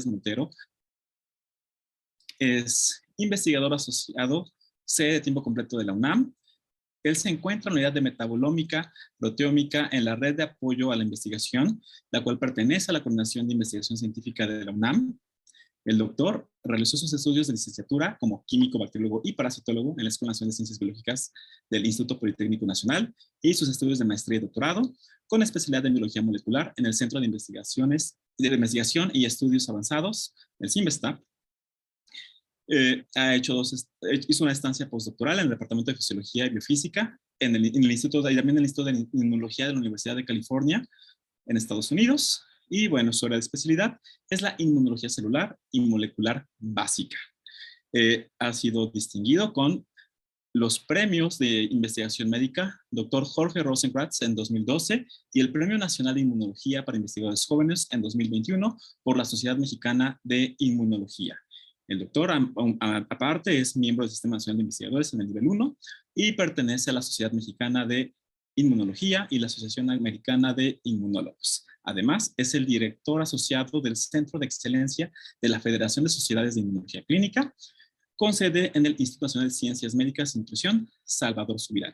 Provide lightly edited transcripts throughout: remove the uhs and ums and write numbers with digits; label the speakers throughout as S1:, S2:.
S1: Montero es investigador asociado, C de tiempo completo de la UNAM. Él se encuentra en la unidad de metabolómica, proteómica en la red de apoyo a la investigación, la cual pertenece a la Coordinación de Investigación Científica de la UNAM. El doctor realizó sus estudios de licenciatura como químico, bacteriólogo y parasitólogo en la Escuela Nacional de Ciencias Biológicas del Instituto Politécnico Nacional y sus estudios de maestría y doctorado con especialidad en biología molecular en el Centro de Investigación y Estudios Avanzados, el CIMBESTAP. Hizo una estancia postdoctoral en el Departamento de Fisiología y Biofísica en el Instituto de Inmunología de la Universidad de California en Estados Unidos. Y bueno, su área de especialidad es la inmunología celular y molecular básica. Ha sido distinguido con los premios de investigación médica Dr. Jorge Rosenkrantz en 2012 y el Premio Nacional de Inmunología para Investigadores Jóvenes en 2021 por la Sociedad Mexicana de Inmunología. El doctor, aparte, es miembro del Sistema Nacional de Investigadores en el nivel 1 y pertenece a la Sociedad Mexicana de Inmunología y la Asociación Americana de Inmunólogos. Además, es el director asociado del Centro de Excelencia de la Federación de Sociedades de Inmunología Clínica, con sede en el Instituto Nacional de Ciencias Médicas y Nutrición, Salvador Subirán.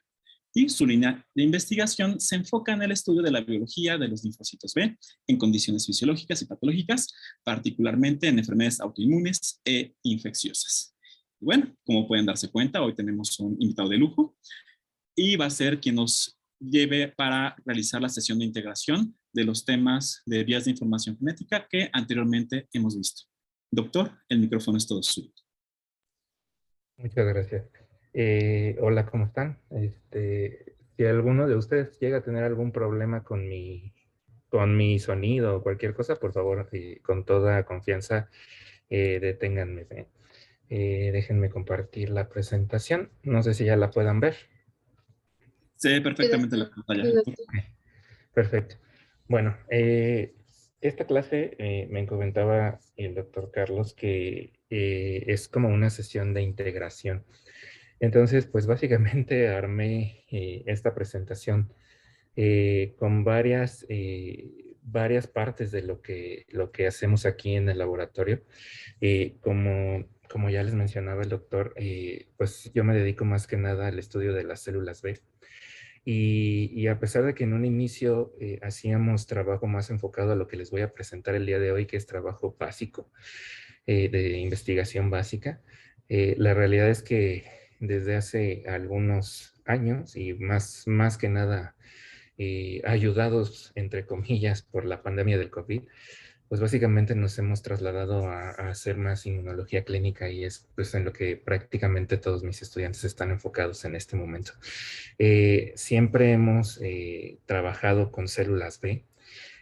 S1: Y su línea de investigación se enfoca en el estudio de la biología de los linfocitos B en condiciones fisiológicas y patológicas, particularmente en enfermedades autoinmunes e infecciosas. Y bueno, como pueden darse cuenta, hoy tenemos un invitado de lujo y va a ser quien nos lleve para realizar la sesión de integración de los temas de vías de información genética que anteriormente hemos visto. Doctor, el micrófono es todo suyo.
S2: Muchas gracias. Hola, ¿cómo están? Si alguno de ustedes llega a tener algún problema con mi sonido o cualquier cosa, por favor, con toda confianza, deténganme. Déjenme compartir la presentación. No sé si ya la puedan ver.
S1: Se ve perfectamente la pantalla.
S2: Perfecto. Bueno, esta clase me comentaba el doctor Carlos que es como una sesión de integración. Entonces, pues básicamente armé esta presentación con varias partes de lo que hacemos aquí en el laboratorio. Como ya les mencionaba el doctor, pues yo me dedico más que nada al estudio de las células B. Y a pesar de que en un inicio hacíamos trabajo más enfocado a lo que les voy a presentar el día de hoy, que es trabajo básico, de investigación básica, la realidad es que desde hace algunos años y más que nada ayudados, entre comillas, por la pandemia del COVID, pues básicamente nos hemos trasladado a hacer más inmunología clínica y es pues en lo que prácticamente todos mis estudiantes están enfocados en este momento. Siempre hemos trabajado con células B,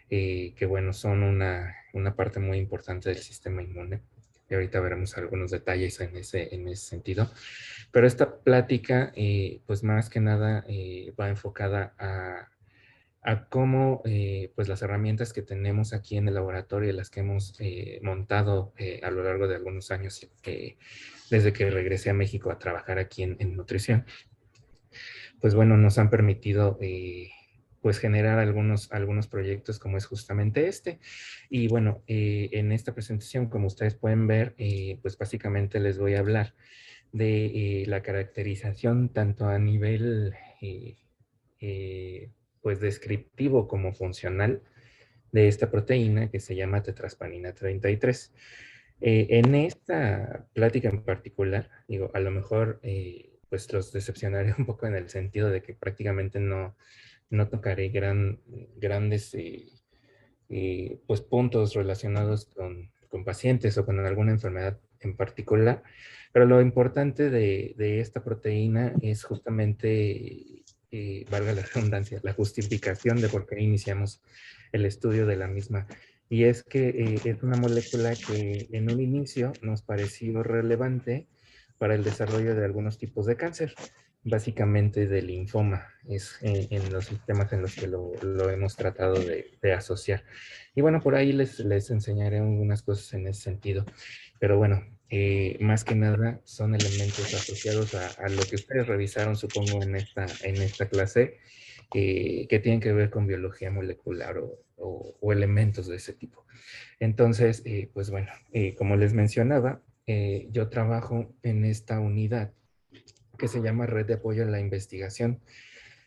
S2: que bueno, son una parte muy importante del sistema inmune. Y ahorita veremos algunos detalles en ese sentido. Pero esta plática, pues más que nada, va enfocada a cómo pues las herramientas que tenemos aquí en el laboratorio, las que hemos montado a lo largo de algunos años, desde que regresé a México a trabajar aquí en nutrición, pues bueno, nos han permitido pues generar algunos proyectos como es justamente este. Y bueno, en esta presentación, como ustedes pueden ver, pues básicamente les voy a hablar de la caracterización tanto a nivel pues descriptivo como funcional de esta proteína que se llama tetraspanina 33. En esta plática en particular, digo, a lo mejor pues los decepcionaré un poco en el sentido de que prácticamente no tocaré grandes pues puntos relacionados con pacientes o con alguna enfermedad en particular, pero lo importante de esta proteína es justamente, valga la redundancia, la justificación de por qué iniciamos el estudio de la misma. Y es que es una molécula que en un inicio nos pareció relevante para el desarrollo de algunos tipos de cáncer, básicamente de linfoma, es en los sistemas en los que lo hemos tratado de asociar. Y bueno, por ahí les enseñaré algunas cosas en ese sentido. Pero bueno, más que nada son elementos asociados a lo que ustedes revisaron, supongo, en esta clase, que tienen que ver con biología molecular o elementos de ese tipo. Entonces, pues bueno, como les mencionaba, yo trabajo en esta unidad que se llama Red de Apoyo a la Investigación,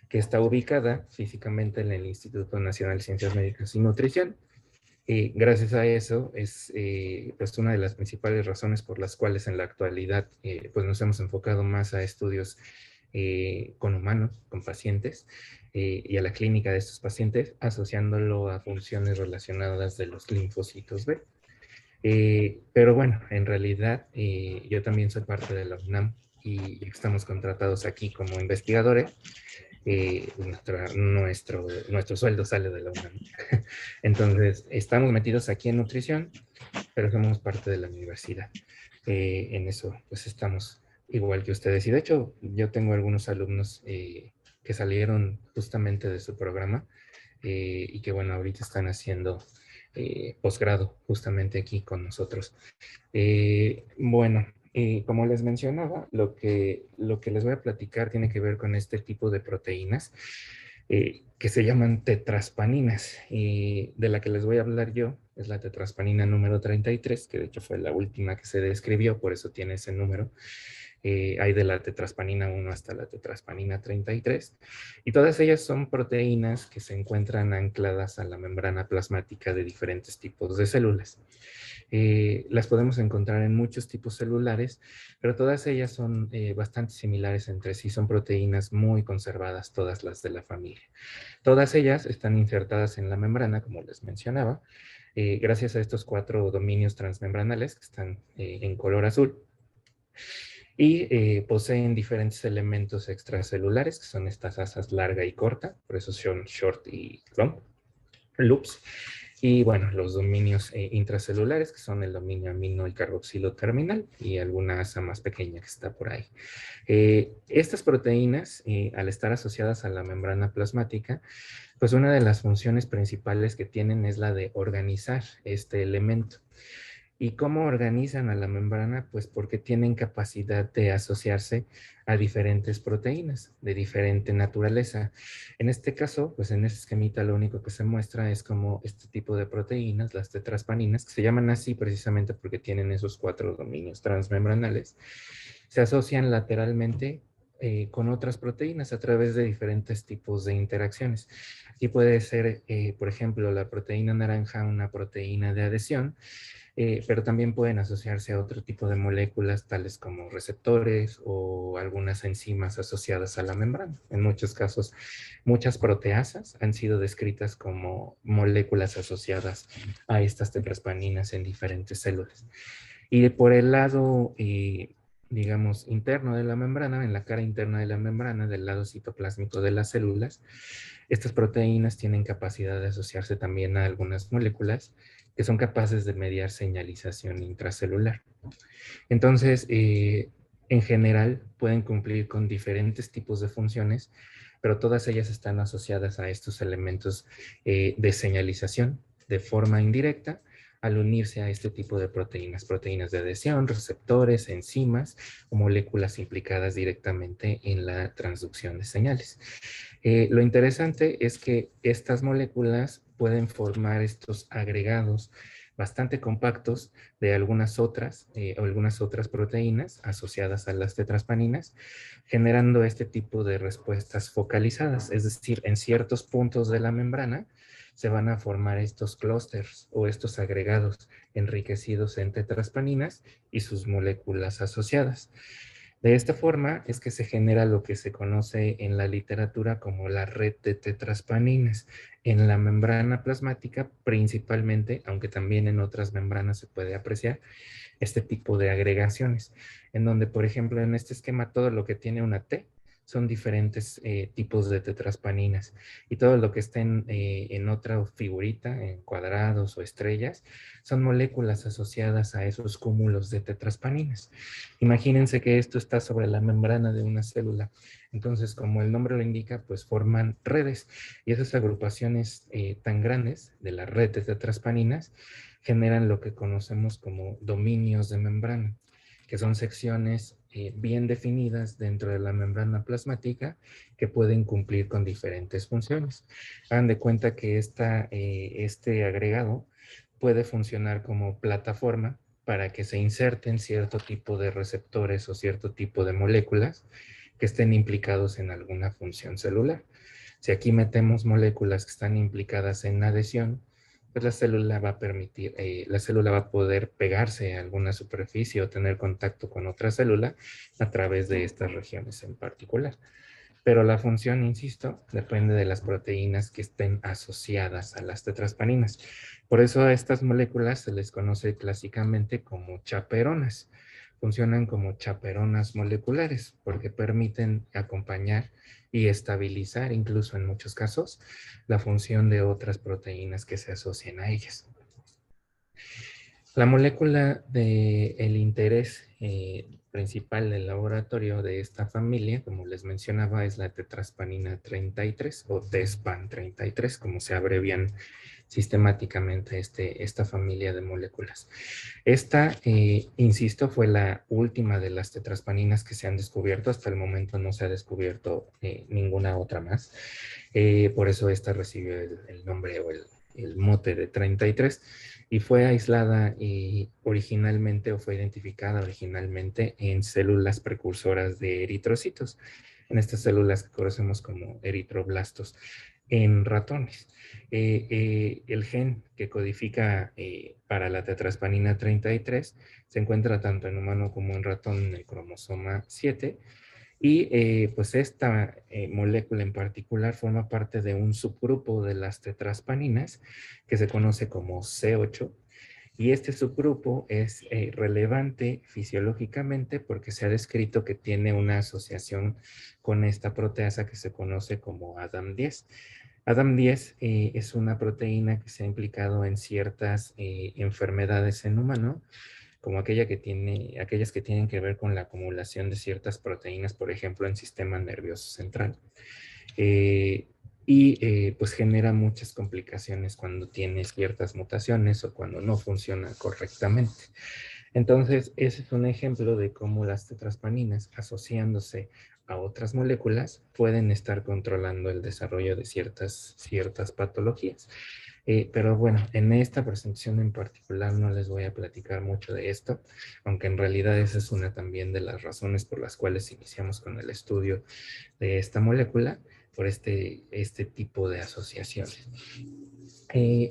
S2: que está ubicada físicamente en el Instituto Nacional de Ciencias Médicas y Nutrición. Y gracias a eso es pues una de las principales razones por las cuales en la actualidad pues nos hemos enfocado más a estudios con humanos, con pacientes, y a la clínica de estos pacientes, asociándolo a funciones relacionadas de los linfocitos B. Pero bueno, en realidad yo también soy parte de la UNAM y estamos contratados aquí como investigadores. Nuestro sueldo sale de la UNAM. Entonces, estamos metidos aquí en nutrición, pero somos parte de la universidad. En eso, pues estamos igual que ustedes. Y de hecho, yo tengo algunos alumnos que salieron justamente de su programa y que, bueno, ahorita están haciendo posgrado justamente aquí con nosotros. Bueno, como les mencionaba, lo que les voy a platicar tiene que ver con este tipo de proteínas que se llaman tetraspaninas. Y de la que les voy a hablar yo es la tetraspanina número 33, que de hecho fue la última que se describió, por eso tiene ese número. Hay de la tetraspanina 1 hasta la tetraspanina 33, y todas ellas son proteínas que se encuentran ancladas a la membrana plasmática de diferentes tipos de células. Las podemos encontrar en muchos tipos celulares, pero todas ellas son bastante similares entre sí, son proteínas muy conservadas, todas las de la familia. Todas ellas están insertadas en la membrana, como les mencionaba, gracias a estos 4 dominios transmembranales que están en color azul. Y poseen diferentes elementos extracelulares, que son estas asas larga y corta, por eso son short y long loops. Y bueno, los dominios intracelulares, que son el dominio amino y carboxilo terminal, y alguna asa más pequeña que está por ahí. Estas proteínas, al estar asociadas a la membrana plasmática, pues una de las funciones principales que tienen es la de organizar este elemento. ¿Y cómo organizan a la membrana? Pues porque tienen capacidad de asociarse a diferentes proteínas de diferente naturaleza. En este caso, pues en este esquemita lo único que se muestra es como este tipo de proteínas, las tetraspaninas, que se llaman así precisamente porque tienen esos 4 dominios transmembranales, se asocian lateralmente con otras proteínas a través de diferentes tipos de interacciones. Aquí puede ser, por ejemplo, la proteína naranja, una proteína de adhesión, pero también pueden asociarse a otro tipo de moléculas tales como receptores o algunas enzimas asociadas a la membrana. En muchos casos, muchas proteasas han sido descritas como moléculas asociadas a estas tetraspaninas en diferentes células. Y por el lado, digamos, interno de la membrana, en la cara interna de la membrana, del lado citoplásmico de las células, estas proteínas tienen capacidad de asociarse también a algunas moléculas que son capaces de mediar señalización intracelular. Entonces, en general, pueden cumplir con diferentes tipos de funciones, pero todas ellas están asociadas a estos elementos de señalización de forma indirecta al unirse a este tipo de proteínas, proteínas de adhesión, receptores, enzimas o moléculas implicadas directamente en la transducción de señales. Lo interesante es que estas moléculas pueden formar estos agregados bastante compactos de algunas otras o algunas otras proteínas asociadas a las tetraspaninas, generando este tipo de respuestas focalizadas, es decir, en ciertos puntos de la membrana se van a formar estos clústeres o estos agregados enriquecidos en tetraspaninas y sus moléculas asociadas. De esta forma es que se genera lo que se conoce en la literatura como la red de tetraspaninas en la membrana plasmática principalmente, aunque también en otras membranas se puede apreciar este tipo de agregaciones, en donde, por ejemplo, en este esquema todo lo que tiene una T son diferentes tipos de tetraspaninas y todo lo que está en otra figurita, en cuadrados o estrellas, son moléculas asociadas a esos cúmulos de tetraspaninas. Imagínense que esto está sobre la membrana de una célula. Entonces, como el nombre lo indica, pues forman redes y esas agrupaciones tan grandes de la red de tetraspaninas generan lo que conocemos como dominios de membrana. que son secciones bien definidas dentro de la membrana plasmática que pueden cumplir con diferentes funciones. Hagan de cuenta que este agregado puede funcionar como plataforma para que se inserten cierto tipo de receptores o cierto tipo de moléculas que estén implicados en alguna función celular. Si aquí metemos moléculas que están implicadas en adhesión, pues la célula va a poder pegarse a alguna superficie o tener contacto con otra célula a través de estas regiones en particular. Pero la función, insisto, depende de las proteínas que estén asociadas a las tetraspaninas. Por eso a estas moléculas se les conoce clásicamente como chaperonas. Funcionan como chaperonas moleculares porque permiten acompañar y estabilizar, incluso en muchos casos, la función de otras proteínas que se asocian a ellas. La molécula del interés principal del laboratorio de esta familia, como les mencionaba, es la tetraspanina 33 o TESPAN 33, como se abrevian sistemáticamente esta familia de moléculas. Esta, insisto, fue la última de las tetraspaninas que se han descubierto. Hasta el momento no se ha descubierto ninguna otra más. Por eso esta recibió el nombre o el mote de 33 y fue aislada originalmente o fue identificada originalmente en células precursoras de eritrocitos, en estas células que conocemos como eritroblastos en ratones. El gen que codifica para la tetraspanina 33 se encuentra tanto en humano como en ratón en el cromosoma 7 y pues esta molécula en particular forma parte de un subgrupo de las tetraspaninas que se conoce como C8 y este subgrupo es relevante fisiológicamente porque se ha descrito que tiene una asociación con esta proteasa que se conoce como ADAM10. ADAM10 es una proteína que se ha implicado en ciertas enfermedades en humano, como aquellas que tienen que ver con la acumulación de ciertas proteínas, por ejemplo, en sistema nervioso central. Eh, pues genera muchas complicaciones cuando tiene ciertas mutaciones o cuando no funciona correctamente. Entonces, ese es un ejemplo de cómo las tetraspaninas, asociándose a otras moléculas, pueden estar controlando el desarrollo de ciertas patologías. Pero bueno, en esta presentación en particular no les voy a platicar mucho de esto, aunque en realidad esa es una también de las razones por las cuales iniciamos con el estudio de esta molécula, por este tipo de asociaciones.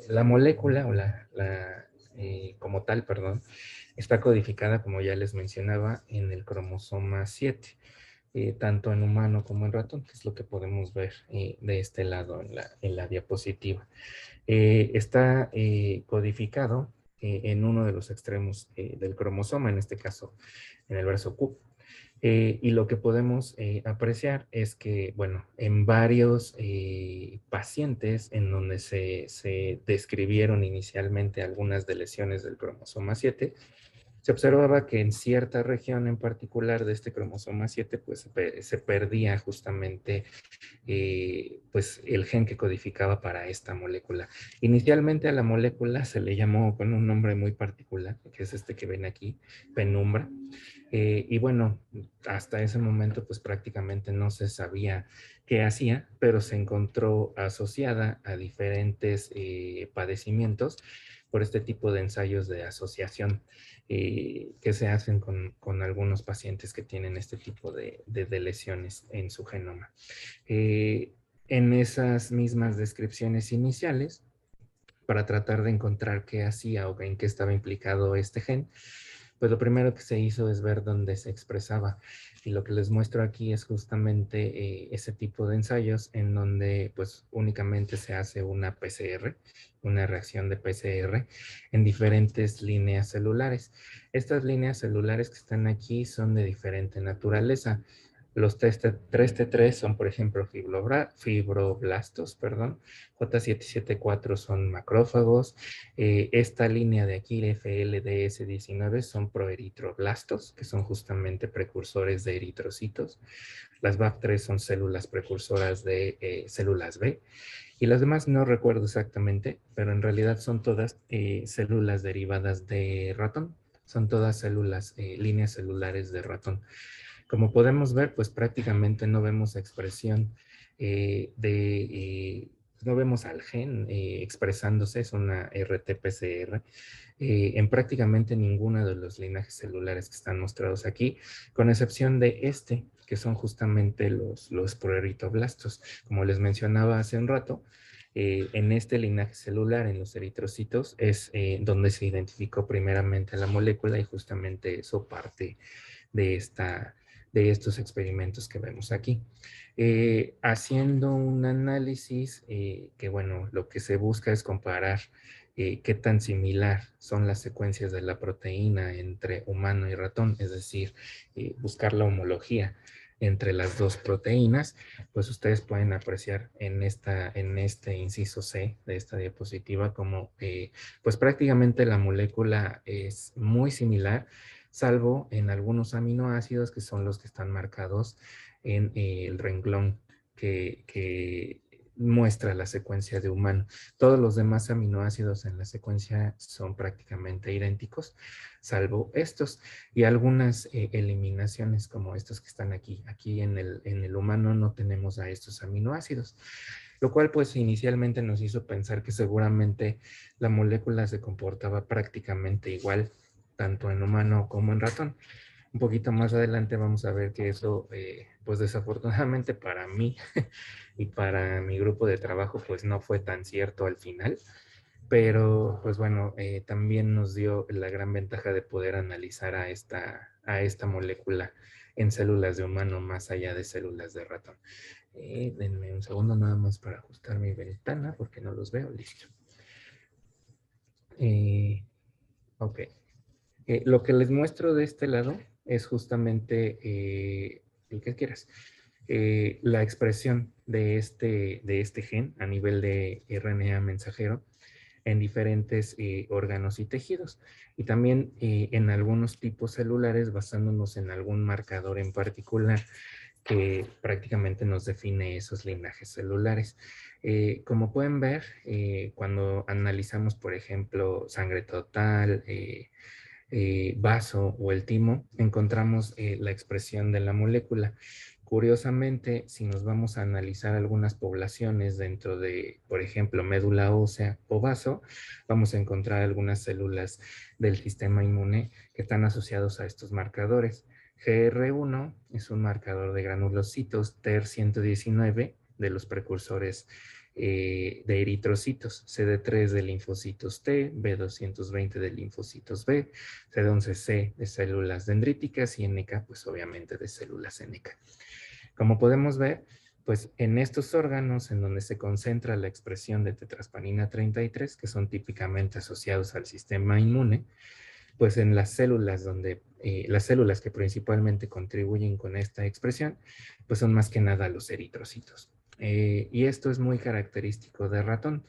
S2: La molécula o como tal, perdón, está codificada, como ya les mencionaba, en el cromosoma 7, tanto en humano como en ratón, que es lo que podemos ver de este lado en la diapositiva. Está codificado en uno de los extremos del cromosoma, en este caso en el verso Q. Y lo que podemos apreciar es que, bueno, en varios pacientes en donde se describieron inicialmente algunas de lesiones del cromosoma 7, se observaba que en cierta región en particular de este cromosoma 7, pues se perdía justamente pues el gen que codificaba para esta molécula. Inicialmente a la molécula se le llamó con un nombre muy particular, que es este que ven aquí, penumbra. Y bueno, hasta ese momento pues prácticamente no se sabía qué hacía, pero se encontró asociada a diferentes padecimientos por este tipo de ensayos de asociación que se hacen con algunos pacientes que tienen este tipo de lesiones en su genoma. En esas mismas descripciones iniciales, para tratar de encontrar qué hacía o en qué estaba implicado este gen, pues lo primero que se hizo es ver dónde se expresaba. Y lo que les muestro aquí es justamente ese tipo de ensayos en donde pues únicamente se hace una PCR, una reacción de PCR en diferentes líneas celulares. Estas líneas celulares que están aquí son de diferente naturaleza. Los 3T3 son, por ejemplo, fibroblastos, perdón. J774 son macrófagos. Esta línea de aquí, FLDS19, son proeritroblastos, que son justamente precursores de eritrocitos. Las BAF3 son células precursoras de células B. Y las demás no recuerdo exactamente, pero en realidad son todas células derivadas de ratón. Son todas células, líneas celulares de ratón. Como podemos ver, pues prácticamente no vemos expresión no vemos al gen expresándose, es una RT-PCR, en prácticamente ninguno de los linajes celulares que están mostrados aquí, con excepción de este, que son justamente los proeritoblastos. Como les mencionaba hace un rato, en este linaje celular, en los eritrocitos, es donde se identificó primeramente la molécula y justamente eso parte de, de estos experimentos que vemos aquí. Haciendo un análisis que, bueno, lo que se busca es comparar qué tan similar son las secuencias de la proteína entre humano y ratón, es decir, buscar la homología entre las dos proteínas, pues ustedes pueden apreciar en este inciso C de esta diapositiva como pues prácticamente la molécula es muy similar, salvo en algunos aminoácidos que son los que están marcados en el renglón que muestra la secuencia de humano. Todos los demás aminoácidos en la secuencia son prácticamente idénticos, salvo estos y algunas eliminaciones como estos que están aquí. Aquí en el humano no tenemos a estos aminoácidos, lo cual pues inicialmente nos hizo pensar que seguramente la molécula se comportaba prácticamente igual tanto en humano como en ratón. Un poquito más adelante vamos a ver que eso, pues desafortunadamente para mí y para mi grupo de trabajo, pues no fue tan cierto al final. Pero, pues bueno, también nos dio la gran ventaja de poder analizar a esta molécula en células de humano más allá de células de ratón. Denme un segundo nada más para ajustar mi ventana porque no los veo. Listo. Ok. Lo que les muestro de este lado es justamente el que quieras. La expresión de este gen a nivel de RNA mensajero en diferentes órganos y tejidos. Y también en algunos tipos celulares basándonos en algún marcador en particular que prácticamente nos define esos linajes celulares. Como pueden ver, cuando analizamos, por ejemplo, sangre total, vaso o el timo, encontramos la expresión de la molécula. Curiosamente, si nos vamos a analizar algunas poblaciones dentro de, por ejemplo, médula ósea o vaso, vamos a encontrar algunas células del sistema inmune que están asociados a estos marcadores. GR1 es un marcador de granulocitos TER119 de los precursores de eritrocitos, CD3 de linfocitos T, B220 de linfocitos B, CD11C de células dendríticas y NK, pues obviamente de células NK. Como podemos ver, pues en estos órganos en donde se concentra la expresión de tetraspanina 33, que son típicamente asociados al sistema inmune, pues en las células las células que principalmente contribuyen con esta expresión, pues son más que nada los eritrocitos. Y esto es muy característico de ratón.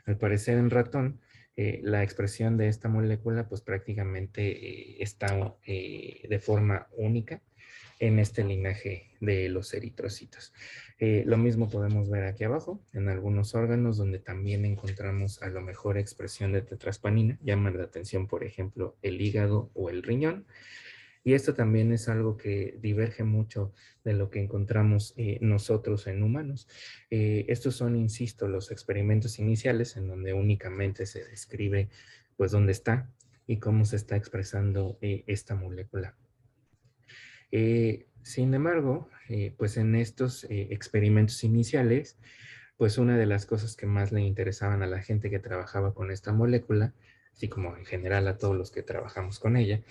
S2: Al parecer en ratón, la expresión de esta molécula pues prácticamente está de forma única en este linaje de los eritrocitos. Lo mismo podemos ver aquí abajo, en algunos órganos donde también encontramos a lo mejor expresión de tetraspanina. Llama la atención, por ejemplo, el hígado o el riñón. Y esto también es algo que diverge mucho de lo que encontramos nosotros en humanos. Estos son, insisto, los experimentos iniciales en donde únicamente se describe pues dónde está y cómo se está expresando esta molécula. Sin embargo, pues en estos experimentos iniciales, pues una de las cosas que más le interesaban a la gente que trabajaba con esta molécula, así como en general a todos los que trabajamos con ella,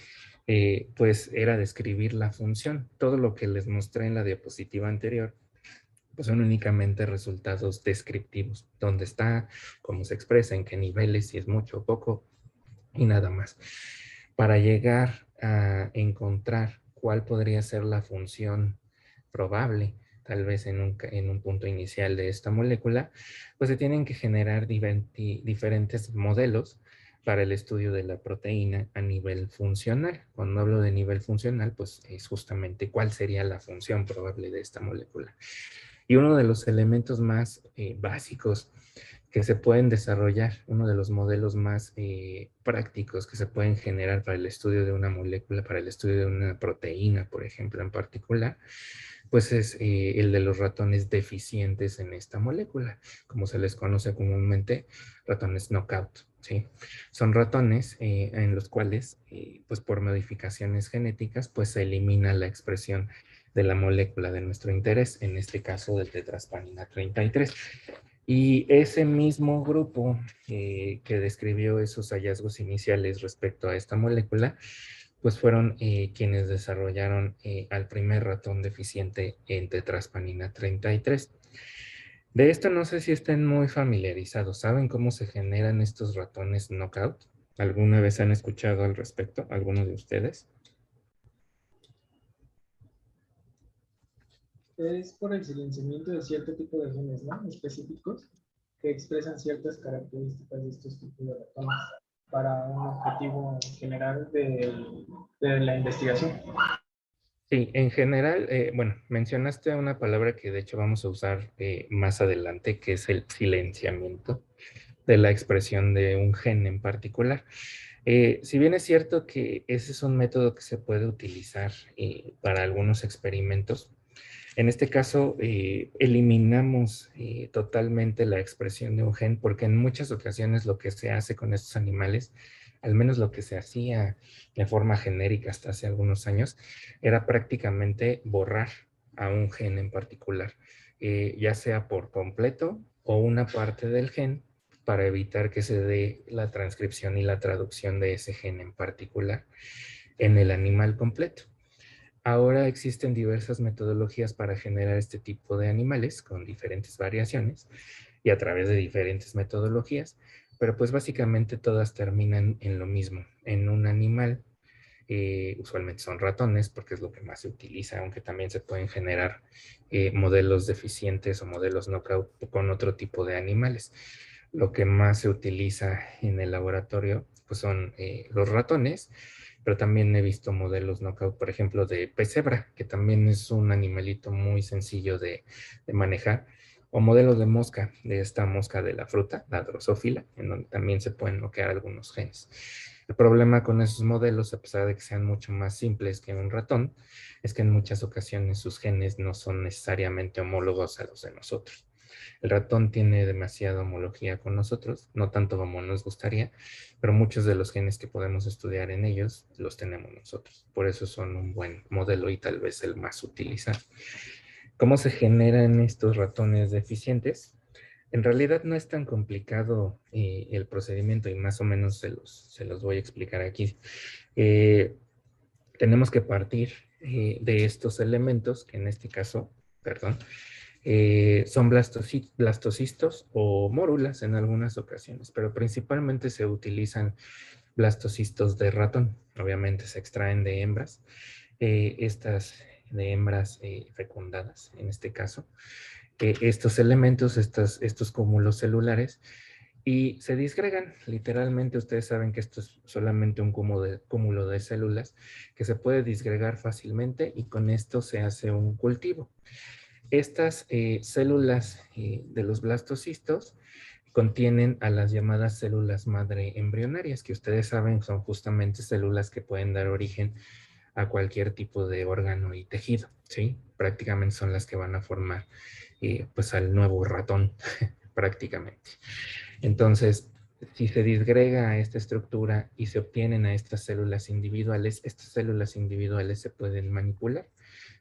S2: pues era describir la función. Todo lo que les mostré en la diapositiva anterior, pues son únicamente resultados descriptivos. Dónde está, cómo se expresa, en qué niveles, si es mucho o poco, y nada más. Para llegar a encontrar cuál podría ser la función probable, tal vez en un punto inicial de esta molécula, pues se tienen que generar diferentes modelos para el estudio de la proteína a nivel funcional. Cuando hablo de nivel funcional, pues es justamente cuál sería la función probable de esta molécula. Y uno de los elementos más básicos que se pueden desarrollar, uno de los modelos más prácticos que se pueden generar para el estudio de una molécula, para el estudio de una proteína, por ejemplo, en particular, pues es el de los ratones deficientes en esta molécula, como se les conoce comúnmente, ratones knockout, ¿sí? Son ratones en los cuales, pues por modificaciones genéticas, pues se elimina la expresión de la molécula de nuestro interés, en este caso de tetraspanina 33. Y ese mismo grupo que describió esos hallazgos iniciales respecto a esta molécula, pues fueron quienes desarrollaron al primer ratón deficiente en tetraspanina 33. De esto no sé si estén muy familiarizados. ¿Saben cómo se generan estos ratones knockout? ¿Alguna vez han escuchado al respecto? ¿Alguno de ustedes?
S3: Es por el silenciamiento de cierto tipo de genes, ¿no? Específicos que expresan ciertas características de estos tipos de ratones para un objetivo general de la investigación.
S2: Sí, en general, bueno, mencionaste una palabra que de hecho vamos a usar más adelante, que es el silenciamiento de la expresión de un gen en particular. Si bien es cierto que ese es un método que se puede utilizar para algunos experimentos, en este caso eliminamos totalmente la expresión de un gen porque en muchas ocasiones lo que se hace con estos animales, al menos lo que se hacía de forma genérica hasta hace algunos años, era prácticamente borrar a un gen en particular, ya sea por completo o una parte del gen para evitar que se dé la transcripción y la traducción de ese gen en particular en el animal completo. Ahora existen diversas metodologías para generar este tipo de animales con diferentes variaciones y a través de diferentes metodologías, pero pues básicamente todas terminan en lo mismo, en un animal. Usualmente son ratones porque es lo que más se utiliza, aunque también se pueden generar modelos deficientes o modelos knockout con otro tipo de animales. Lo que más se utiliza en el laboratorio pues son los ratones, pero también he visto modelos knockout, por ejemplo, de pez cebra, que también es un animalito muy sencillo de manejar, o modelos de mosca, de esta mosca de la fruta, la drosófila, en donde también se pueden bloquear algunos genes. El problema con esos modelos, a pesar de que sean mucho más simples que un ratón, es que en muchas ocasiones sus genes no son necesariamente homólogos a los de nosotros. El ratón tiene demasiada homología con nosotros, no tanto como nos gustaría, pero muchos de los genes que podemos estudiar en ellos los tenemos nosotros. Por eso son un buen modelo y tal vez el más utilizado. ¿Cómo se generan estos ratones deficientes? En realidad no es tan complicado el procedimiento y más o menos se los voy a explicar aquí. Eh, Tenemos que partir de estos elementos, que en este caso, perdón, son blastocistos o mórulas en algunas ocasiones, pero principalmente se utilizan blastocistos de ratón. Obviamente se extraen de hembras, estas de hembras fecundadas en este caso. Estos elementos, estos cúmulos celulares, y se disgregan. Literalmente ustedes saben que esto es solamente un cúmulo de células que se puede disgregar fácilmente y con esto se hace un cultivo. Estas células de los blastocistos contienen a las llamadas células madre embrionarias, que ustedes saben son justamente células que pueden dar origen a cualquier tipo de órgano y tejido, ¿sí? Prácticamente son las que van a formar pues al nuevo ratón, prácticamente. Entonces, si se disgrega a esta estructura y se obtienen a estas células individuales se pueden manipular.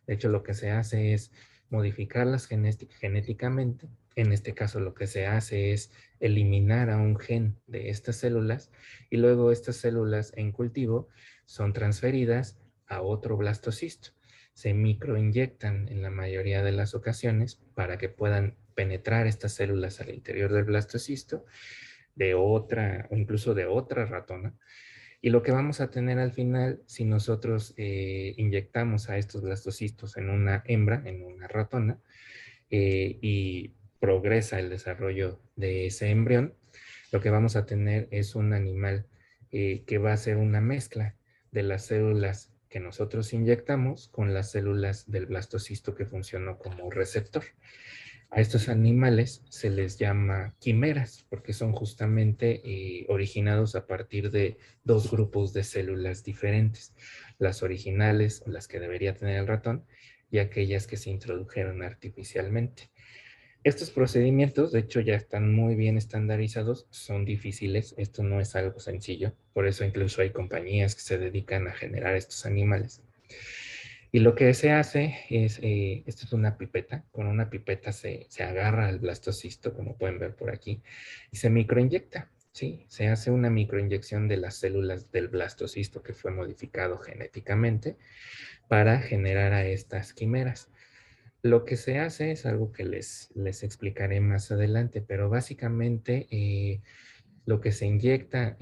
S2: De hecho, lo que se hace es modificarlas genéticamente. En este caso, lo que se hace es eliminar a un gen de estas células y luego estas células en cultivo son transferidas a otro blastocisto. Se microinyectan en la mayoría de las ocasiones para que puedan penetrar estas células al interior del blastocisto de otra o incluso de otra ratona. Y lo que vamos a tener al final, si nosotros inyectamos a estos blastocistos en una hembra, en una ratona, y progresa el desarrollo de ese embrión, lo que vamos a tener es un animal que va a ser una mezcla de las células que nosotros inyectamos con las células del blastocisto que funcionó como receptor. A estos animales se les llama quimeras porque son justamente originados a partir de dos grupos de células diferentes, las originales, las que debería tener el ratón, y aquellas que se introdujeron artificialmente. Estos procedimientos, de hecho, ya están muy bien estandarizados, son difíciles, esto no es algo sencillo, por eso incluso hay compañías que se dedican a generar estos animales. Y lo que se hace es, esto es una pipeta, con una pipeta se agarra al blastocisto, como pueden ver por aquí, y se microinyecta, ¿sí? Se hace una microinyección de las células del blastocisto que fue modificado genéticamente para generar a estas quimeras. Lo que se hace es algo que les explicaré más adelante, pero básicamente lo que se inyecta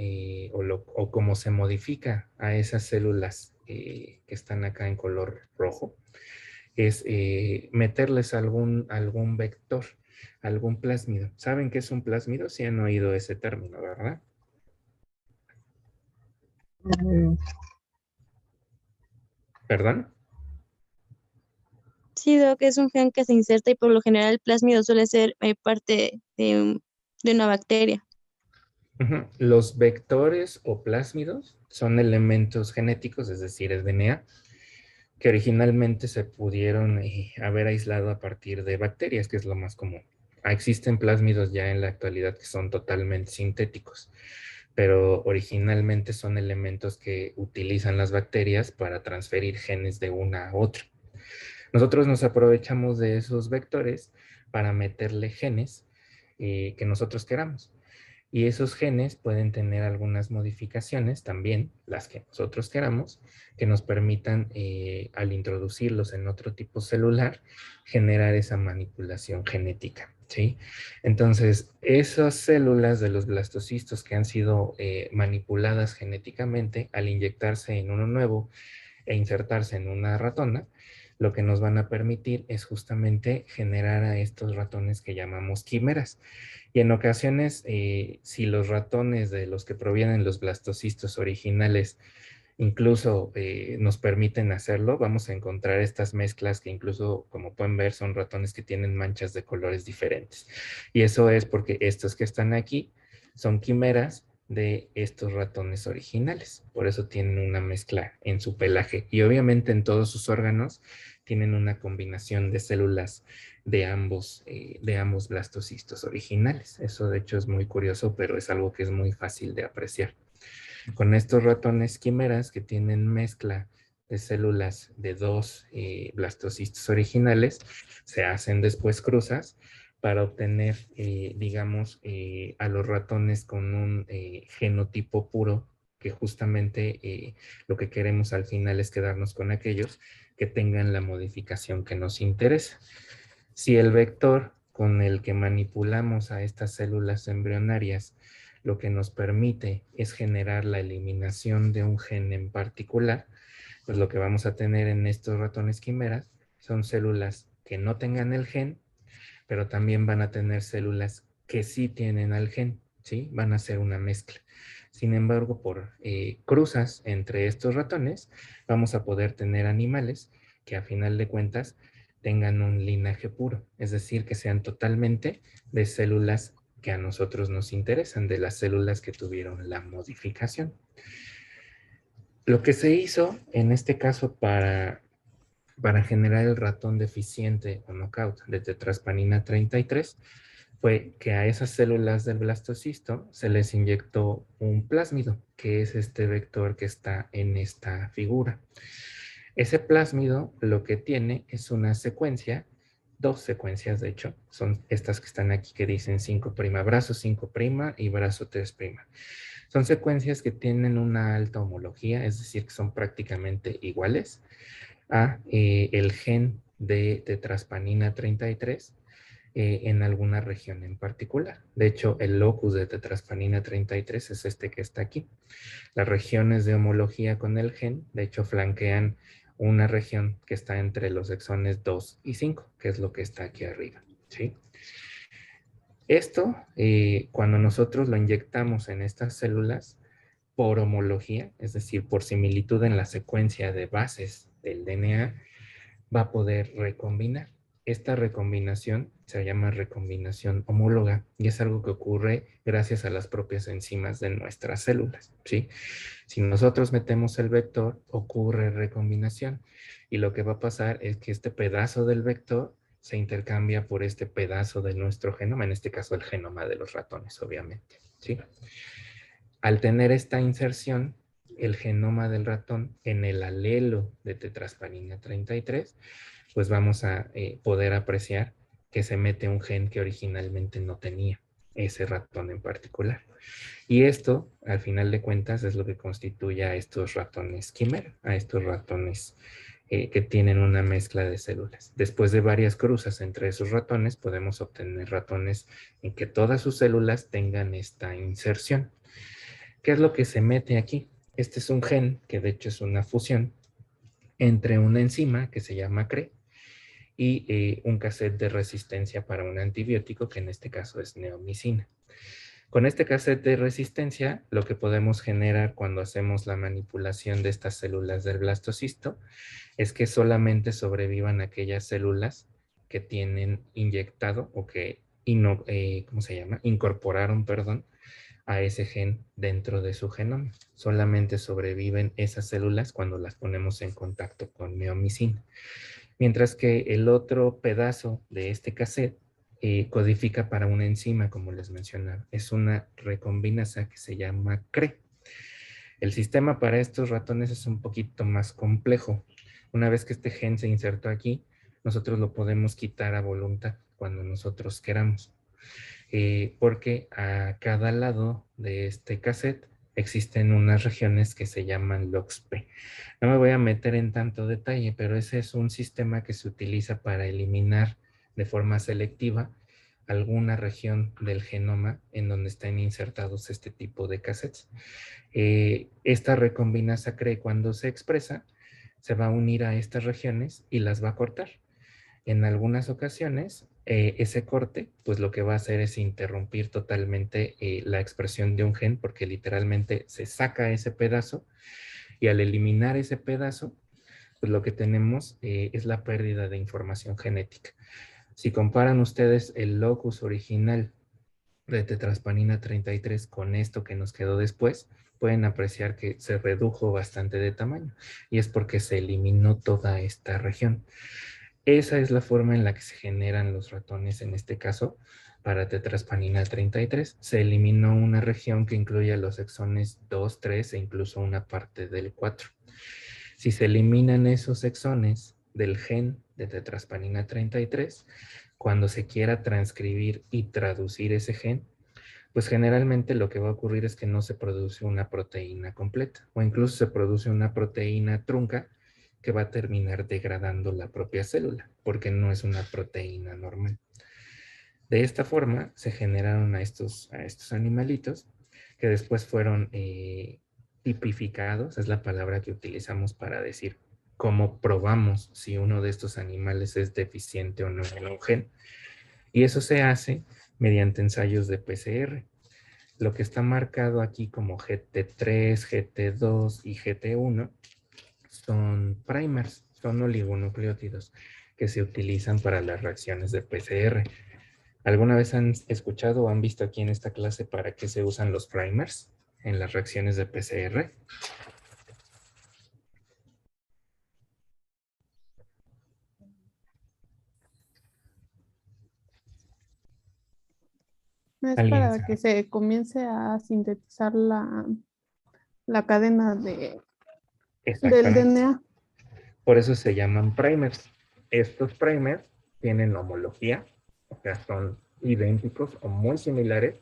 S2: o cómo se modifica a esas células que están acá en color rojo es meterles algún vector, algún plásmido. ¿Saben qué es un plásmido? Sí han oído ese término, ¿verdad?
S4: Mm,
S2: ¿Perdón?
S4: Sí, veo que es un gen que se inserta y por lo general el plásmido suele ser parte de una bacteria.
S2: Ujú. Los vectores o plásmidos son elementos genéticos, es decir, es DNA, que originalmente se pudieron haber aislado a partir de bacterias, que es lo más común. Existen plásmidos ya en la actualidad que son totalmente sintéticos, pero originalmente son elementos que utilizan las bacterias para transferir genes de una a otra. Nosotros nos aprovechamos de esos vectores para meterle genes que nosotros queramos. Y esos genes pueden tener algunas modificaciones también, las que nosotros queramos, que nos permitan, al introducirlos en otro tipo celular, generar esa manipulación genética, ¿sí? Entonces, esas células de los blastocistos que han sido manipuladas genéticamente, al inyectarse en uno nuevo e insertarse en una ratona, lo que nos van a permitir es justamente generar a estos ratones que llamamos quimeras. Y en ocasiones, si los ratones de los que provienen los blastocistos originales incluso nos permiten hacerlo, vamos a encontrar estas mezclas que incluso, como pueden ver, son ratones que tienen manchas de colores diferentes. Y eso es porque estos que están aquí son quimeras de estos ratones originales. Por eso tienen una mezcla en su pelaje. Y obviamente en todos sus órganos tienen una combinación de células de ambos blastocistos originales. Eso de hecho es muy curioso, pero es algo que es muy fácil de apreciar. Con estos ratones quimeras que tienen mezcla de células de dos blastocistos originales, se hacen después cruzas para obtener, digamos, a los ratones con un genotipo puro, que justamente lo que queremos al final es quedarnos con aquellos que tengan la modificación que nos interesa. Si el vector con el que manipulamos a estas células embrionarias lo que nos permite es generar la eliminación de un gen en particular, pues lo que vamos a tener en estos ratones quimeras son células que no tengan el gen, pero también van a tener células que sí tienen el gen, ¿sí? Van a ser una mezcla. Sin embargo, por cruzas entre estos ratones, vamos a poder tener animales que a final de cuentas tengan un linaje puro, es decir, que sean totalmente de células que a nosotros nos interesan, de las células que tuvieron la modificación. Lo que se hizo en este caso para generar el ratón deficiente o knockout de tetraspanina 33 fue que a esas células del blastocisto se les inyectó un plásmido, que es este vector que está en esta figura. Ese plásmido lo que tiene es una secuencia, dos secuencias de hecho, son estas que están aquí que dicen 5', brazo 5' y brazo 3'. Son secuencias que tienen una alta homología, es decir, que son prácticamente iguales a el gen de tetraspanina 33 en alguna región en particular. De hecho, el locus de tetraspanina 33 es este que está aquí. Las regiones de homología con el gen, de hecho, flanquean una región que está entre los exones 2 y 5, que es lo que está aquí arriba, ¿sí? Esto, cuando nosotros lo inyectamos en estas células, por homología, es decir, por similitud en la secuencia de bases del DNA, va a poder recombinar. esta recombinación se llama recombinación homóloga y es algo que ocurre gracias a las propias enzimas de nuestras células, ¿sí? Si nosotros metemos el vector, ocurre recombinación y lo que va a pasar es que este pedazo del vector se intercambia por este pedazo de nuestro genoma, en este caso el genoma de los ratones, obviamente, ¿sí? Al tener esta inserción, el genoma del ratón en el alelo de tetrasparina 33, pues vamos a poder apreciar que se mete un gen que originalmente no tenía ese ratón en particular. Y esto, al final de cuentas, es lo que constituye a estos ratones quimera, a estos ratones que tienen una mezcla de células. Después de varias cruzas entre esos ratones, podemos obtener ratones en que todas sus células tengan esta inserción. ¿Qué es lo que se mete aquí? Este es un gen, que de hecho es una fusión, entre una enzima que se llama CRE y un cassette de resistencia para un antibiótico, que en este caso es neomicina. Con este cassette de resistencia, lo que podemos generar cuando hacemos la manipulación de estas células del blastocisto es que solamente sobrevivan aquellas células que tienen inyectado o que incorporaron, perdón, a ese gen dentro de su genoma. Solamente sobreviven esas células cuando las ponemos en contacto con neomicina. Mientras que el otro pedazo de este cassette codifica para una enzima, como les mencionaba. Es una recombinasa que se llama CRE. El sistema para estos ratones es un poquito más complejo. Una vez que este gen se insertó aquí, nosotros lo podemos quitar a voluntad cuando nosotros queramos. Porque a cada lado de este cassette existen unas regiones que se llaman LOXP. No me voy a meter en tanto detalle, pero ese es un sistema que se utiliza para eliminar de forma selectiva alguna región del genoma en donde estén insertados este tipo de cassettes. Esta recombinasa CRE, cuando se expresa, se va a unir a estas regiones y las va a cortar. En algunas ocasiones, ese corte, pues lo que va a hacer es interrumpir totalmente la expresión de un gen, porque literalmente se saca ese pedazo y al eliminar ese pedazo, pues lo que tenemos es la pérdida de información genética. Si comparan ustedes el locus original de tetrasparina 33 con esto que nos quedó después, pueden apreciar que se redujo bastante de tamaño y es porque se eliminó toda esta región. Esa es la forma en la que se generan los ratones, en este caso, para tetrasparina 33. Se eliminó una región que incluye los exones 2, 3 e incluso una parte del 4. Si se eliminan esos exones del gen de tetrasparina 33, cuando se quiera transcribir y traducir ese gen, pues generalmente lo que va a ocurrir es que no se produce una proteína completa o incluso se produce una proteína trunca que va a terminar degradando la propia célula porque no es una proteína normal. De esta forma se generaron a estos animalitos que después fueron tipificados, es la palabra que utilizamos para decir cómo probamos si uno de estos animales es deficiente o no en un gen. Y eso se hace mediante ensayos de PCR. Lo que está marcado aquí como GT3, GT2 y GT1 son primers, son oligonucleótidos que se utilizan para las reacciones de PCR. ¿Alguna vez han escuchado o han visto aquí en esta clase para qué se usan los primers en las reacciones de PCR?
S5: Es
S2: ¿Alguien
S5: para
S2: sabe?
S5: que se comience a sintetizar la cadena del
S2: Exactamente.
S5: DNA.
S2: Por eso se llaman primers. Estos primers tienen homología, o sea, son idénticos o muy similares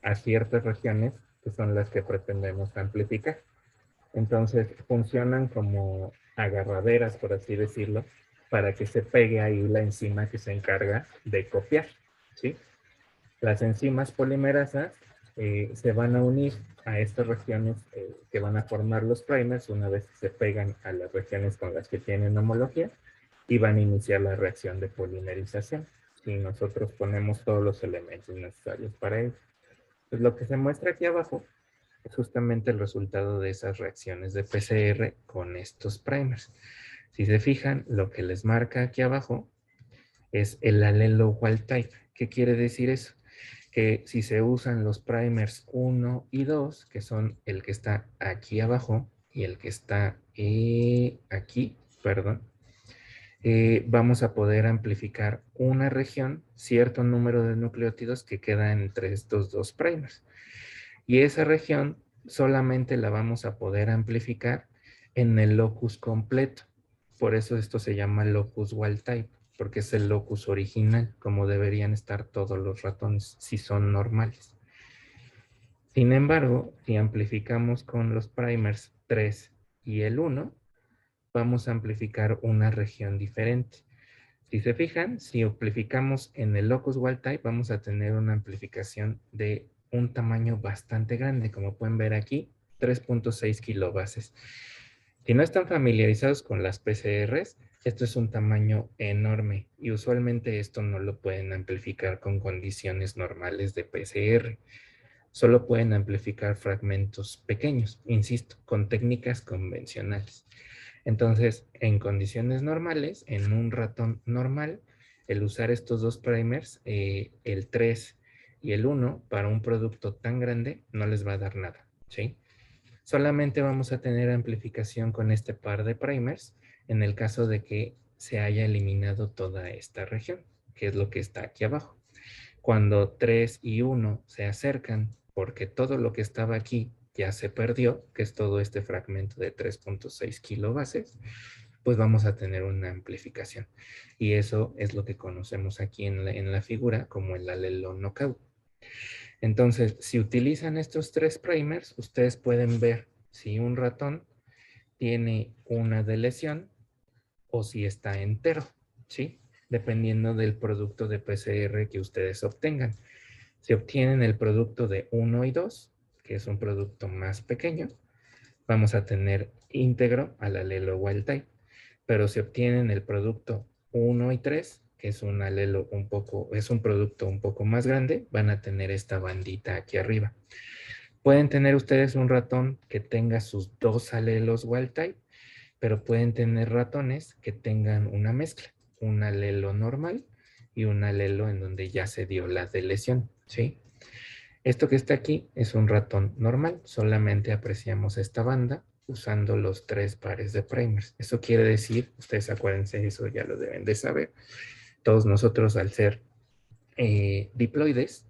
S2: a ciertas regiones que son las que pretendemos amplificar. Entonces funcionan como agarraderas, por así decirlo, para que se pegue ahí la enzima que se encarga de copiar, ¿sí? Las enzimas polimerasas se van a unir a estas regiones que van a formar los primers una vez que se pegan a las regiones con las que tienen homología y van a iniciar la reacción de polimerización. Si nosotros ponemos todos los elementos necesarios para ello. Pues lo que se muestra aquí abajo es justamente el resultado de esas reacciones de PCR con estos primers. Si se fijan, lo que les marca aquí abajo es el alelo wild type. ¿Qué quiere decir eso? Que si se usan los primers 1 y 2, que son el que está aquí abajo y el que está aquí, perdón, vamos a poder amplificar una región, cierto número de nucleótidos que queda entre estos dos primers. Y esa región solamente la vamos a poder amplificar en el locus completo. Por eso esto se llama locus wild type, porque es el locus original, como deberían estar todos los ratones, si son normales. Sin embargo, si amplificamos con los primers 3 y el 1, vamos a amplificar una región diferente. Si se fijan, si amplificamos en el locus wild type, vamos a tener una amplificación de un tamaño bastante grande, como pueden ver aquí, 3.6 kilobases. Si no están familiarizados con las PCRs, esto es un tamaño enorme y usualmente esto no lo pueden amplificar con condiciones normales de PCR. Solo pueden amplificar fragmentos pequeños, insisto, con técnicas convencionales. Entonces, en condiciones normales, en un ratón normal, el usar estos dos primers, el 3 y el 1, para un producto tan grande, no les va a dar nada, ¿sí? Solamente vamos a tener amplificación con este par de primers en el caso de que se haya eliminado toda esta región, que es lo que está aquí abajo. Cuando 3 y 1 se acercan, porque todo lo que estaba aquí ya se perdió, que es todo este fragmento de 3.6 kilobases, pues vamos a tener una amplificación. Y eso es lo que conocemos aquí en la figura como el alelo knockout. Entonces, si utilizan estos tres primers, ustedes pueden ver si un ratón tiene una deleción o si está entero, ¿sí? Dependiendo del producto de PCR que ustedes obtengan. Si obtienen el producto de 1 y 2, que es un producto más pequeño, vamos a tener íntegro al alelo wild type. Pero si obtienen el producto 1 y 3, que es un alelo es un producto un poco más grande, van a tener esta bandita aquí arriba. Pueden tener ustedes un ratón que tenga sus dos alelos wild type, pero pueden tener ratones que tengan una mezcla, un alelo normal y un alelo en donde ya se dio la deleción, ¿sí? Esto que está aquí es un ratón normal, solamente apreciamos esta banda usando los tres pares de primers. Eso quiere decir, ustedes acuérdense, eso ya lo deben de saber, todos nosotros al ser diploides,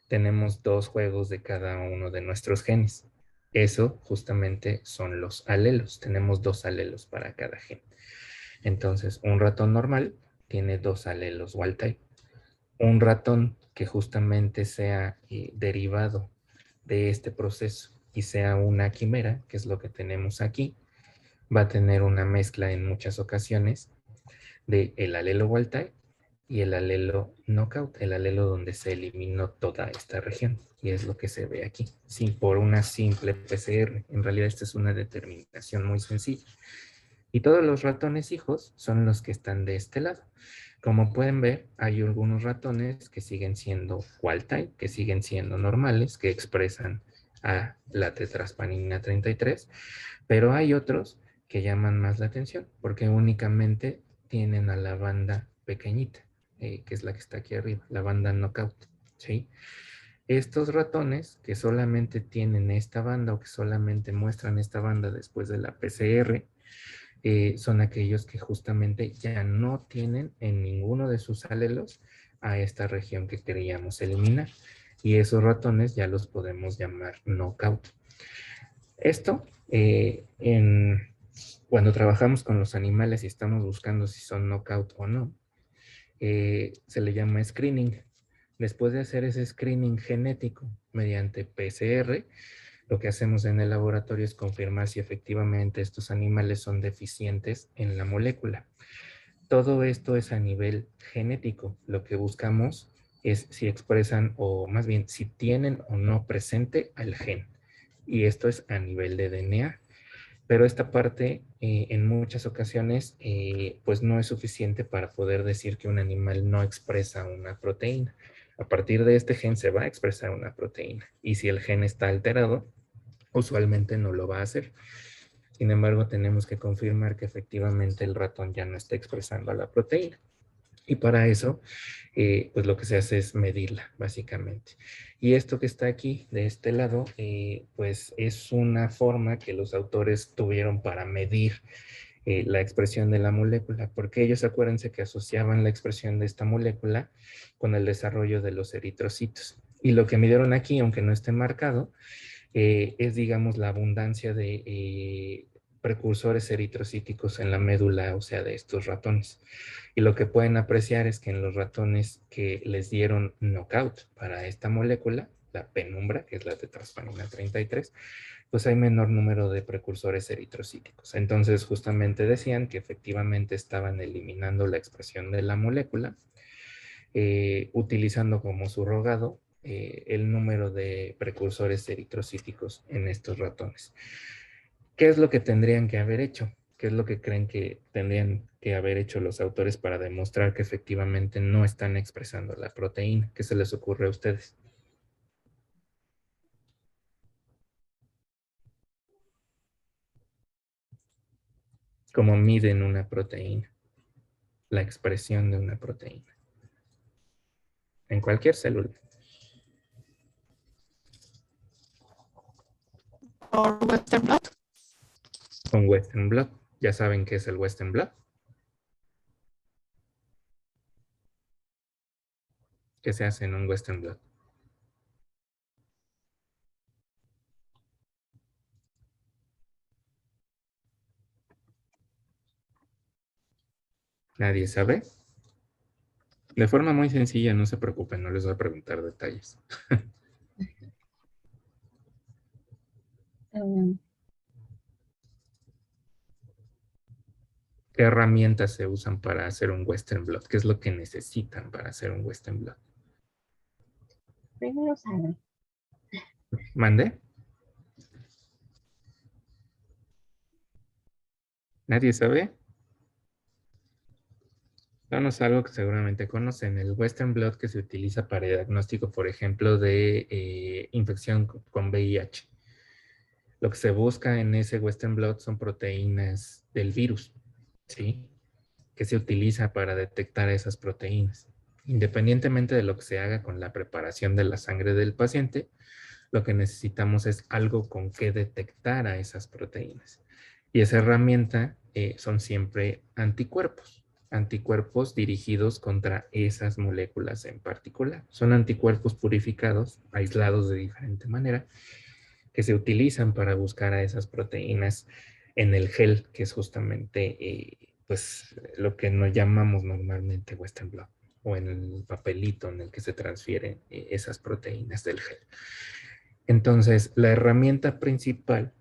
S2: tenemos dos juegos de cada uno de nuestros genes. Eso justamente son los alelos, tenemos dos alelos para cada gen. Entonces, un ratón normal tiene dos alelos wild type. Un ratón que justamente sea derivado de este proceso y sea una quimera, que es lo que tenemos aquí, va a tener una mezcla en muchas ocasiones de el alelo wild type y el alelo knockout, el alelo donde se eliminó toda esta región. Y es lo que se ve aquí, sin por una simple PCR. En realidad esta es una determinación muy sencilla. Y todos los ratones hijos son los que están de este lado. Como pueden ver, hay algunos ratones que siguen siendo wild type, que siguen siendo normales, que expresan a la tetraspanina 33, pero hay otros que llaman más la atención porque únicamente tienen a la banda pequeñita, que es la que está aquí arriba, la banda knockout, ¿sí? Estos ratones que solamente tienen esta banda o que solamente muestran esta banda después de la PCR, son aquellos que justamente ya no tienen en ninguno de sus alelos a esta región que queríamos eliminar. Y esos ratones ya los podemos llamar knockout. Esto, cuando trabajamos con los animales y estamos buscando si son knockout o no, se le llama screening. Después de hacer ese screening genético mediante PCR, lo que hacemos en el laboratorio es confirmar si efectivamente estos animales son deficientes en la molécula. Todo esto es a nivel genético. Lo que buscamos es si expresan, o más bien, si tienen o no presente al gen. Y esto es a nivel de DNA. Pero esta parte, en muchas ocasiones, pues no es suficiente para poder decir que un animal no expresa una proteína. A partir de este gen se va a expresar una proteína. Y si el gen está alterado, usualmente no lo va a hacer. Sin embargo, tenemos que confirmar que efectivamente el ratón ya no está expresando la proteína. Y para eso, pues lo que se hace es medirla, básicamente. Y esto que está aquí, de este lado, pues es una forma que los autores tuvieron para medir la expresión de la molécula, porque ellos acuérdense que asociaban la expresión de esta molécula con el desarrollo de los eritrocitos. Y lo que midieron aquí, aunque no esté marcado, es, digamos, la abundancia de precursores eritrocíticos en la médula, o sea, de estos ratones. Y lo que pueden apreciar es que en los ratones que les dieron knockout para esta molécula, la penumbra, que es la tetraspanina 33, pues hay menor número de precursores eritrocíticos. Entonces, justamente decían que efectivamente estaban eliminando la expresión de la molécula, utilizando como surrogado el número de precursores eritrocíticos en estos ratones. ¿Qué es lo que tendrían que haber hecho? ¿Qué es lo que creen que tendrían que haber hecho los autores para demostrar que efectivamente no están expresando la proteína? ¿Qué se les ocurre a ustedes? ¿Cómo miden una proteína? La expresión de una proteína. En cualquier célula.
S5: Por Western blot.
S2: Con Western blot. ¿Ya saben qué es el Western blot? ¿Qué se hace en un Western blot? ¿Nadie sabe? De forma muy sencilla, no se preocupen, no les voy a preguntar detalles. ¿Qué herramientas se usan para hacer un Western blot? ¿Qué es lo que necesitan para hacer un Western blot?
S6: Primero sangre.
S2: ¿Mande? ¿Nadie sabe? Vamos a algo que seguramente conocen, el Western blot que se utiliza para el diagnóstico, por ejemplo, de infección con VIH. Lo que se busca en ese Western blot son proteínas del virus, ¿sí? Que se utiliza para detectar esas proteínas. Independientemente de lo que se haga con la preparación de la sangre del paciente, lo que necesitamos es algo con que detectar a esas proteínas. Y esa herramienta son siempre anticuerpos, anticuerpos dirigidos contra esas moléculas en particular. Son anticuerpos purificados, aislados de diferente manera, que se utilizan para buscar a esas proteínas en el gel, que es justamente pues, lo que nos llamamos normalmente Western blot, o en el papelito en el que se transfieren esas proteínas del gel. Entonces, la herramienta principal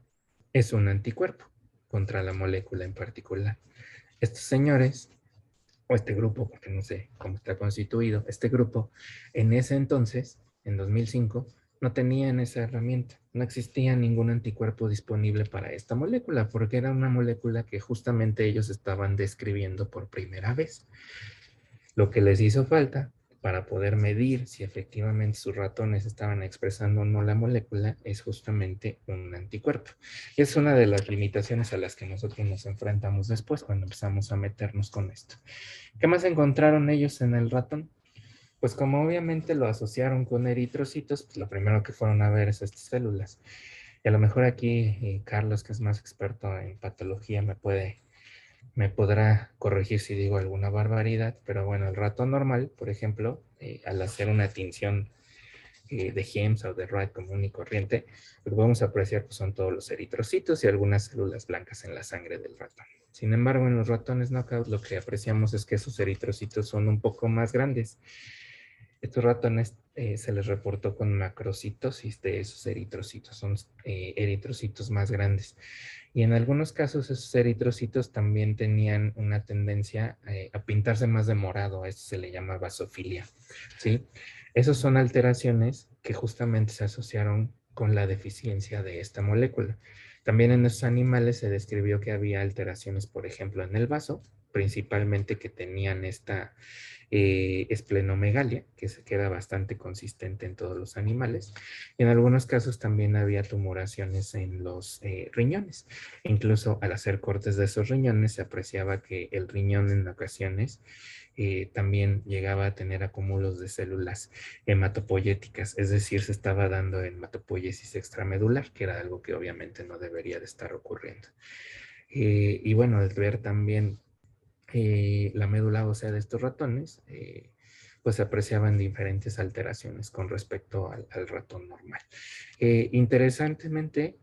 S2: es un anticuerpo contra la molécula en particular. Estos señores, o este grupo, porque no sé cómo está constituido, este grupo, en ese entonces, en 2005, no tenían esa herramienta. No existía ningún anticuerpo disponible para esta molécula, porque era una molécula que justamente ellos estaban describiendo por primera vez. Lo que les hizo falta para poder medir si efectivamente sus ratones estaban expresando o no la molécula es justamente un anticuerpo. Y es una de las limitaciones a las que nosotros nos enfrentamos después cuando empezamos a meternos con esto. ¿Qué más encontraron ellos en el ratón? Pues como obviamente lo asociaron con eritrocitos, pues lo primero que fueron a ver es estas células. Y a lo mejor aquí Carlos, que es más experto en patología, me podrá corregir si digo alguna barbaridad, pero bueno, el ratón normal, por ejemplo, al hacer una tinción de GEMS o de RAD común y corriente, lo que vamos a apreciar pues, son todos los eritrocitos y algunas células blancas en la sangre del ratón. Sin embargo, en los ratones knockout lo que apreciamos es que esos eritrocitos son un poco más grandes. Estos ratones se les reportó con macrocitosis de esos eritrocitos, son eritrocitos más grandes. Y en algunos casos esos eritrocitos también tenían una tendencia a pintarse más de morado, a esto se le llama basofilia, ¿sí? Esas son alteraciones que justamente se asociaron con la deficiencia de esta molécula. También en esos animales se describió que había alteraciones, por ejemplo, en el vaso, principalmente que tenían esta esplenomegalia, que era bastante consistente en todos los animales. Y en algunos casos también había tumoraciones en los riñones. Incluso al hacer cortes de esos riñones se apreciaba que el riñón en ocasiones también llegaba a tener acúmulos de células hematopoyéticas, es decir, se estaba dando hematopoiesis extramedular, que era algo que obviamente no debería de estar ocurriendo. Y bueno, al ver también la médula ósea de estos ratones, pues se apreciaban diferentes alteraciones con respecto al ratón normal. Interesantemente,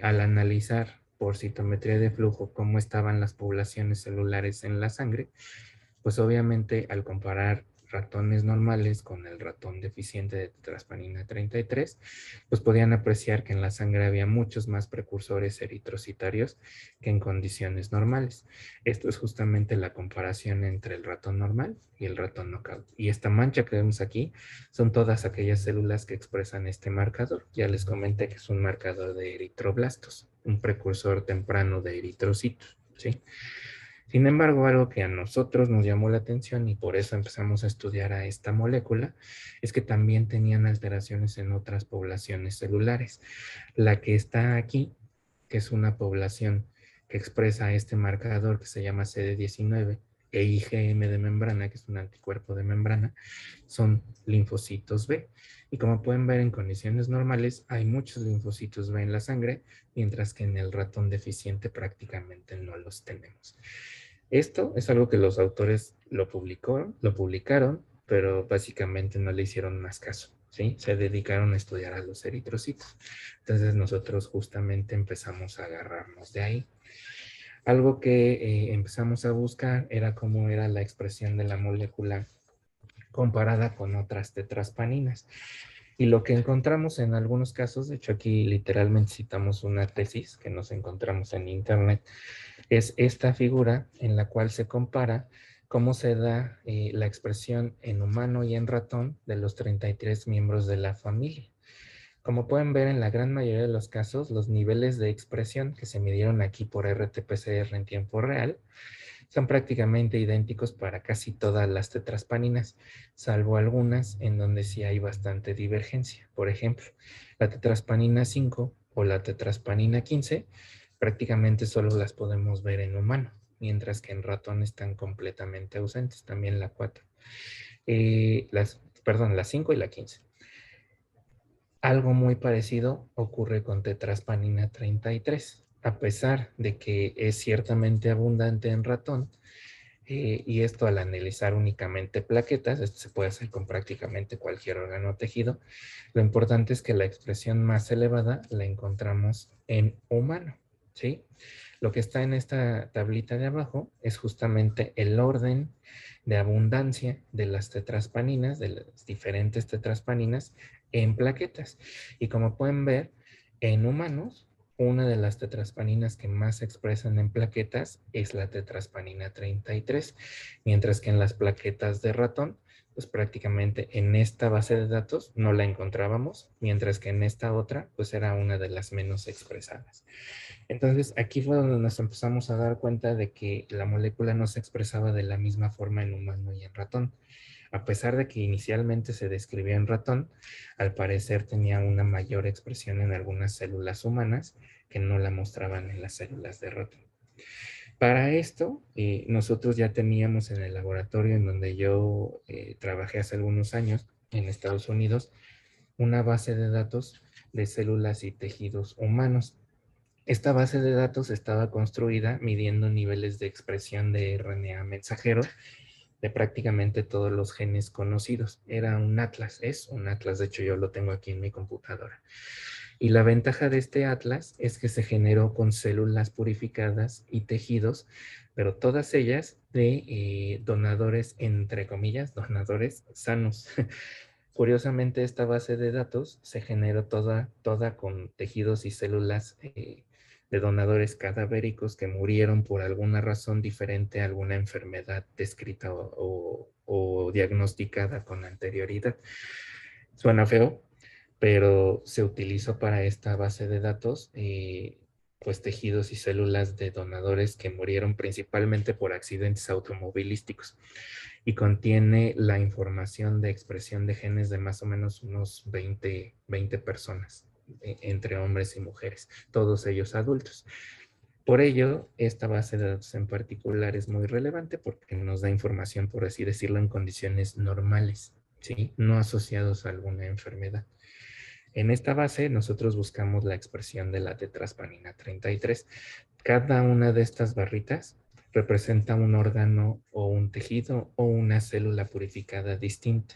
S2: al analizar por citometría de flujo cómo estaban las poblaciones celulares en la sangre, pues obviamente al comparar ratones normales con el ratón deficiente de tetraspanina 33, pues podían apreciar que en la sangre había muchos más precursores eritrocitarios que en condiciones normales. Esto es justamente la comparación entre el ratón normal y el ratón knockout. Y esta mancha que vemos aquí son todas aquellas células que expresan este marcador. Ya les comenté que es un marcador de eritroblastos, un precursor temprano de eritrocitos, ¿sí? Sin embargo, algo que a nosotros nos llamó la atención y por eso empezamos a estudiar a esta molécula es que también tenían alteraciones en otras poblaciones celulares. La que está aquí, que es una población que expresa este marcador que se llama CD19 e IgM de membrana, que es un anticuerpo de membrana, son linfocitos B. Y como pueden ver en condiciones normales, hay muchos linfocitos B en la sangre, mientras que en el ratón deficiente prácticamente no los tenemos. Esto es algo que los autores lo publicaron, pero básicamente no le hicieron más caso, ¿sí? Se dedicaron a estudiar a los eritrocitos. Entonces nosotros justamente empezamos a agarrarnos de ahí. Algo que empezamos a buscar era cómo era la expresión de la molécula comparada con otras tetraspaninas. Y lo que encontramos en algunos casos, de hecho aquí literalmente citamos una tesis que nos encontramos en internet, es esta figura en la cual se compara cómo se da la expresión en humano y en ratón de los 33 miembros de la familia. Como pueden ver, en la gran mayoría de los casos, los niveles de expresión que se midieron aquí por RT-PCR en tiempo real son prácticamente idénticos para casi todas las tetraspaninas, salvo algunas en donde sí hay bastante divergencia. Por ejemplo, la tetraspanina 5 o la tetraspanina 15 prácticamente solo las podemos ver en humano, mientras que en ratón están completamente ausentes, también la 4. La 5 y la 15. Algo muy parecido ocurre con tetraspanina 33. A pesar de que es ciertamente abundante en ratón, y esto al analizar únicamente plaquetas, esto se puede hacer con prácticamente cualquier órgano o tejido, lo importante es que la expresión más elevada la encontramos en humano, ¿sí? Lo que está en esta tablita de abajo es justamente el orden de abundancia de las tetraspaninas, de las diferentes tetraspaninas en plaquetas. Y como pueden ver, en humanos, una de las tetraspaninas que más se expresan en plaquetas es la tetraspanina 33, mientras que en las plaquetas de ratón, pues prácticamente en esta base de datos no la encontrábamos, mientras que en esta otra, pues era una de las menos expresadas. Entonces, aquí fue donde nos empezamos a dar cuenta de que la molécula no se expresaba de la misma forma en humano y en ratón. A pesar de que inicialmente se describía en ratón, al parecer tenía una mayor expresión en algunas células humanas que no la mostraban en las células de ratón. Para esto, nosotros ya teníamos en el laboratorio en donde yo trabajé hace algunos años en Estados Unidos, una base de datos de células y tejidos humanos. Esta base de datos estaba construida midiendo niveles de expresión de RNA mensajero de prácticamente todos los genes conocidos. Era un atlas, es un atlas, de hecho yo lo tengo aquí en mi computadora. Y la ventaja de este atlas es que se generó con células purificadas y tejidos, pero todas ellas de donadores, entre comillas, donadores sanos. Curiosamente, esta base de datos se generó toda con tejidos y células de donadores cadavéricos que murieron por alguna razón diferente a alguna enfermedad descrita o diagnosticada con anterioridad. Suena feo, pero se utilizó para esta base de datos pues tejidos y células de donadores que murieron principalmente por accidentes automovilísticos y contiene la información de expresión de genes de más o menos unos 20 personas, entre hombres y mujeres, todos ellos adultos. Por ello, esta base de datos en particular es muy relevante porque nos da información, por así decirlo, en condiciones normales, ¿sí? No asociados a alguna enfermedad. En esta base nosotros buscamos la expresión de la tetraspanina 33. Cada una de estas barritas representa un órgano o un tejido o una célula purificada distinta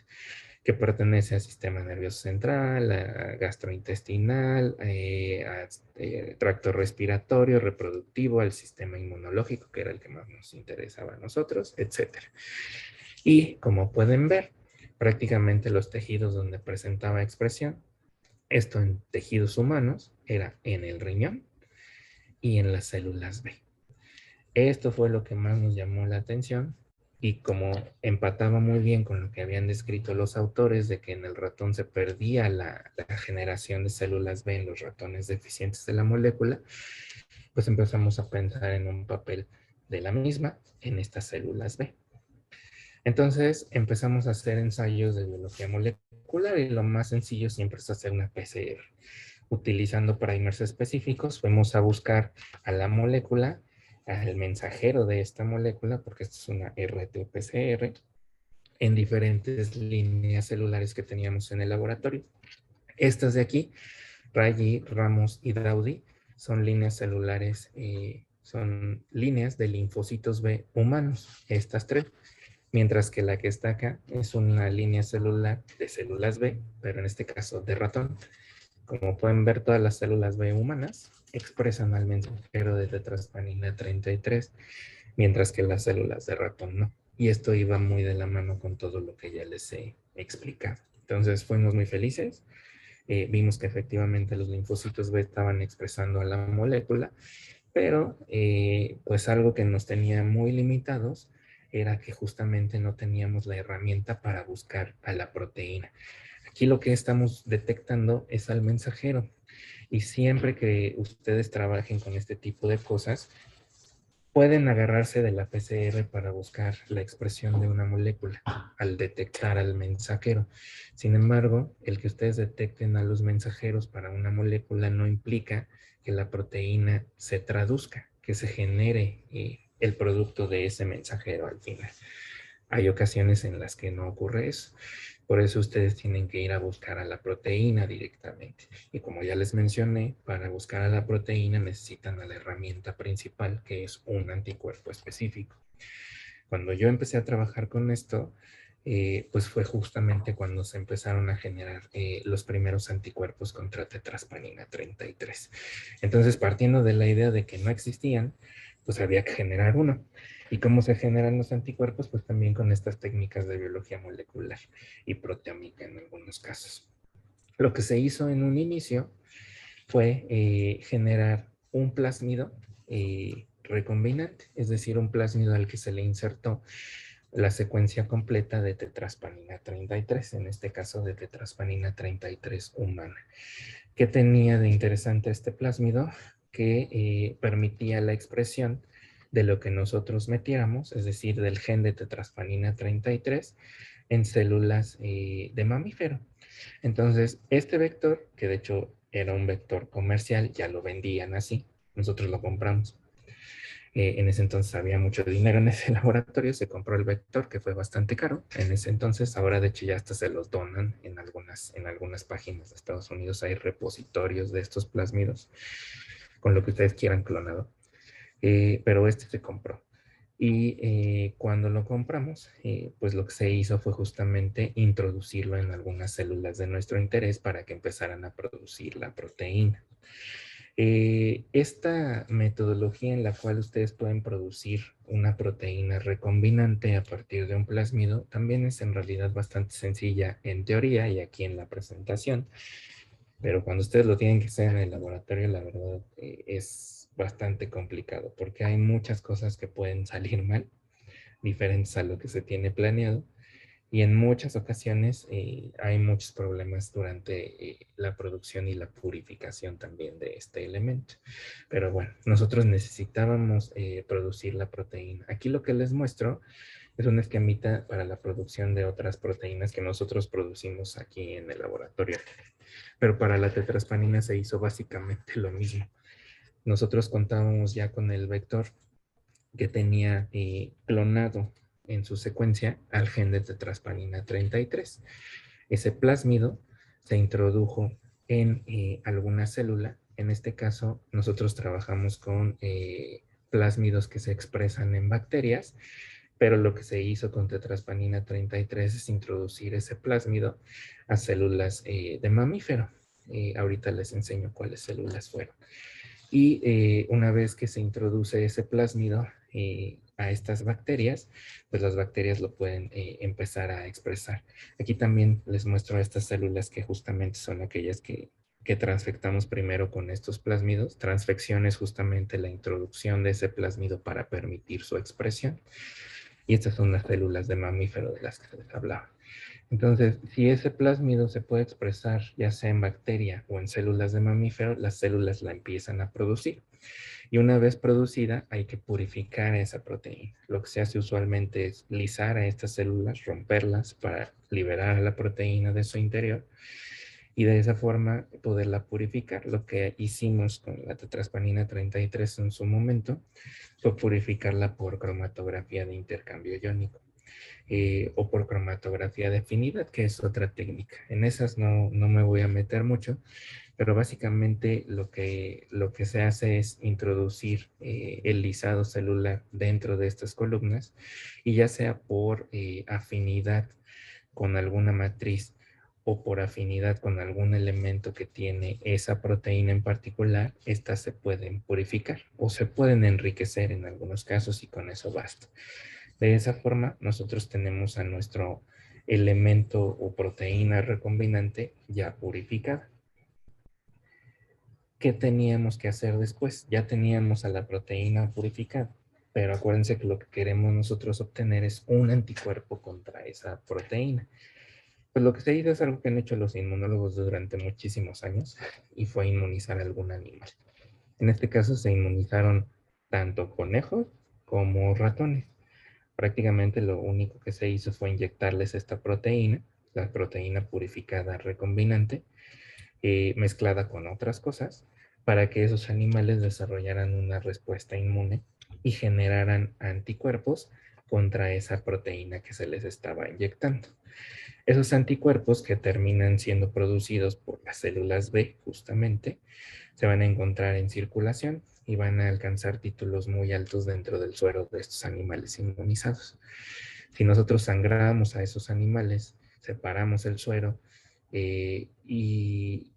S2: que pertenece al sistema nervioso central, a gastrointestinal, tracto respiratorio, reproductivo, al sistema inmunológico, que era el que más nos interesaba a nosotros, etc. Y como pueden ver, prácticamente los tejidos donde presentaba expresión, esto en tejidos humanos, era en el riñón y en las células B. Esto fue lo que más nos llamó la atención y como empataba muy bien con lo que habían descrito los autores de que en el ratón se perdía la generación de células B en los ratones deficientes de la molécula, pues empezamos a pensar en un papel de la misma en estas células B. Entonces empezamos a hacer ensayos de biología molecular y lo más sencillo siempre es hacer una PCR. Utilizando primers específicos, fuimos a buscar a la molécula, al mensajero de esta molécula, porque esta es una RT-PCR, en diferentes líneas celulares que teníamos en el laboratorio. Estas de aquí, Raggi, Ramos y Daudi, son líneas celulares, son líneas de linfocitos B humanos, estas tres. Mientras que la que está acá es una línea celular de células B, pero en este caso de ratón. Como pueden ver, todas las células B humanas expresan al mensajero de tetraspanina 33, mientras que las células de ratón no. Y esto iba muy de la mano con todo lo que ya les he explicado. Entonces fuimos muy felices. Vimos que efectivamente los linfocitos B estaban expresando a la molécula, pero pues algo que nos tenía muy limitados era que justamente no teníamos la herramienta para buscar a la proteína. Aquí lo que estamos detectando es al mensajero. Y siempre que ustedes trabajen con este tipo de cosas, pueden agarrarse de la PCR para buscar la expresión de una molécula al detectar al mensajero. Sin embargo, el que ustedes detecten a los mensajeros para una molécula no implica que la proteína se traduzca, que se genere el producto de ese mensajero al final. Hay ocasiones en las que no ocurre eso. Por eso ustedes tienen que ir a buscar a la proteína directamente. Y como ya les mencioné, para buscar a la proteína necesitan a la herramienta principal, que es un anticuerpo específico. Cuando yo empecé a trabajar con esto, pues fue justamente cuando se empezaron a generar los primeros anticuerpos contra tetraspanina 33. Entonces, partiendo de la idea de que no existían, pues había que generar uno. ¿Y cómo se generan los anticuerpos? Pues también con estas técnicas de biología molecular y proteómica en algunos casos. Lo que se hizo en un inicio fue generar un plásmido recombinante, es decir, un plásmido al que se le insertó la secuencia completa de tetraspanina 33, en este caso de tetraspanina 33 humana. ¿Qué tenía de interesante este plásmido? Que permitía la expresión de lo que nosotros metiéramos, es decir, del gen de tetraspanina 33 en células de mamífero. Entonces, este vector, que de hecho era un vector comercial, ya lo vendían así, nosotros lo compramos. En ese entonces había mucho dinero en ese laboratorio, se compró el vector, que fue bastante caro. En ese entonces, ahora de hecho ya hasta se los donan en algunas páginas de Estados Unidos. Hay repositorios de estos plásmidos, con lo que ustedes quieran clonado. Pero este se compró. Y cuando lo compramos, pues lo que se hizo fue justamente introducirlo en algunas células de nuestro interés para que empezaran a producir la proteína. Esta metodología en la cual ustedes pueden producir una proteína recombinante a partir de un plásmido también es en realidad bastante sencilla en teoría y aquí en la presentación, pero cuando ustedes lo tienen que hacer en el laboratorio, la verdad es bastante complicado porque hay muchas cosas que pueden salir mal, diferentes a lo que se tiene planeado. Y en muchas ocasiones hay muchos problemas durante la producción y la purificación también de este elemento. Pero bueno, nosotros necesitábamos producir la proteína. Aquí lo que les muestro es un esquemita para la producción de otras proteínas que nosotros producimos aquí en el laboratorio. Pero para la tetraspanina se hizo básicamente lo mismo. Nosotros contábamos ya con el vector que tenía clonado en su secuencia al gen de tetraspanina 33. Ese plásmido se introdujo en alguna célula. En este caso, nosotros trabajamos con plásmidos que se expresan en bacterias, pero lo que se hizo con tetraspanina 33 es introducir ese plásmido a células de mamífero. Ahorita les enseño cuáles células fueron. Y una vez que se introduce ese plásmido a estas bacterias, pues las bacterias lo pueden empezar a expresar. Aquí también les muestro estas células que justamente son aquellas que transfectamos primero con estos plásmidos. Transfección es justamente la introducción de ese plásmido para permitir su expresión. Y estas son las células de mamífero de las que les hablaba. Entonces, si ese plásmido se puede expresar ya sea en bacteria o en células de mamífero, las células la empiezan a producir. Y una vez producida, hay que purificar esa proteína. Lo que se hace usualmente es lisar a estas células, romperlas para liberar a la proteína de su interior y de esa forma poderla purificar. Lo que hicimos con la tetraspanina 33 en su momento fue purificarla por cromatografía de intercambio iónico. O por cromatografía de afinidad, que es otra técnica. En esas no me voy a meter mucho, pero básicamente lo que se hace es introducir el lisado celular dentro de estas columnas y ya sea por afinidad con alguna matriz o por afinidad con algún elemento que tiene esa proteína en particular, estas se pueden purificar o se pueden enriquecer en algunos casos y con eso basta. De esa forma, nosotros tenemos a nuestro elemento o proteína recombinante ya purificada. ¿Qué teníamos que hacer después? Ya teníamos a la proteína purificada, pero acuérdense que lo que queremos nosotros obtener es un anticuerpo contra esa proteína. Pues lo que se hizo es algo que han hecho los inmunólogos durante muchísimos años y fue inmunizar a algún animal. En este caso se inmunizaron tanto conejos como ratones. Prácticamente lo único que se hizo fue inyectarles esta proteína, la proteína purificada recombinante, mezclada con otras cosas, para que esos animales desarrollaran una respuesta inmune y generaran anticuerpos contra esa proteína que se les estaba inyectando. Esos anticuerpos que terminan siendo producidos por las células B, justamente, se van a encontrar en circulación y van a alcanzar títulos muy altos dentro del suero de estos animales inmunizados. Si nosotros sangramos a esos animales, separamos el suero y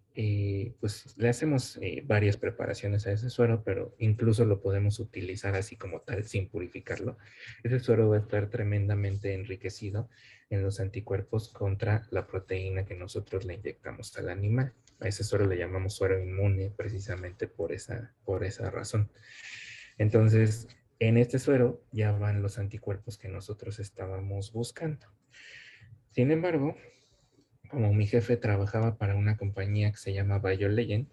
S2: pues le hacemos varias preparaciones a ese suero, pero incluso lo podemos utilizar así como tal sin purificarlo. Ese suero va a estar tremendamente enriquecido en los anticuerpos contra la proteína que nosotros le inyectamos al animal. A ese suero le llamamos suero inmune precisamente por esa razón. Entonces, en este suero ya van los anticuerpos que nosotros estábamos buscando. Sin embargo, como mi jefe trabajaba para una compañía que se llama BioLegend,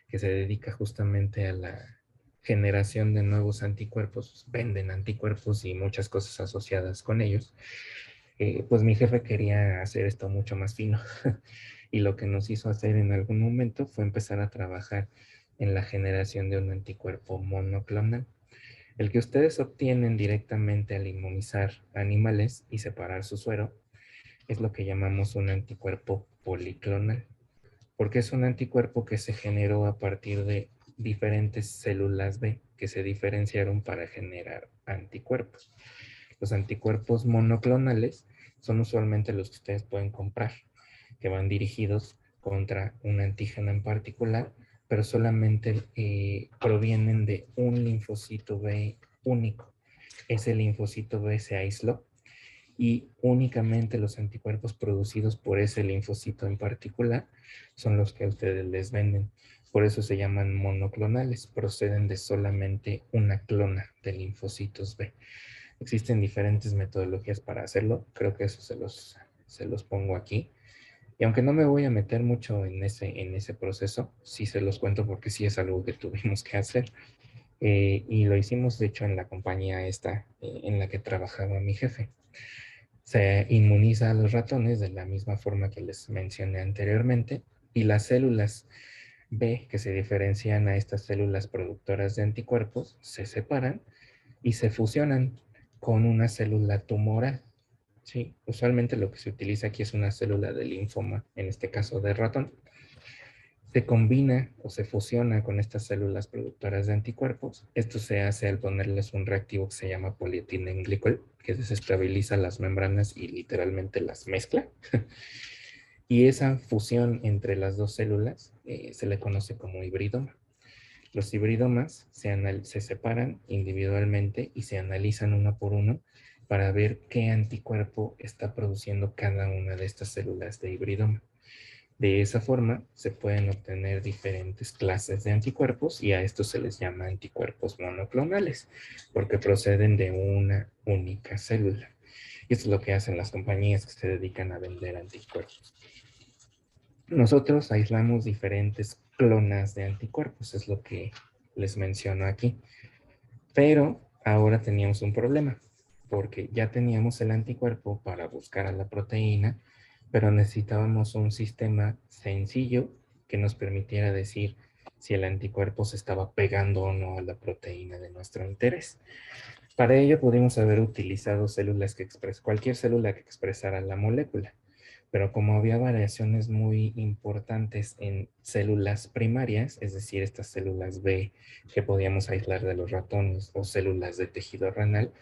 S2: que se dedica justamente a la generación de nuevos anticuerpos, venden anticuerpos y muchas cosas asociadas con ellos, pues mi jefe quería hacer esto mucho más fino. Y lo que nos hizo hacer en algún momento fue empezar a trabajar en la generación de un anticuerpo monoclonal. El que ustedes obtienen directamente al inmunizar animales y separar su suero es lo que llamamos un anticuerpo policlonal, porque es un anticuerpo que se generó a partir de diferentes células B que se diferenciaron para generar anticuerpos. Los anticuerpos monoclonales son usualmente los que ustedes pueden comprar, que van dirigidos contra un antígeno en particular, pero solamente provienen de un linfocito B único. Ese linfocito B se aisló y únicamente los anticuerpos producidos por ese linfocito en particular son los que a ustedes les venden. Por eso se llaman monoclonales, proceden de solamente una clona de linfocitos B. Existen diferentes metodologías para hacerlo, creo que eso Se los pongo aquí. Y aunque no me voy a meter mucho en ese proceso, sí se los cuento porque sí es algo que tuvimos que hacer. Y lo hicimos, de hecho, en la compañía esta en la que trabajaba mi jefe. Se inmuniza a los ratones de la misma forma que les mencioné anteriormente y las células B que se diferencian a estas células productoras de anticuerpos se separan y se fusionan con una célula tumoral. Sí, usualmente lo que se utiliza aquí es una célula de linfoma, en este caso de ratón. Se combina o se fusiona con estas células productoras de anticuerpos. Esto se hace al ponerles un reactivo que se llama polietilenglicol, que desestabiliza las membranas y literalmente las mezcla. Y esa fusión entre las dos células se le conoce como hibridoma. Los hibridomas se separan individualmente y se analizan uno por uno para ver qué anticuerpo está produciendo cada una de estas células de hibridoma. De esa forma se pueden obtener diferentes clases de anticuerpos y a estos se les llama anticuerpos monoclonales porque proceden de una única célula. Y esto es lo que hacen las compañías que se dedican a vender anticuerpos. Nosotros aislamos diferentes clonas de anticuerpos, es lo que les menciono aquí. Pero ahora teníamos un problema, porque ya teníamos el anticuerpo para buscar a la proteína, pero necesitábamos un sistema sencillo que nos permitiera decir si el anticuerpo se estaba pegando o no a la proteína de nuestro interés. Para ello pudimos haber utilizado cualquier célula que expresara la molécula, pero como había variaciones muy importantes en células primarias, es decir, estas células B que podíamos aislar de los ratones o células de tejido renal,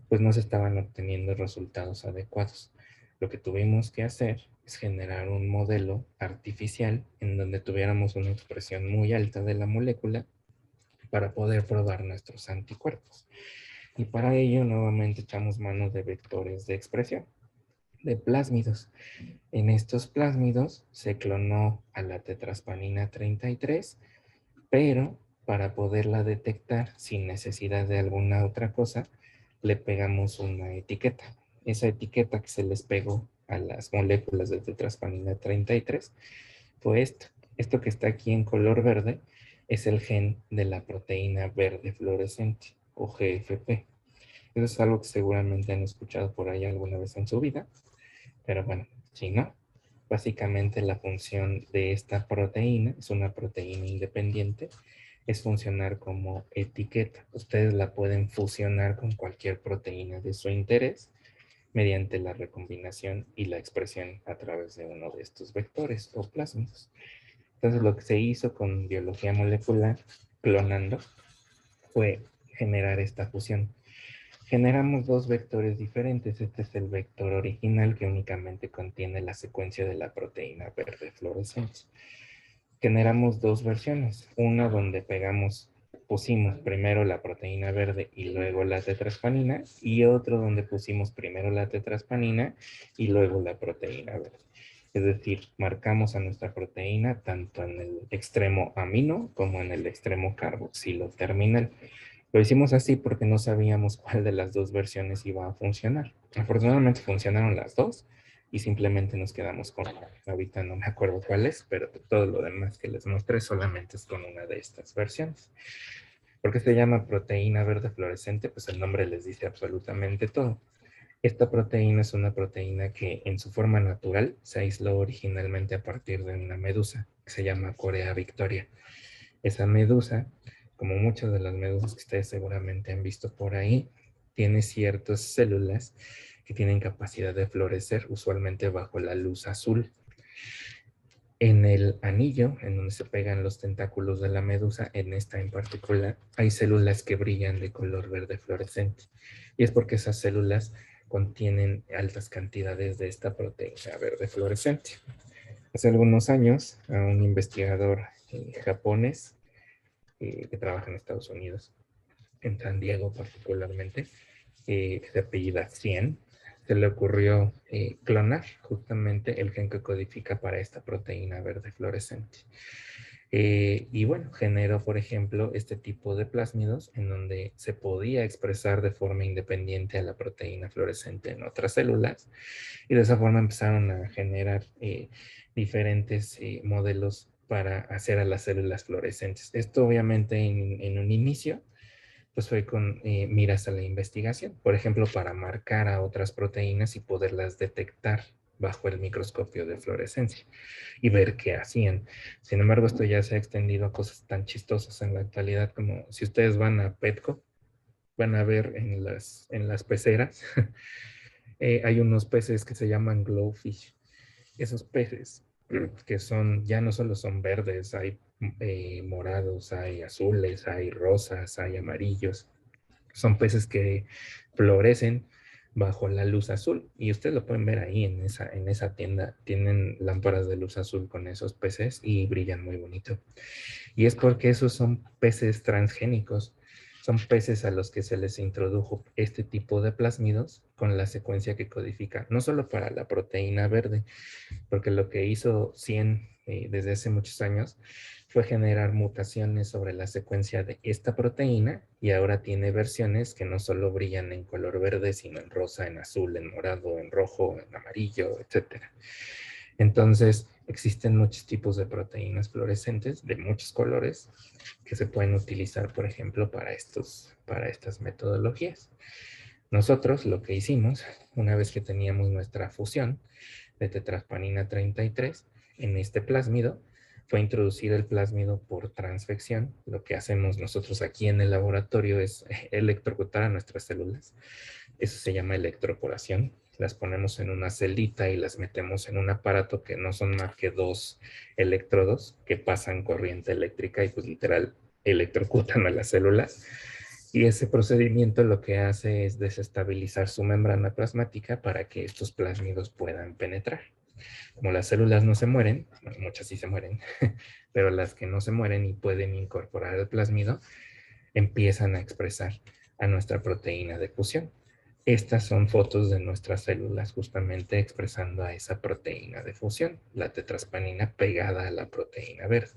S2: pues no se estaban obteniendo resultados adecuados. Lo que tuvimos que hacer es generar un modelo artificial en donde tuviéramos una expresión muy alta de la molécula para poder probar nuestros anticuerpos. Y para ello nuevamente echamos mano de vectores de expresión, de plásmidos. En estos plásmidos se clonó a la tetraspanina 33, pero para poderla detectar sin necesidad de alguna otra cosa, le pegamos una etiqueta. Esa etiqueta que se les pegó a las moléculas de tetraspanina 33 fue esto. Esto que está aquí en color verde es el gen de la proteína verde fluorescente o GFP. Eso es algo que seguramente han escuchado por ahí alguna vez en su vida, pero bueno, si no, básicamente la función de esta proteína, es una proteína independiente, es funcionar como etiqueta. Ustedes la pueden fusionar con cualquier proteína de su interés mediante la recombinación y la expresión a través de uno de estos vectores o plásmidos. Entonces lo que se hizo con biología molecular, clonando, fue generar esta fusión. Generamos dos vectores diferentes. Este es el vector original que únicamente contiene la secuencia de la proteína verde fluorescente. Generamos dos versiones. Una donde pusimos primero la proteína verde y luego la tetraspanina, y otro donde pusimos primero la tetraspanina y luego la proteína verde. Es decir, marcamos a nuestra proteína tanto en el extremo amino como en el extremo carboxilo terminal. Lo hicimos así porque no sabíamos cuál de las dos versiones iba a funcionar. Afortunadamente funcionaron las dos y simplemente nos quedamos con una. Ahorita no me acuerdo cuál es, pero todo lo demás que les mostré solamente es con una de estas versiones. ¿Por qué se llama proteína verde fluorescente? Pues el nombre les dice absolutamente todo. Esta proteína es una proteína que en su forma natural se aisló originalmente a partir de una medusa que se llama Corea Victoria. Esa medusa, como muchas de las medusas que ustedes seguramente han visto por ahí, tiene ciertas células que tienen capacidad de florecer, usualmente bajo la luz azul. En el anillo, en donde se pegan los tentáculos de la medusa, en esta en particular, hay células que brillan de color verde fluorescente. Y es porque esas células contienen altas cantidades de esta proteína verde fluorescente. Hace algunos años, a un investigador japonés que trabaja en Estados Unidos, en San Diego particularmente, se apellida Cien, se le ocurrió clonar justamente el gen que codifica para esta proteína verde fluorescente. Y bueno, generó, por ejemplo, este tipo de plásmidos en donde se podía expresar de forma independiente a la proteína fluorescente en otras células, y de esa forma empezaron a generar diferentes modelos para hacer a las células fluorescentes. Esto obviamente en un inicio pues fue con miras a la investigación, por ejemplo, para marcar a otras proteínas y poderlas detectar bajo el microscopio de fluorescencia y ver qué hacían. Sin embargo, esto ya se ha extendido a cosas tan chistosas en la actualidad como si ustedes van a Petco, van a ver en las peceras, hay unos peces que se llaman glowfish. Esos peces que son, ya no solo son verdes, hay morados, hay azules, hay rosas, hay amarillos. Son peces que florecen bajo la luz azul y ustedes lo pueden ver ahí en esa tienda. Tienen lámparas de luz azul con esos peces y brillan muy bonito. Y es porque esos son peces transgénicos. Son peces a los que se les introdujo este tipo de plásmidos con la secuencia que codifica, no solo para la proteína verde, porque lo que hizo 100 desde hace muchos años fue generar mutaciones sobre la secuencia de esta proteína y ahora tiene versiones que no solo brillan en color verde, sino en rosa, en azul, en morado, en rojo, en amarillo, etcétera. Entonces, existen muchos tipos de proteínas fluorescentes de muchos colores que se pueden utilizar, por ejemplo, para estas metodologías. Nosotros lo que hicimos, una vez que teníamos nuestra fusión de tetraspanina 33 en este plásmido, fue introducir el plásmido por transfección. Lo que hacemos nosotros aquí en el laboratorio es electrocutar a nuestras células. Eso se llama electroporación. Las ponemos en una celita y las metemos en un aparato que no son más que 2 electrodos que pasan corriente eléctrica y pues literal electrocutan a las células. Y ese procedimiento lo que hace es desestabilizar su membrana plasmática para que estos plásmidos puedan penetrar. Como las células no se mueren, bueno, muchas sí se mueren, pero las que no se mueren y pueden incorporar el plásmido, empiezan a expresar a nuestra proteína de fusión. Estas son fotos de nuestras células justamente expresando a esa proteína de fusión, la tetraspanina pegada a la proteína verde.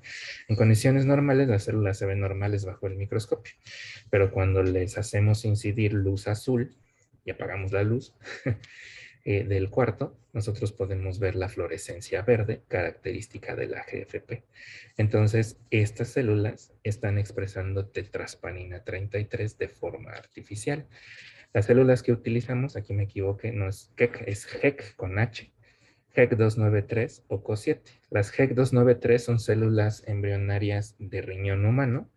S2: En condiciones normales las células se ven normales bajo el microscopio, pero cuando les hacemos incidir luz azul y apagamos la luz del cuarto, nosotros podemos ver la fluorescencia verde característica de la GFP. Entonces, estas células están expresando tetraspanina 33 de forma artificial. Las células que utilizamos, aquí me equivoqué, no es KEC, es HEC con H, HEC 293 o CO7. Las HEC 293 son células embrionarias de riñón humano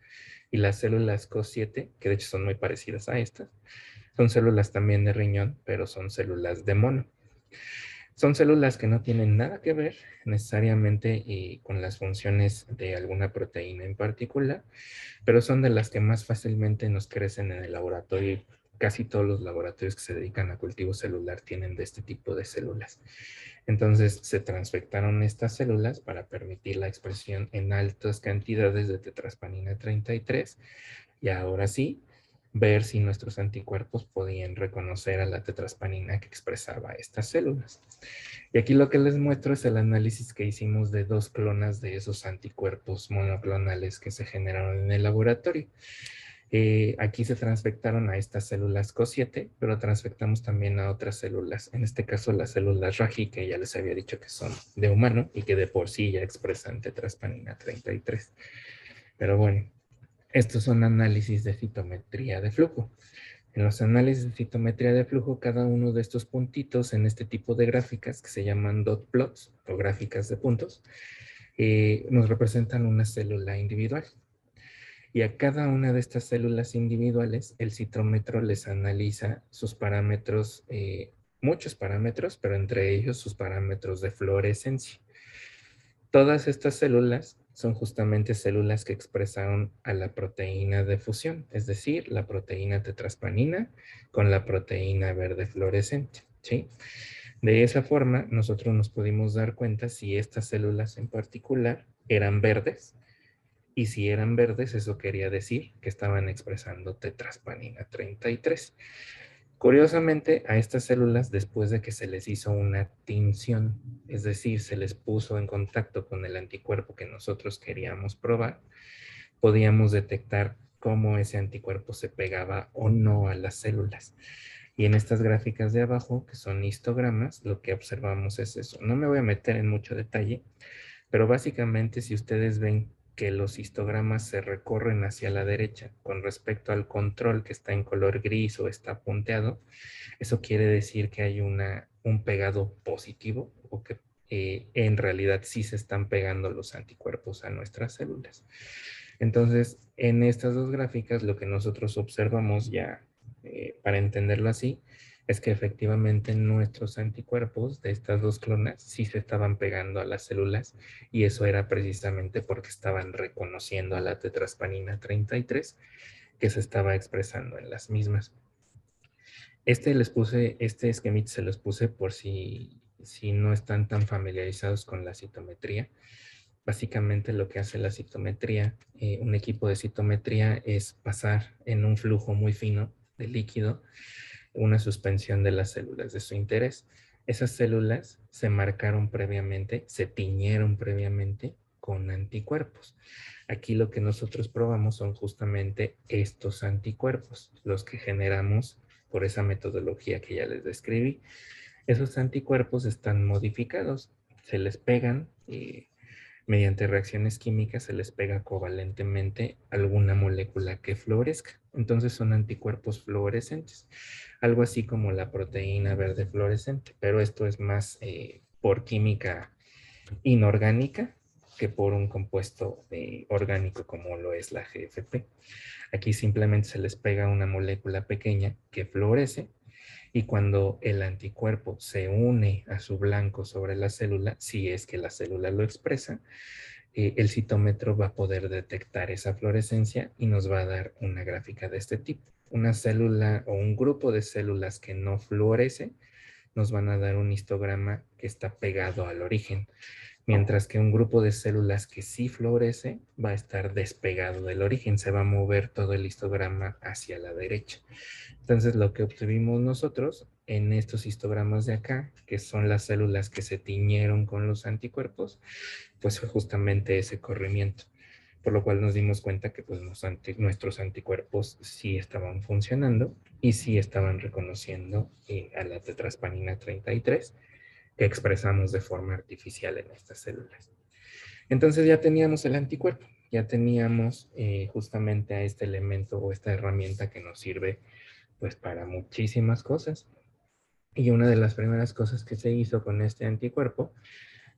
S2: y las células CO7, que de hecho son muy parecidas a estas, son células también de riñón, pero son células de mono. Son células que no tienen nada que ver necesariamente con las funciones de alguna proteína en particular, pero son de las que más fácilmente nos crecen en el laboratorio. Casi todos los laboratorios que se dedican a cultivo celular tienen de este tipo de células. Entonces se transfectaron estas células para permitir la expresión en altas cantidades de tetraspanina 33 y ahora sí, ver si nuestros anticuerpos podían reconocer a la tetraspanina que expresaba estas células. Y aquí lo que les muestro es el análisis que hicimos de 2 clonas de esos anticuerpos monoclonales que se generaron en el laboratorio. Aquí se transfectaron a estas células CO7, pero transfectamos también a otras células, en este caso las células Raji, que ya les había dicho que son de humano y que de por sí ya expresan tetraspanina 33. Pero bueno, estos son análisis de citometría de flujo. En los análisis de citometría de flujo, cada uno de estos puntitos en este tipo de gráficas que se llaman dot plots o gráficas de puntos, nos representan una célula individual. Y a cada una de estas células individuales, el citómetro les analiza sus parámetros, muchos parámetros, pero entre ellos sus parámetros de fluorescencia. Todas estas células son justamente células que expresaron a la proteína de fusión, es decir, la proteína tetraspanina con la proteína verde fluorescente, ¿sí? De esa forma, nosotros nos pudimos dar cuenta si estas células en particular eran verdes, y si eran verdes, eso quería decir que estaban expresando tetraspanina 33. Curiosamente, a estas células, después de que se les hizo una tinción, es decir, se les puso en contacto con el anticuerpo que nosotros queríamos probar, podíamos detectar cómo ese anticuerpo se pegaba o no a las células. Y en estas gráficas de abajo, que son histogramas, lo que observamos es eso. No me voy a meter en mucho detalle, pero básicamente si ustedes ven que los histogramas se recorren hacia la derecha con respecto al control que está en color gris o está punteado, eso quiere decir que hay un pegado positivo o que en realidad sí se están pegando los anticuerpos a nuestras células. Entonces, en estas dos gráficas, lo que nosotros observamos ya, para entenderlo así, es que efectivamente nuestros anticuerpos de estas dos clonas sí se estaban pegando a las células y eso era precisamente porque estaban reconociendo a la tetraspanina 33 que se estaba expresando en las mismas. Este esquemita se los puse por si no están tan familiarizados con la citometría. Básicamente lo que hace la citometría, un equipo de citometría, es pasar en un flujo muy fino de líquido una suspensión de las células de su interés. Esas células se marcaron previamente, se tiñeron previamente con anticuerpos. Aquí lo que nosotros probamos son justamente estos anticuerpos, los que generamos por esa metodología que ya les describí. Esos anticuerpos están modificados, se les pegan mediante reacciones químicas, se les pega covalentemente alguna molécula que fluorezca. Entonces son anticuerpos fluorescentes, algo así como la proteína verde fluorescente, pero esto es más por química inorgánica que por un compuesto orgánico como lo es la GFP. Aquí simplemente se les pega una molécula pequeña que fluorece y cuando el anticuerpo se une a su blanco sobre la célula, si es que la célula lo expresa, el citómetro va a poder detectar esa fluorescencia y nos va a dar una gráfica de este tipo. Una célula o un grupo de células que no fluorece nos van a dar un histograma que está pegado al origen, mientras que un grupo de células que sí florece va a estar despegado del origen, se va a mover todo el histograma hacia la derecha. Entonces lo que obtuvimos nosotros en estos histogramas de acá, que son las células que se tiñeron con los anticuerpos, pues fue justamente ese corrimiento, por lo cual nos dimos cuenta que pues, nuestros anticuerpos sí estaban funcionando y sí estaban reconociendo a la tetraspanina 33 que expresamos de forma artificial en estas células. Entonces ya teníamos el anticuerpo, ya teníamos justamente a este elemento o esta herramienta que nos sirve pues para muchísimas cosas. Y una de las primeras cosas que se hizo con este anticuerpo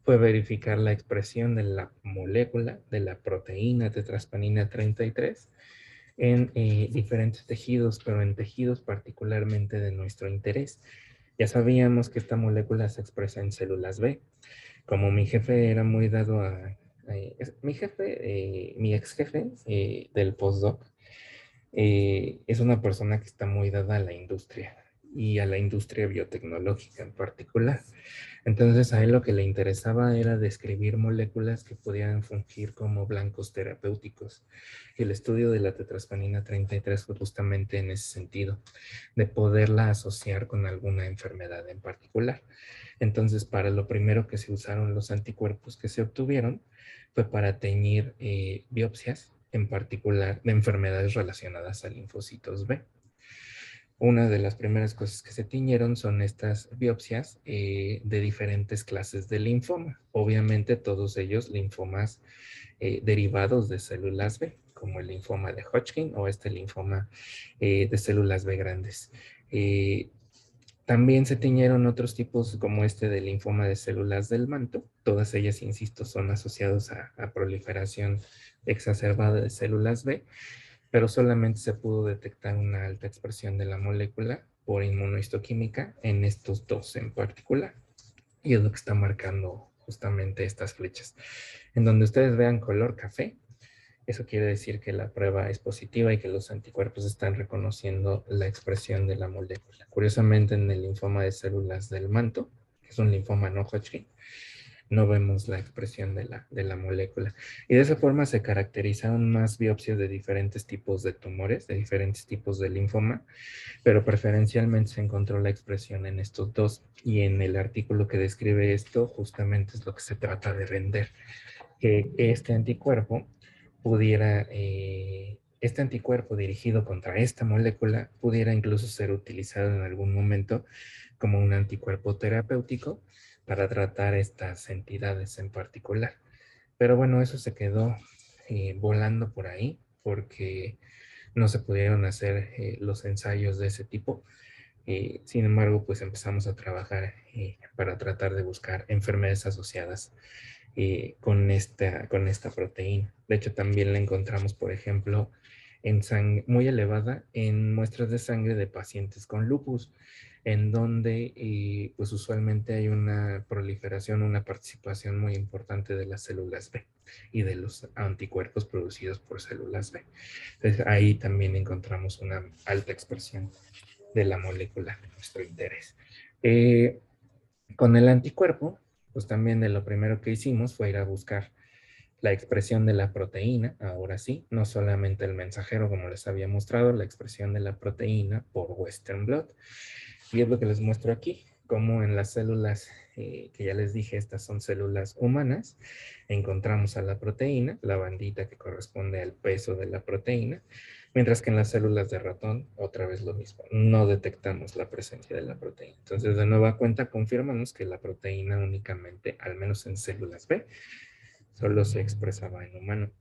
S2: fue verificar la expresión de la molécula de la proteína tetraspanina 33 en diferentes tejidos, pero en tejidos particularmente de nuestro interés. Ya sabíamos que esta molécula se expresa en células B. Como mi jefe era muy dado mi ex jefe del postdoc, es una persona que está muy dada a la industria y a la industria biotecnológica en particular. Entonces a él lo que le interesaba era describir moléculas que pudieran fungir como blancos terapéuticos. El estudio de la tetraspanina 33 fue justamente en ese sentido, de poderla asociar con alguna enfermedad en particular. Entonces, para lo primero que se usaron los anticuerpos que se obtuvieron fue para teñir biopsias, en particular de enfermedades relacionadas a linfocitos B. Una de las primeras cosas que se tiñeron son estas biopsias de diferentes clases de linfoma. Obviamente todos ellos linfomas derivados de células B, como el linfoma de Hodgkin o este linfoma de células B grandes. También se tiñeron otros tipos como este de linfoma de células del manto. Todas ellas, insisto, son asociadas a proliferación exacerbada de células B, pero solamente se pudo detectar una alta expresión de la molécula por inmunohistoquímica en estos dos en particular. Y es lo que está marcando justamente estas flechas. En donde ustedes vean color café, eso quiere decir que la prueba es positiva y que los anticuerpos están reconociendo la expresión de la molécula. Curiosamente, en el linfoma de células del manto, que es un linfoma no Hodgkin, no vemos la expresión de la molécula. Y de esa forma se caracterizaron más biopsias de diferentes tipos de tumores, de diferentes tipos de linfoma, pero preferencialmente se encontró la expresión en estos dos. Y en el artículo que describe esto, justamente es lo que se trata de vender, que este anticuerpo dirigido contra esta molécula pudiera incluso ser utilizado en algún momento como un anticuerpo terapéutico para tratar estas entidades en particular. Pero bueno, eso se quedó volando por ahí porque no se pudieron hacer los ensayos de ese tipo. Sin embargo, pues empezamos a trabajar para tratar de buscar enfermedades asociadas con esta proteína. De hecho, también la encontramos, por ejemplo, en sangre muy elevada en muestras de sangre de pacientes con lupus, en donde pues usualmente hay una proliferación, una participación muy importante de las células B y de los anticuerpos producidos por células B. Entonces, ahí también encontramos una alta expresión de la molécula de nuestro interés. Con el anticuerpo, pues también de lo primero que hicimos fue ir a buscar la expresión de la proteína, ahora sí, no solamente el mensajero como les había mostrado, la expresión de la proteína por Western blot. Y es lo que les muestro aquí, como en las células que ya les dije, estas son células humanas, encontramos a la proteína, la bandita que corresponde al peso de la proteína, mientras que en las células de ratón, otra vez lo mismo, no detectamos la presencia de la proteína. Entonces, de nueva cuenta, confirmamos que la proteína únicamente, al menos en células B, solo se expresaba en humano.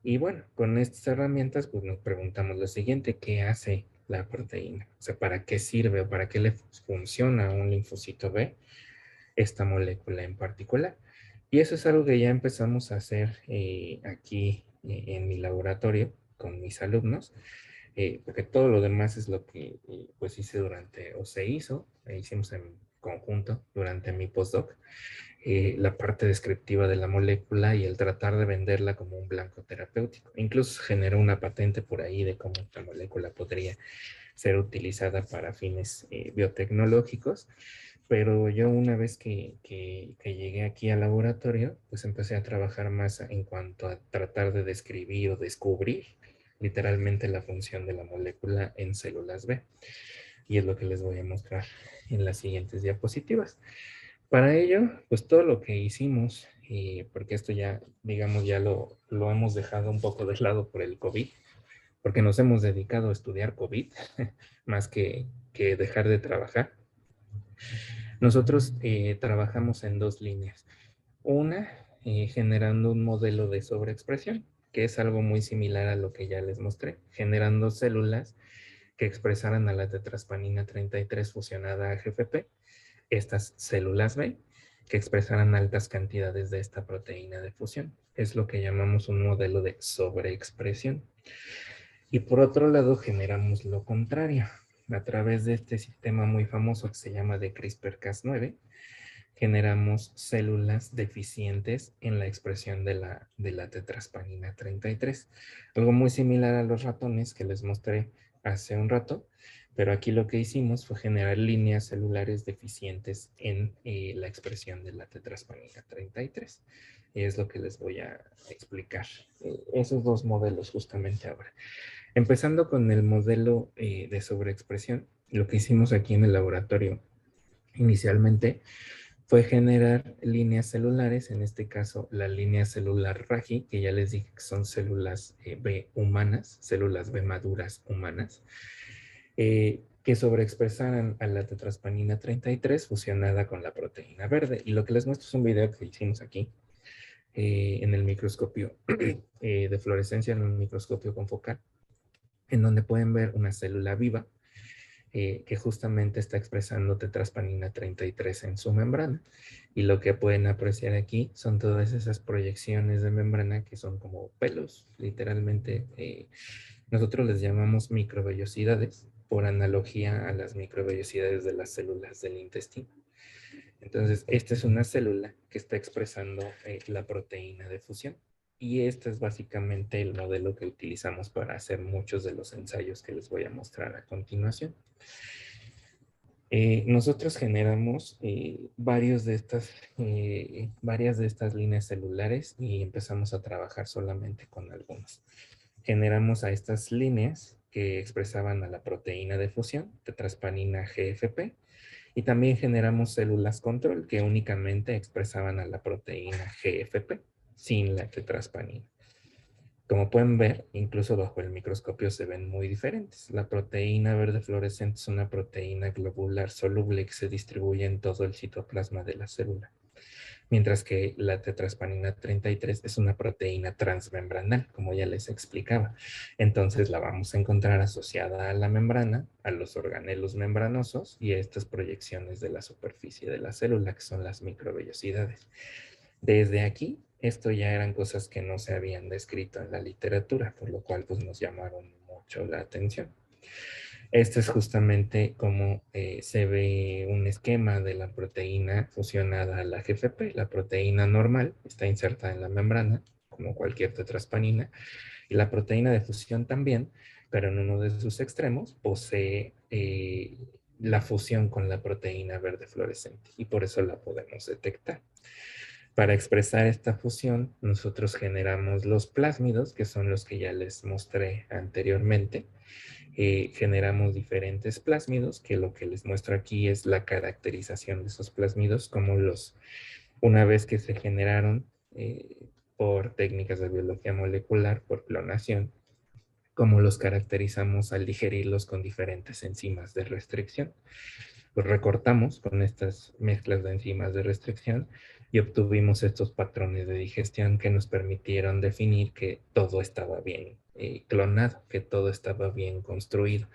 S2: Y bueno, con estas herramientas, pues nos preguntamos lo siguiente: ¿qué hace la proteína? O sea, ¿para qué sirve o para qué le funciona a un linfocito B esta molécula en particular? Y eso es algo que ya empezamos a hacer aquí en mi laboratorio con mis alumnos, porque todo lo demás es lo que pues hice o se hizo, hicimos en conjunto durante mi postdoc. La parte descriptiva de la molécula y el tratar de venderla como un blanco terapéutico. Incluso generó una patente por ahí de cómo esta molécula podría ser utilizada para fines biotecnológicos, pero yo una vez que llegué aquí al laboratorio, pues empecé a trabajar más en cuanto a tratar de describir o descubrir literalmente la función de la molécula en células B. Y es lo que les voy a mostrar en las siguientes diapositivas. Para ello, pues todo lo que hicimos, porque esto ya, digamos, ya lo hemos dejado un poco de lado por el COVID, porque nos hemos dedicado a estudiar COVID, más que dejar de trabajar. Nosotros trabajamos en dos líneas. Una, generando un modelo de sobreexpresión, que es algo muy similar a lo que ya les mostré, generando células que expresaran a la tetraspanina 33 fusionada a GFP, estas células B, que expresarán altas cantidades de esta proteína de fusión. Es lo que llamamos un modelo de sobreexpresión. Y por otro lado, generamos lo contrario. A través de este sistema muy famoso que se llama de CRISPR-Cas9, generamos células deficientes en la expresión de la tetraspanina 33. Algo muy similar a los ratones que les mostré hace un rato, pero aquí lo que hicimos fue generar líneas celulares deficientes en la expresión de la tetraspanina 33. Y es lo que les voy a explicar. Esos dos modelos justamente ahora. Empezando con el modelo de sobreexpresión, lo que hicimos aquí en el laboratorio inicialmente fue generar líneas celulares, en este caso la línea celular RAGI, que ya les dije que son células B humanas, células B maduras humanas, que sobreexpresaran a la tetraspanina 33 fusionada con la proteína verde. Y lo que les muestro es un video que hicimos aquí en el microscopio de fluorescencia, en un microscopio confocal, en donde pueden ver una célula viva que justamente está expresando tetraspanina 33 en su membrana. Y lo que pueden apreciar aquí son todas esas proyecciones de membrana que son como pelos, literalmente. Nosotros les llamamos microvellosidades por analogía a las microvellosidades de las células del intestino. Entonces, esta es una célula que está expresando la proteína de fusión. Y este es básicamente el modelo que utilizamos para hacer muchos de los ensayos que les voy a mostrar a continuación. Nosotros generamos varias de estas líneas celulares y empezamos a trabajar solamente con algunos. Generamos a estas líneas que expresaban a la proteína de fusión, tetraspanina GFP, y también generamos células control que únicamente expresaban a la proteína GFP, sin la tetraspanina. Como pueden ver, incluso bajo el microscopio se ven muy diferentes. La proteína verde fluorescente es una proteína globular soluble que se distribuye en todo el citoplasma de la célula, mientras que la tetraspanina 33 es una proteína transmembranal, como ya les explicaba. Entonces la vamos a encontrar asociada a la membrana, a los organelos membranosos y a estas proyecciones de la superficie de la célula, que son las microvellosidades. Desde aquí, esto ya eran cosas que no se habían descrito en la literatura, por lo cual pues, nos llamaron mucho la atención. Este es justamente cómo se ve un esquema de la proteína fusionada a la GFP. La proteína normal está insertada en la membrana, como cualquier tetraspanina, y la proteína de fusión también, pero en uno de sus extremos posee la fusión con la proteína verde fluorescente, y por eso la podemos detectar. Para expresar esta fusión, nosotros generamos los plásmidos, que son los que ya les mostré anteriormente. Generamos diferentes plásmidos, que lo que les muestro aquí es la caracterización de esos plásmidos, como una vez que se generaron por técnicas de biología molecular, por clonación, como los caracterizamos al digerirlos con diferentes enzimas de restricción. Los recortamos con estas mezclas de enzimas de restricción y obtuvimos estos patrones de digestión que nos permitieron definir que todo estaba bien clonado, que todo estaba bien construido.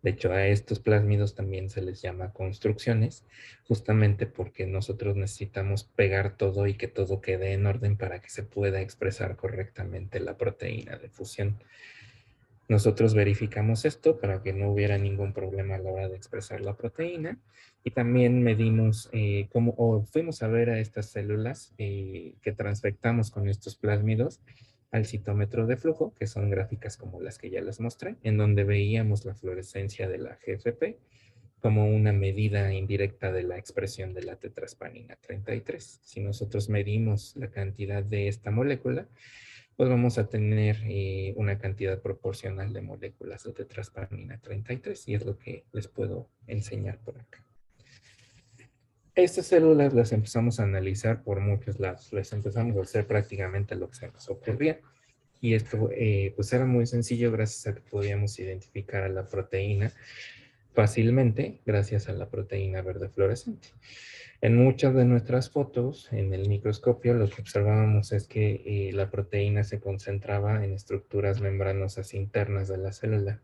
S2: De hecho, a estos plásmidos también se les llama construcciones, justamente porque nosotros necesitamos pegar todo y que todo quede en orden para que se pueda expresar correctamente la proteína de fusión. Nosotros verificamos esto para que no hubiera ningún problema a la hora de expresar la proteína y también medimos fuimos a ver a estas células que transfectamos con estos plásmidos al citómetro de flujo, que son gráficas como las que ya les mostré, en donde veíamos la fluorescencia de la GFP como una medida indirecta de la expresión de la tetraspanina 33. Si nosotros medimos la cantidad de esta molécula, pues vamos a tener una cantidad proporcional de moléculas de tetraspanina 33 y es lo que les puedo enseñar por acá. Estas células las empezamos a analizar por muchos lados, les empezamos a hacer prácticamente lo que se nos ocurría y esto pues era muy sencillo gracias a que podíamos identificar a la proteína fácilmente gracias a la proteína verde fluorescente. En muchas de nuestras fotos, en el microscopio, lo que observábamos es que la proteína se concentraba en estructuras membranosas internas de la célula.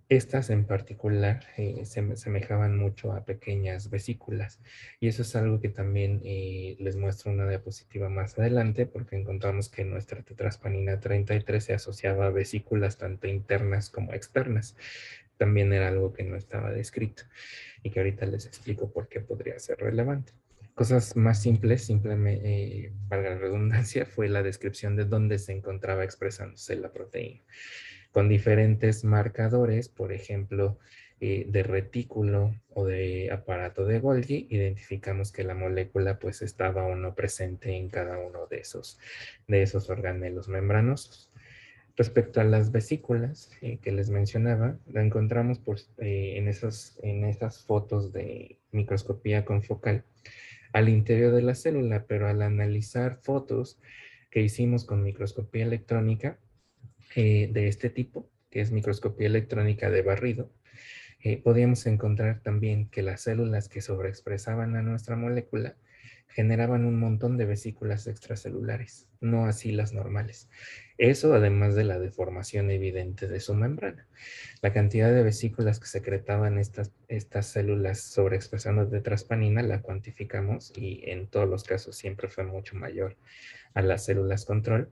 S2: Estas en particular se semejaban mucho a pequeñas vesículas y eso es algo que también les muestro una diapositiva más adelante porque encontramos que nuestra tetraspanina 33 se asociaba a vesículas tanto internas como externas. También era algo que no estaba descrito y que ahorita les explico por qué podría ser relevante. Cosas más simples, simplemente, valga la redundancia, fue la descripción de dónde se encontraba expresándose la proteína, con diferentes marcadores, por ejemplo, de retículo o de aparato de Golgi, identificamos que la molécula pues estaba o no presente en cada uno de esos organelos membranosos. Respecto a las vesículas que les mencionaba, la encontramos en esas fotos de microscopía confocal al interior de la célula, pero al analizar fotos que hicimos con microscopía electrónica de este tipo, que es microscopía electrónica de barrido, podíamos encontrar también que las células que sobreexpresaban a nuestra molécula generaban un montón de vesículas extracelulares, no así las normales. Eso además de la deformación evidente de su membrana. La cantidad de vesículas que secretaban estas células sobreexpresando tetraspanina la cuantificamos y en todos los casos siempre fue mucho mayor a las células control,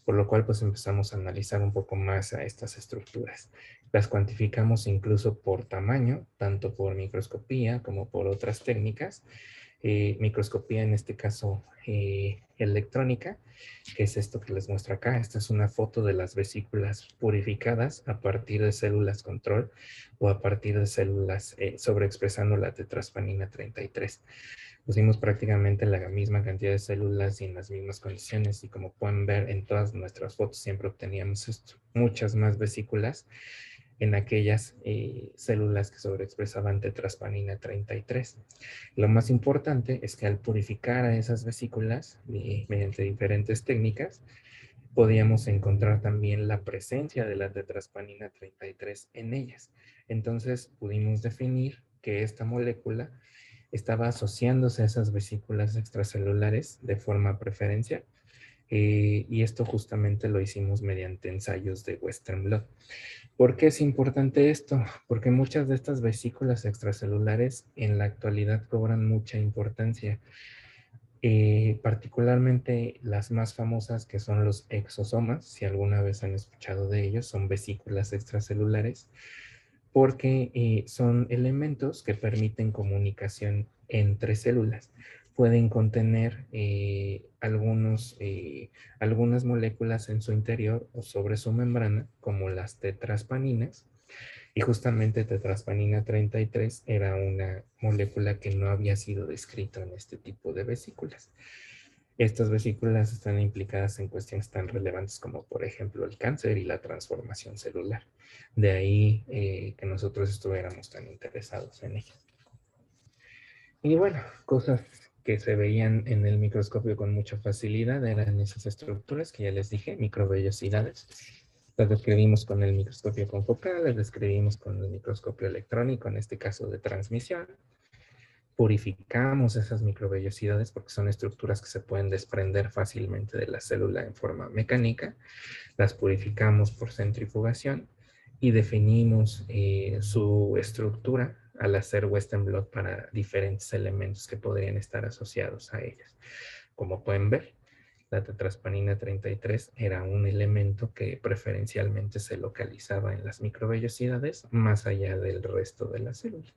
S2: por lo cual pues empezamos a analizar un poco más a estas estructuras. Las cuantificamos incluso por tamaño, tanto por microscopía como por otras técnicas, microscopía, en este caso electrónica, que es esto que les muestro acá. Esta es una foto de las vesículas purificadas a partir de células control o a partir de células sobreexpresando la tetraspanina 33. Pusimos prácticamente la misma cantidad de células y en las mismas condiciones, y como pueden ver en todas nuestras fotos siempre obteníamos esto, muchas más vesículas en aquellas células que sobreexpresaban tetraspanina 33. Lo más importante es que al purificar a esas vesículas mediante diferentes técnicas, podíamos encontrar también la presencia de la tetraspanina 33 en ellas. Entonces pudimos definir que esta molécula estaba asociándose a esas vesículas extracelulares de forma preferencial. Y esto justamente lo hicimos mediante ensayos de Western blot. ¿Por qué es importante esto? Porque muchas de estas vesículas extracelulares en la actualidad cobran mucha importancia. Particularmente las más famosas, que son los exosomas, si alguna vez han escuchado de ellos, son vesículas extracelulares, porque son elementos que permiten comunicación entre células. Pueden contener algunas moléculas en su interior o sobre su membrana, como las tetraspaninas, y justamente tetraspanina 33 era una molécula que no había sido descrita en este tipo de vesículas. Estas vesículas están implicadas en cuestiones tan relevantes como, por ejemplo, el cáncer y la transformación celular. De ahí que nosotros estuviéramos tan interesados en ellas. Y bueno, cosas que se veían en el microscopio con mucha facilidad eran esas estructuras que ya les dije, microvellosidades. Las describimos con el microscopio confocal, las describimos con el microscopio electrónico, en este caso de transmisión. Purificamos esas microvellosidades porque son estructuras que se pueden desprender fácilmente de la célula en forma mecánica. Las purificamos por centrifugación y definimos su estructura al hacer Western blot para diferentes elementos que podrían estar asociados a ellas. Como pueden ver, la tetraspanina 33 era un elemento que preferencialmente se localizaba en las microvellosidades más allá del resto de la célula,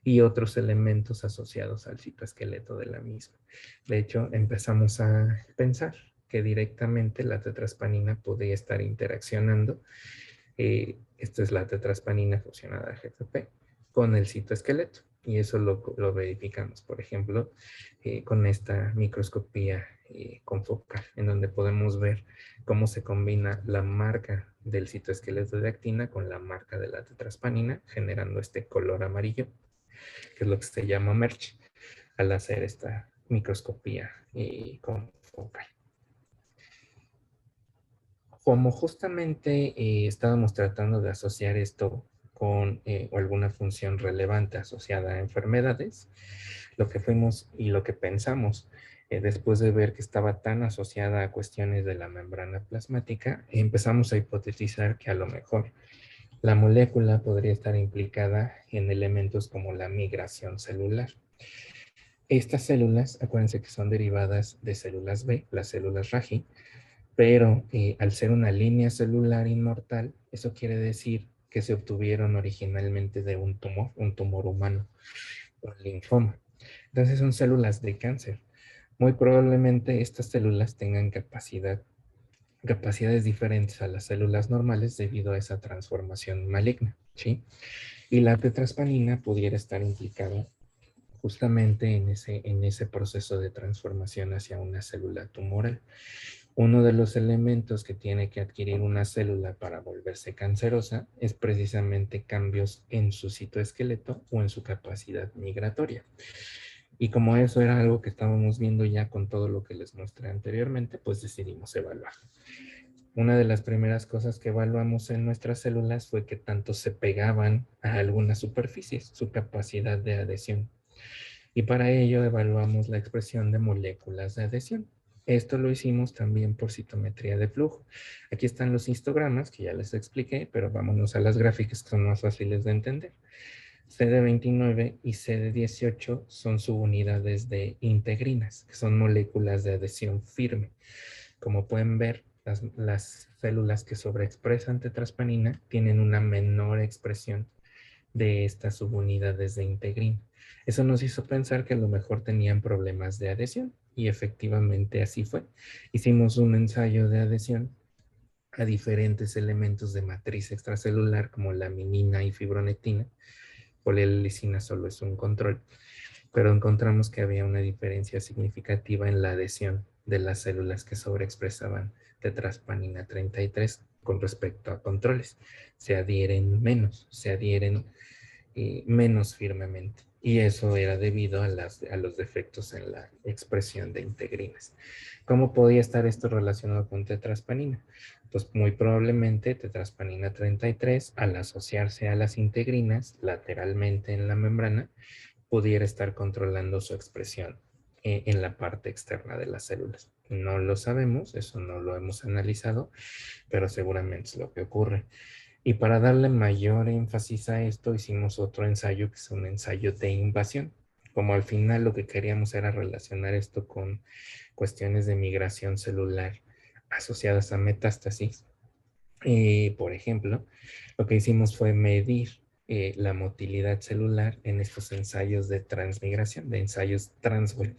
S2: y otros elementos asociados al citoesqueleto de la misma. De hecho, empezamos a pensar que directamente la tetraspanina podría estar interaccionando, esta es la tetraspanina fusionada GFP, con el citoesqueleto, y eso lo verificamos, por ejemplo, con esta microscopía confocal, en donde podemos ver cómo se combina la marca del citoesqueleto de actina con la marca de la tetraspanina, generando este color amarillo, que es lo que se llama merch, al hacer esta microscopía confocal. Como justamente estábamos tratando de asociar esto con alguna función relevante asociada a enfermedades, lo que fuimos y lo que pensamos después de ver que estaba tan asociada a cuestiones de la membrana plasmática, empezamos a hipotetizar que a lo mejor la molécula podría estar implicada en elementos como la migración celular. Estas células, acuérdense que son derivadas de células B, las células Raji, pero al ser una línea celular inmortal, eso quiere decir que se obtuvieron originalmente de un tumor humano, un linfoma. Entonces son células de cáncer. Muy probablemente estas células tengan capacidades diferentes a las células normales debido a esa transformación maligna, ¿sí? Y la tetraspanina pudiera estar implicada justamente en ese proceso de transformación hacia una célula tumoral. Uno de los elementos que tiene que adquirir una célula para volverse cancerosa es precisamente cambios en su citoesqueleto o en su capacidad migratoria. Y como eso era algo que estábamos viendo ya con todo lo que les mostré anteriormente, pues decidimos evaluar. Una de las primeras cosas que evaluamos en nuestras células fue que tanto se pegaban a algunas superficies, su capacidad de adhesión. Y para ello evaluamos la expresión de moléculas de adhesión. Esto lo hicimos también por citometría de flujo. Aquí están los histogramas que ya les expliqué, pero vámonos a las gráficas que son más fáciles de entender. CD29 y CD18 son subunidades de integrinas, que son moléculas de adhesión firme. Como pueden ver, las células que sobreexpresan tetraspanina tienen una menor expresión de estas subunidades de integrina. Eso nos hizo pensar que a lo mejor tenían problemas de adhesión y efectivamente así fue. Hicimos un ensayo de adhesión a diferentes elementos de matriz extracelular como laminina y fibronectina. Polilisina solo es un control, pero encontramos que había una diferencia significativa en la adhesión de las células que sobreexpresaban tetraspanina 33 con respecto a controles. Se adhieren menos firmemente. Y eso era debido a los defectos en la expresión de integrinas. ¿Cómo podía estar esto relacionado con tetraspanina? Pues muy probablemente tetraspanina 33, al asociarse a las integrinas lateralmente en la membrana, pudiera estar controlando su expresión en la parte externa de las células. No lo sabemos, eso no lo hemos analizado, pero seguramente es lo que ocurre. Y para darle mayor énfasis a esto, hicimos otro ensayo que es un ensayo de invasión. Como al final lo que queríamos era relacionar esto con cuestiones de migración celular asociadas a metástasis. Por ejemplo, lo que hicimos fue medir la motilidad celular en estos ensayos de transmigración, de ensayos transwell.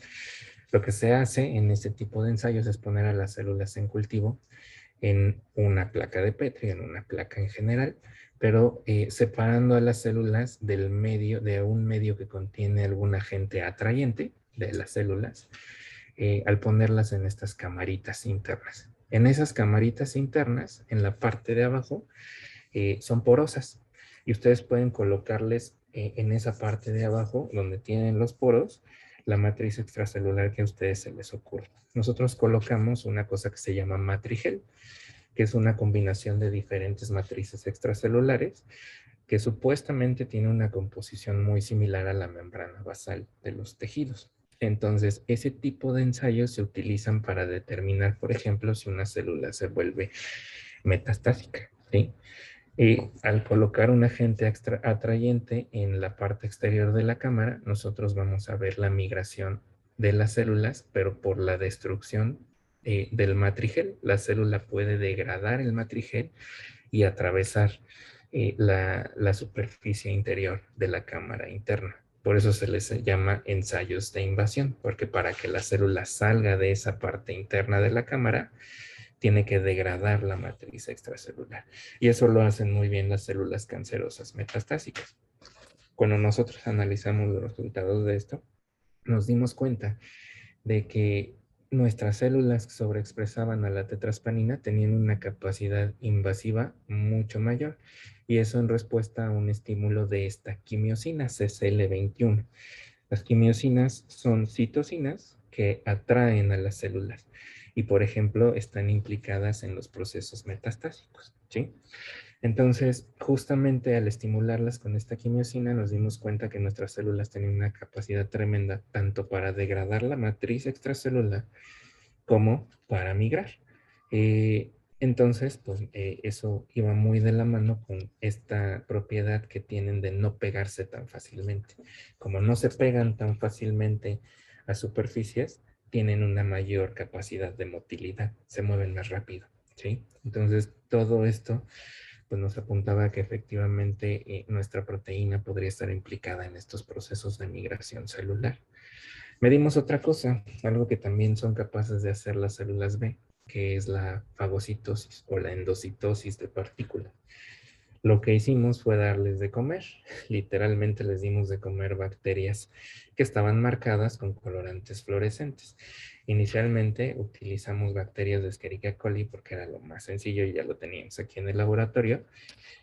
S2: Lo que se hace en este tipo de ensayos es poner a las células en cultivo en una placa de Petri, en una placa en general, pero separando a las células del medio, de un medio que contiene algún agente atrayente de las células, al ponerlas en estas camaritas internas. En esas camaritas internas, en la parte de abajo, son porosas y ustedes pueden colocarles en esa parte de abajo, donde tienen los poros, la matriz extracelular que a ustedes se les ocurra. Nosotros colocamos una cosa que se llama matrigel, que es una combinación de diferentes matrices extracelulares que supuestamente tiene una composición muy similar a la membrana basal de los tejidos. Entonces, ese tipo de ensayos se utilizan para determinar, por ejemplo, si una célula se vuelve metastásica, ¿sí? Y al colocar un agente atrayente en la parte exterior de la cámara, nosotros vamos a ver la migración de las células, pero por la destrucción del matrigel. La célula puede degradar el matrigel y atravesar la superficie interior de la cámara interna. Por eso se les llama ensayos de invasión, porque para que la célula salga de esa parte interna de la cámara, tiene que degradar la matriz extracelular. Y eso lo hacen muy bien las células cancerosas metastásicas. Cuando nosotros analizamos los resultados de esto, nos dimos cuenta de que nuestras células que sobreexpresaban a la tetraspanina tenían una capacidad invasiva mucho mayor. Y eso en respuesta a un estímulo de esta quimiosina, CCL21. Las quimiosinas son citocinas que atraen a las células y, por ejemplo, están implicadas en los procesos metastásicos, ¿sí? Entonces, justamente al estimularlas con esta quimiosina, nos dimos cuenta que nuestras células tenían una capacidad tremenda tanto para degradar la matriz extracelular como para migrar. Entonces, pues eso iba muy de la mano con esta propiedad que tienen de no pegarse tan fácilmente. Como no se pegan tan fácilmente a superficies, tienen una mayor capacidad de motilidad, se mueven más rápido, ¿sí? Entonces, todo esto pues nos apuntaba que efectivamente nuestra proteína podría estar implicada en estos procesos de migración celular. Medimos otra cosa, algo que también son capaces de hacer las células B, que es la fagocitosis o la endocitosis de partículas. Lo que hicimos fue darles de comer, literalmente les dimos de comer bacterias que estaban marcadas con colorantes fluorescentes. Inicialmente utilizamos bacterias de Escherichia coli porque era lo más sencillo y ya lo teníamos aquí en el laboratorio,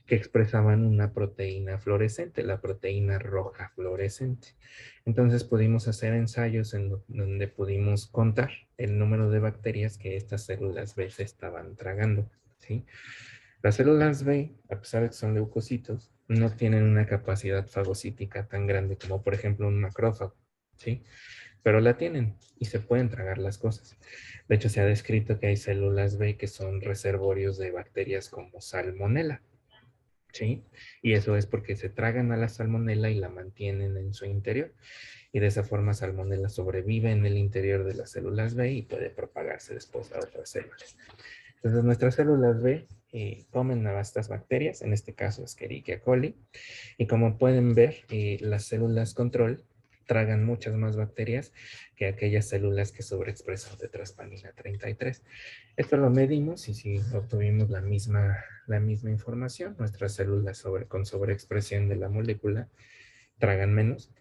S2: que expresaban una proteína fluorescente, la proteína roja fluorescente. Entonces pudimos hacer ensayos en donde pudimos contar el número de bacterias que estas células B se estaban tragando, ¿sí? Las células B, a pesar de que son leucocitos, no tienen una capacidad fagocítica tan grande como, por ejemplo, un macrófago, ¿sí? Pero la tienen y se pueden tragar las cosas. De hecho, se ha descrito que hay células B que son reservorios de bacterias como salmonela, ¿sí? Y eso es porque se tragan a la salmonela y la mantienen en su interior. Y de esa forma salmonela sobrevive en el interior de las células B y puede propagarse después a otras células. Entonces nuestras células B comen a estas bacterias, en este caso Escherichia coli, y como pueden ver, las células control tragan muchas más bacterias que aquellas células que sobreexpresan tetraspanina 33. Esto lo medimos y si obtuvimos la misma información, nuestras células con sobreexpresión de la molécula tragan menos.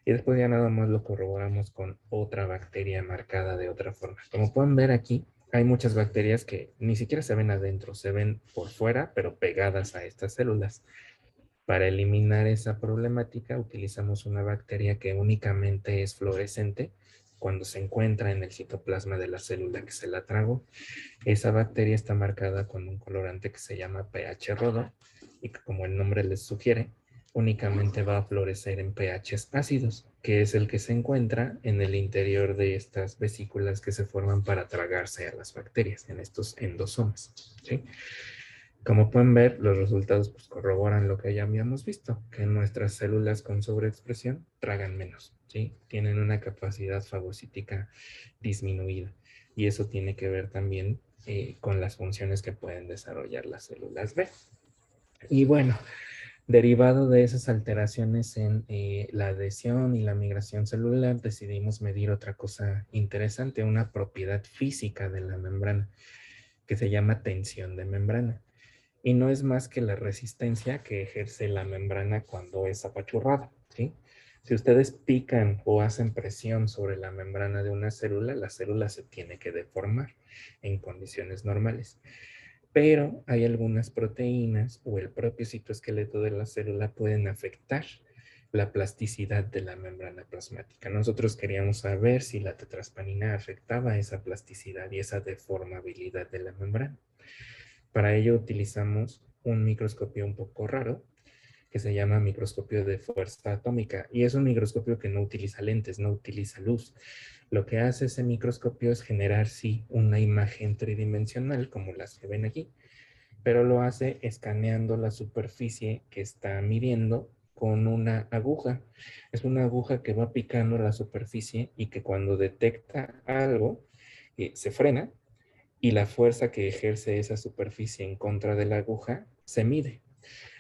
S2: Y después ya nada más lo corroboramos con otra bacteria marcada de otra forma. Como pueden ver aquí, hay muchas bacterias que ni siquiera se ven adentro, se ven por fuera, pero pegadas a estas células. Para eliminar esa problemática, utilizamos una bacteria que únicamente es fluorescente cuando se encuentra en el citoplasma de la célula que se la tragó. Esa bacteria está marcada con un colorante que se llama pH rodo y que, como el nombre les sugiere, únicamente va a florecer en pHs ácidos, que es el que se encuentra en el interior de estas vesículas que se forman para tragarse a las bacterias, en estos endosomas, ¿sí? Como pueden ver, los resultados pues, corroboran lo que ya habíamos visto, que nuestras células con sobreexpresión tragan menos, ¿sí? Tienen una capacidad fagocítica disminuida. Y eso tiene que ver también con las funciones que pueden desarrollar las células B. Y bueno, derivado de esas alteraciones en la adhesión y la migración celular, decidimos medir otra cosa interesante, una propiedad física de la membrana, que se llama tensión de membrana. Y no es más que la resistencia que ejerce la membrana cuando es apachurrada, ¿sí? Si ustedes pican o hacen presión sobre la membrana de una célula, la célula se tiene que deformar en condiciones normales. Pero hay algunas proteínas o el propio citoesqueleto de la célula pueden afectar la plasticidad de la membrana plasmática. Nosotros queríamos saber si la tetraspanina afectaba esa plasticidad y esa deformabilidad de la membrana. Para ello utilizamos un microscopio un poco raro que se llama microscopio de fuerza atómica y es un microscopio que no utiliza lentes, no utiliza luz. Lo que hace ese microscopio es generar, sí, una imagen tridimensional como las que ven aquí, pero lo hace escaneando la superficie que está midiendo con una aguja. Es una aguja que va picando la superficie y que cuando detecta algo se frena y la fuerza que ejerce esa superficie en contra de la aguja se mide.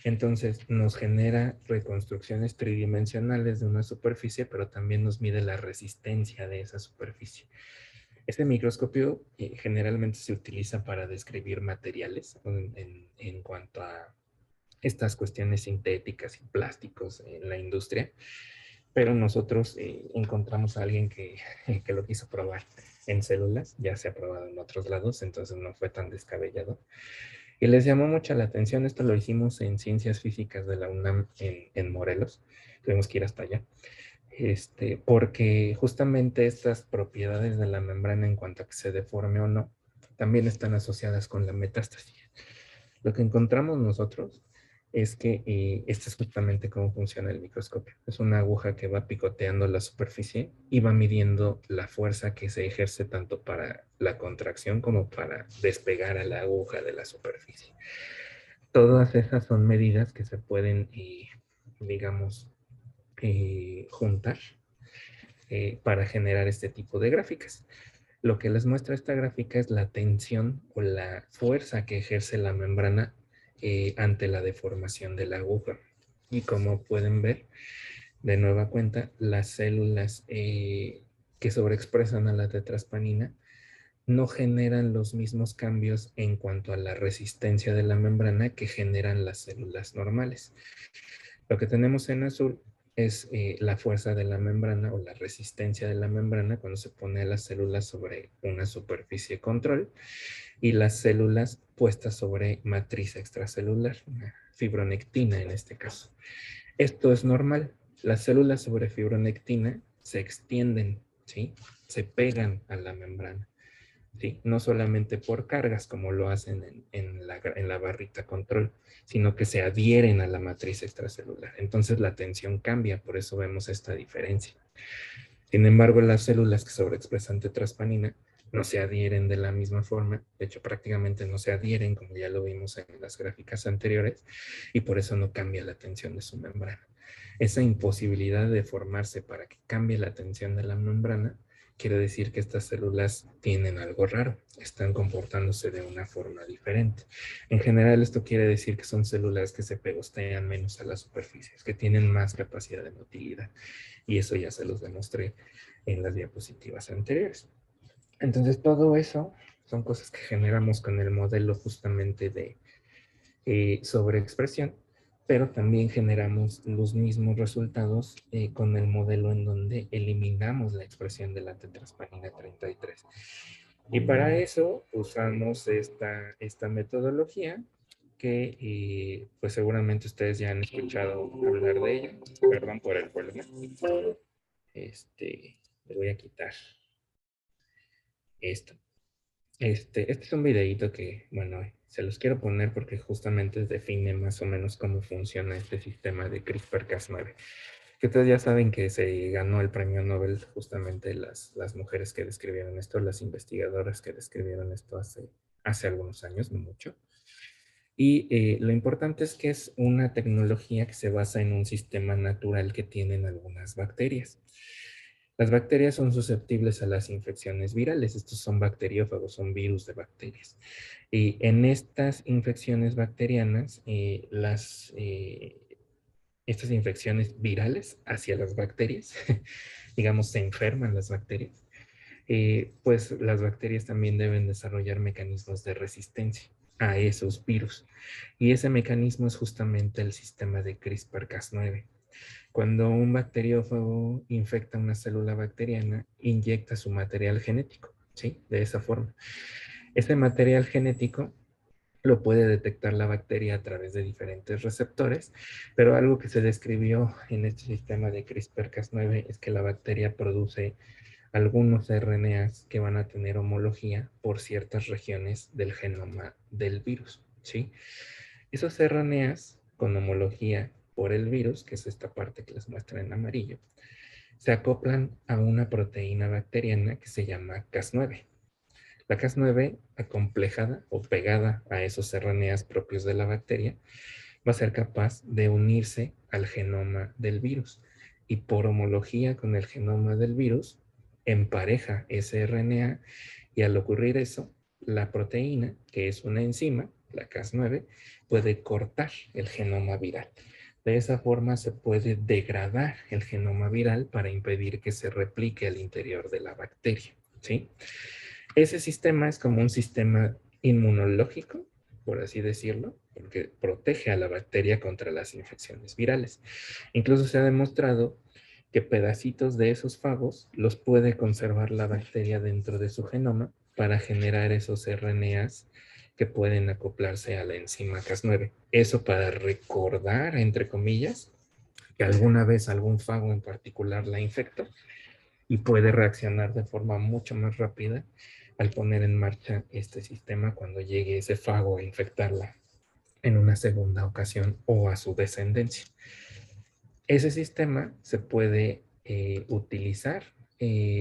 S2: Entonces nos genera reconstrucciones tridimensionales de una superficie, pero también nos mide la resistencia de esa superficie. Este microscopio generalmente se utiliza para describir materiales en cuanto a estas cuestiones sintéticas y plásticos en la industria, pero nosotros encontramos a alguien que lo quiso probar en células, ya se ha probado en otros lados, entonces no fue tan descabellado. Y les llamó mucho la atención, esto lo hicimos en Ciencias Físicas de la UNAM en Morelos, tuvimos que ir hasta allá, porque justamente estas propiedades de la membrana en cuanto a que se deforme o no, también están asociadas con la metástasis. Lo que encontramos nosotros es que este es justamente cómo funciona el microscopio. Es una aguja que va picoteando la superficie y va midiendo la fuerza que se ejerce tanto para la contracción como para despegar a la aguja de la superficie. Todas esas son medidas que se pueden, digamos, juntar para generar este tipo de gráficas. Lo que les muestra esta gráfica es la tensión o la fuerza que ejerce la membrana ante la deformación de la aguja. Y como pueden ver, de nueva cuenta, las células que sobreexpresan a la tetraspanina no generan los mismos cambios en cuanto a la resistencia de la membrana que generan las células normales. Lo que tenemos en azul es la fuerza de la membrana o la resistencia de la membrana cuando se pone a las células sobre una superficie control y las células puestas sobre matriz extracelular, una fibronectina en este caso. Esto es normal. Las células sobre fibronectina se extienden, ¿sí? Se pegan a la membrana. ¿Sí? No solamente por cargas como lo hacen en la barrita control, sino que se adhieren a la matriz extracelular. Entonces la tensión cambia, por eso vemos esta diferencia. Sin embargo, las células que sobreexpresan tetraspanina no se adhieren de la misma forma, de hecho prácticamente no se adhieren como ya lo vimos en las gráficas anteriores y por eso no cambia la tensión de su membrana. Esa imposibilidad de formarse para que cambie la tensión de la membrana quiere decir que estas células tienen algo raro, están comportándose de una forma diferente. En general, esto quiere decir que son células que se pegostean menos a las superficies, que tienen más capacidad de motilidad. Y eso ya se los demostré en las diapositivas anteriores. Entonces, todo eso son cosas que generamos con el modelo justamente de sobreexpresión, pero también generamos los mismos resultados con el modelo en donde eliminamos la expresión de la tetrasparina 33. Y para eso usamos esta metodología que pues seguramente ustedes ya han escuchado hablar de ella. Perdón por el problema. Le voy a quitar esto. Este es un videíto que, bueno, se los quiero poner porque justamente define más o menos cómo funciona este sistema de CRISPR-Cas9. Que ustedes ya saben que se ganó el premio Nobel justamente las mujeres que describieron esto, las investigadoras que describieron esto hace algunos años, no mucho. Y lo importante es que es una tecnología que se basa en un sistema natural que tienen algunas bacterias. Las bacterias son susceptibles a las infecciones virales. Estos son bacteriófagos, son virus de bacterias. Y en estas infecciones bacterianas, estas infecciones virales hacia las bacterias, digamos, se enferman las bacterias, pues las bacterias también deben desarrollar mecanismos de resistencia a esos virus. Y ese mecanismo es justamente el sistema de CRISPR-Cas9. Cuando un bacteriófago infecta una célula bacteriana, inyecta su material genético, ¿sí? De esa forma. Ese material genético lo puede detectar la bacteria a través de diferentes receptores, pero algo que se describió en este sistema de CRISPR-Cas9 es que la bacteria produce algunos RNAs que van a tener homología por ciertas regiones del genoma del virus, ¿sí? Esos RNAs con homología por el virus, que es esta parte que les muestra en amarillo, se acoplan a una proteína bacteriana que se llama Cas9. La Cas9, acomplejada o pegada a esos RNAs propios de la bacteria, va a ser capaz de unirse al genoma del virus y por homología con el genoma del virus empareja ese RNA y al ocurrir eso, la proteína, que es una enzima, la Cas9, puede cortar el genoma viral. De esa forma se puede degradar el genoma viral para impedir que se replique al interior de la bacteria, ¿sí? Ese sistema es como un sistema inmunológico, por así decirlo, porque protege a la bacteria contra las infecciones virales. Incluso se ha demostrado que pedacitos de esos fagos los puede conservar la bacteria dentro de su genoma para generar esos RNAs que pueden acoplarse a la enzima Cas9. Eso para recordar, entre comillas, que alguna vez algún fago en particular la infectó y puede reaccionar de forma mucho más rápida al poner en marcha este sistema cuando llegue ese fago a infectarla en una segunda ocasión o a su descendencia. Ese sistema se puede utilizar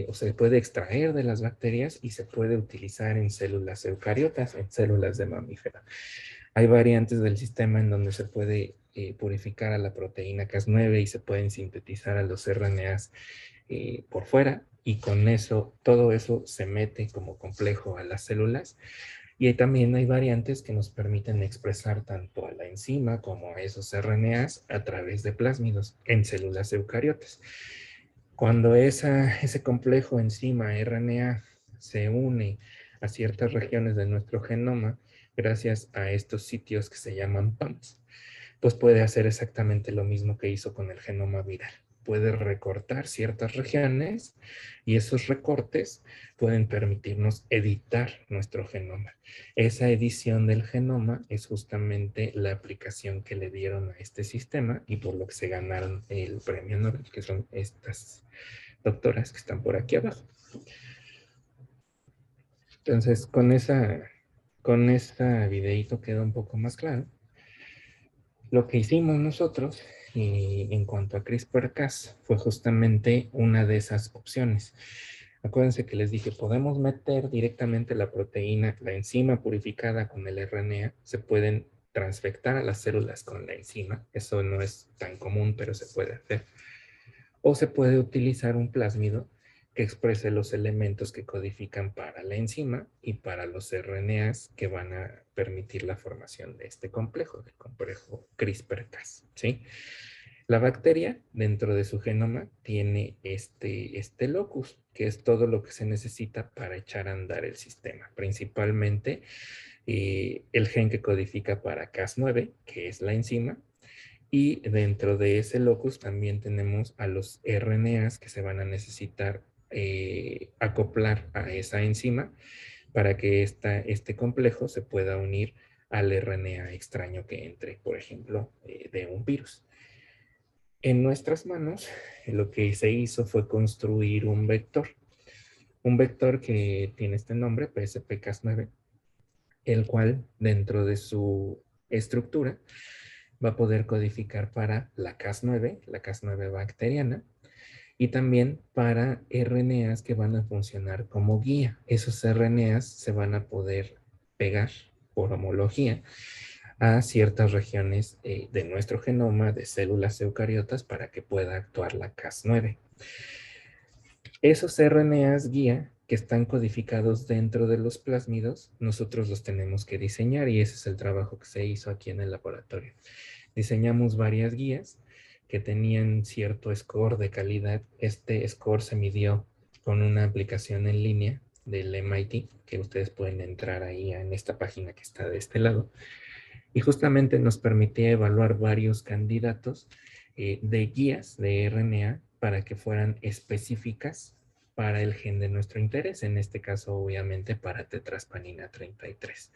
S2: o se puede extraer de las bacterias y se puede utilizar en células eucariotas, en células de mamífero. Hay variantes del sistema en donde se puede purificar a la proteína Cas9 y se pueden sintetizar a los RNAs por fuera y con eso, todo eso se mete como complejo a las células. Y también hay variantes que nos permiten expresar tanto a la enzima como a esos RNAs a través de plásmidos en células eucariotas. Cuando ese complejo enzima-RNA se une a ciertas regiones de nuestro genoma, gracias a estos sitios que se llaman PAMs, pues puede hacer exactamente lo mismo que hizo con el genoma viral. Puede recortar ciertas regiones y esos recortes pueden permitirnos editar nuestro genoma. Esa edición del genoma es justamente la aplicación que le dieron a este sistema y por lo que se ganaron el premio Nobel, que son estas doctoras que están por aquí abajo. Entonces, con esta videito queda un poco más claro. Lo que hicimos nosotros en cuanto a CRISPR-Cas fue justamente una de esas opciones. Acuérdense que les dije, podemos meter directamente la proteína, la enzima purificada con el RNA, se pueden transfectar a las células con la enzima, eso no es tan común, pero se puede hacer. O se puede utilizar un plásmido que exprese los elementos que codifican para la enzima y para los RNAs que van a permitir la formación de este complejo, del complejo CRISPR-Cas, ¿sí? La bacteria, dentro de su genoma, tiene este locus, que es todo lo que se necesita para echar a andar el sistema. Principalmente el gen que codifica para Cas9, que es la enzima, y dentro de ese locus también tenemos a los RNAs que se van a necesitar acoplar a esa enzima para que este complejo se pueda unir al RNA extraño que entre, por ejemplo, de un virus. En nuestras manos, lo que se hizo fue construir un vector que tiene este nombre, PSP-Cas9, el cual dentro de su estructura va a poder codificar para la Cas9 bacteriana, y también para RNAs que van a funcionar como guía. Esos RNAs se van a poder pegar por homología a ciertas regiones de nuestro genoma de células eucariotas para que pueda actuar la Cas9. Esos RNAs guía que están codificados dentro de los plásmidos, nosotros los tenemos que diseñar, y ese es el trabajo que se hizo aquí en el laboratorio. Diseñamos varias guías que tenían cierto score de calidad. Este score se midió con una aplicación en línea del MIT, que ustedes pueden entrar ahí en esta página que está de este lado, y justamente nos permitía evaluar varios candidatos de guías de RNA para que fueran específicas para el gen de nuestro interés, en este caso obviamente para tetraspanina 33.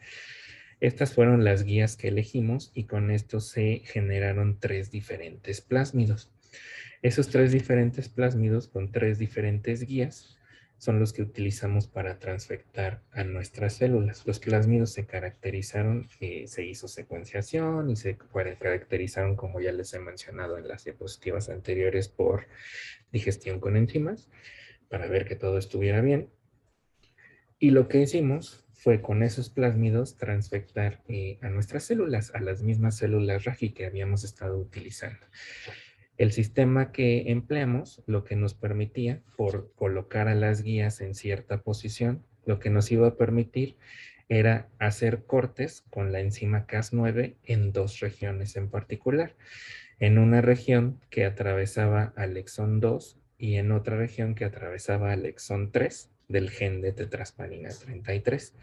S2: Estas fueron las guías que elegimos, y con esto se generaron 3 diferentes plásmidos. Esos 3 diferentes plásmidos con 3 diferentes guías son los que utilizamos para transfectar a nuestras células. Los plásmidos se caracterizaron, se hizo secuenciación y se caracterizaron, como ya les he mencionado en las diapositivas anteriores, por digestión con enzimas, para ver que todo estuviera bien. Y lo que hicimos fue con esos plásmidos transfectar a nuestras células, a las mismas células Raji que habíamos estado utilizando. El sistema que empleamos, lo que nos permitía, por colocar a las guías en cierta posición, lo que nos iba a permitir era hacer cortes con la enzima Cas9 en 2 regiones en particular. En una región que atravesaba al exón 2 y en otra región que atravesaba al exón 3 del gen de tetraspanina 33.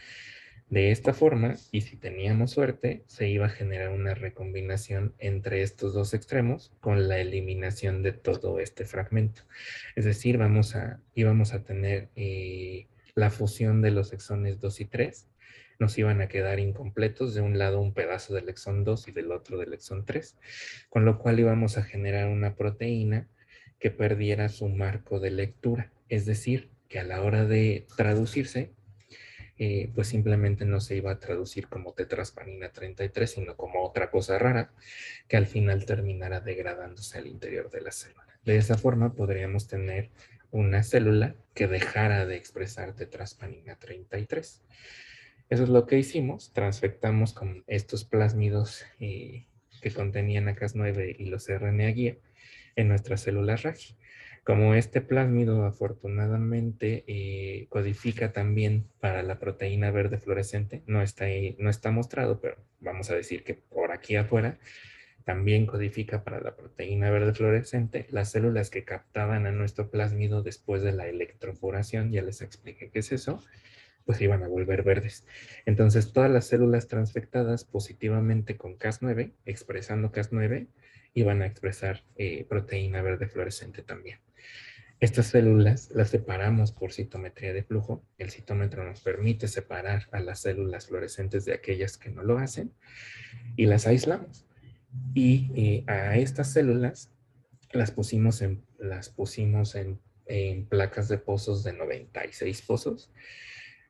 S2: De esta forma, y si teníamos suerte, se iba a generar una recombinación entre estos 2 extremos con la eliminación de todo este fragmento. Es decir, íbamos a tener la fusión de los exones 2 y 3. Nos iban a quedar incompletos, de un lado un pedazo del exón 2 y del otro del exón 3, con lo cual íbamos a generar una proteína que perdiera su marco de lectura. Es decir, que a la hora de traducirse, pues simplemente no se iba a traducir como tetraspanina 33, sino como otra cosa rara que al final terminara degradándose al interior de la célula. De esa forma podríamos tener una célula que dejara de expresar tetraspanina 33. Eso es lo que hicimos. Transfectamos con estos plásmidos que contenían a Cas9 y los RNA guía en nuestras células Raji. Como este plásmido afortunadamente codifica también para la proteína verde fluorescente, no está mostrado, pero vamos a decir que por aquí afuera también codifica para la proteína verde fluorescente. Las células que captaban a nuestro plásmido después de la electroporación, ya les expliqué qué es eso, pues iban a volver verdes. Entonces todas las células transfectadas positivamente con Cas9, expresando Cas9, iban a expresar proteína verde fluorescente también. Estas células las separamos por citometría de flujo. El citómetro nos permite separar a las células fluorescentes de aquellas que no lo hacen, y las aislamos. Y a estas células las pusimos en placas de pozos de 96 pozos,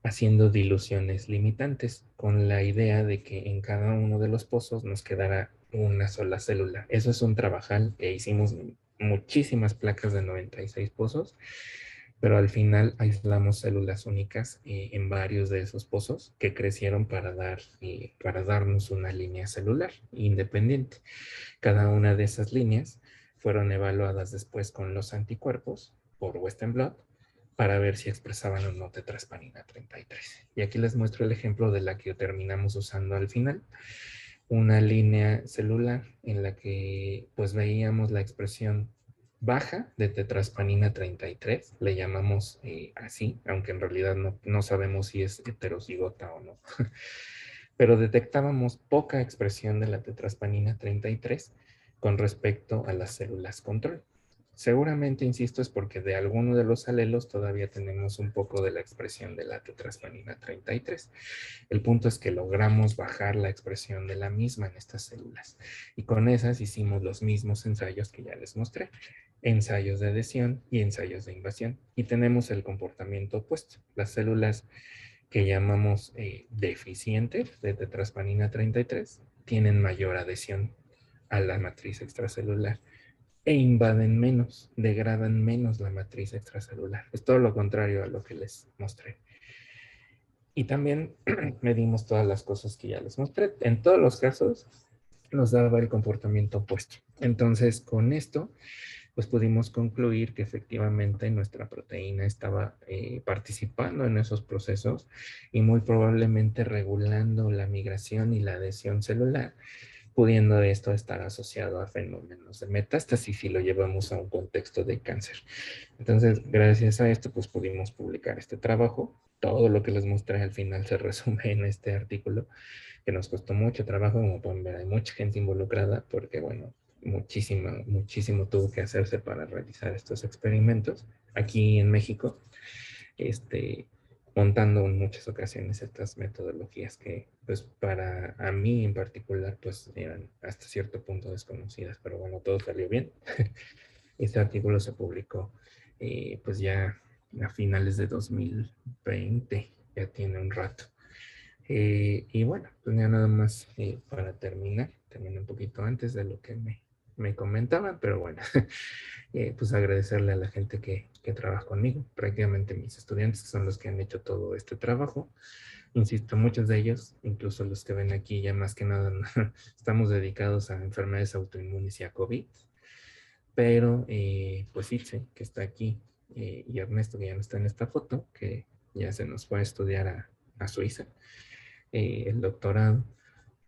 S2: haciendo diluciones limitantes, con la idea de que en cada uno de los pozos nos quedara una sola célula. Eso es un trabajal, e hicimos muchísimas placas de 96 pozos, pero al final aislamos células únicas en varios de esos pozos que crecieron para darnos una línea celular independiente. Cada una de esas líneas fueron evaluadas después con los anticuerpos por Western blot para ver si expresaban o no tetraspanina 33. Y aquí les muestro el ejemplo de la que terminamos usando al final. Una línea celular en la que pues veíamos la expresión baja de tetraspanina 33, le llamamos así, aunque en realidad no sabemos si es heterocigota o no. Pero detectábamos poca expresión de la tetraspanina 33 con respecto a las células control. Seguramente, insisto, es porque de alguno de los alelos todavía tenemos un poco de la expresión de la tetraspanina 33. El punto es que logramos bajar la expresión de la misma en estas células. Y con esas hicimos los mismos ensayos que ya les mostré. Ensayos de adhesión y ensayos de invasión. Y tenemos el comportamiento opuesto. Las células que llamamos deficientes de tetraspanina 33 tienen mayor adhesión a la matriz extracelular e invaden menos, degradan menos la matriz extracelular. Es todo lo contrario a lo que les mostré. Y también medimos todas las cosas que ya les mostré. En todos los casos nos daba el comportamiento opuesto. Entonces, con esto, pues pudimos concluir que efectivamente nuestra proteína estaba participando en esos procesos y muy probablemente regulando la migración y la adhesión celular, pudiendo esto estar asociado a fenómenos de metástasis si lo llevamos a un contexto de cáncer. Entonces, gracias a esto, pues pudimos publicar este trabajo. Todo lo que les mostré al final se resume en este artículo, que nos costó mucho trabajo. Como pueden ver, hay mucha gente involucrada porque, bueno, muchísimo tuvo que hacerse para realizar estos experimentos aquí en México, montando en muchas ocasiones estas metodologías que, pues, para a mí en particular, pues, eran hasta cierto punto desconocidas, pero bueno, todo salió bien. Este artículo se publicó, pues, ya a finales de 2020, ya tiene un rato. Y bueno, pues ya nada más para terminar un poquito antes de lo que me comentaban, pero bueno, pues agradecerle a la gente que trabaja conmigo, prácticamente mis estudiantes que son los que han hecho todo este trabajo. Insisto, muchos de ellos, incluso los que ven aquí, ya más que nada estamos dedicados a enfermedades autoinmunes y a COVID, pero pues Itze, que está aquí, y Ernesto, que ya no está en esta foto, que ya se nos fue a estudiar a Suiza, el doctorado,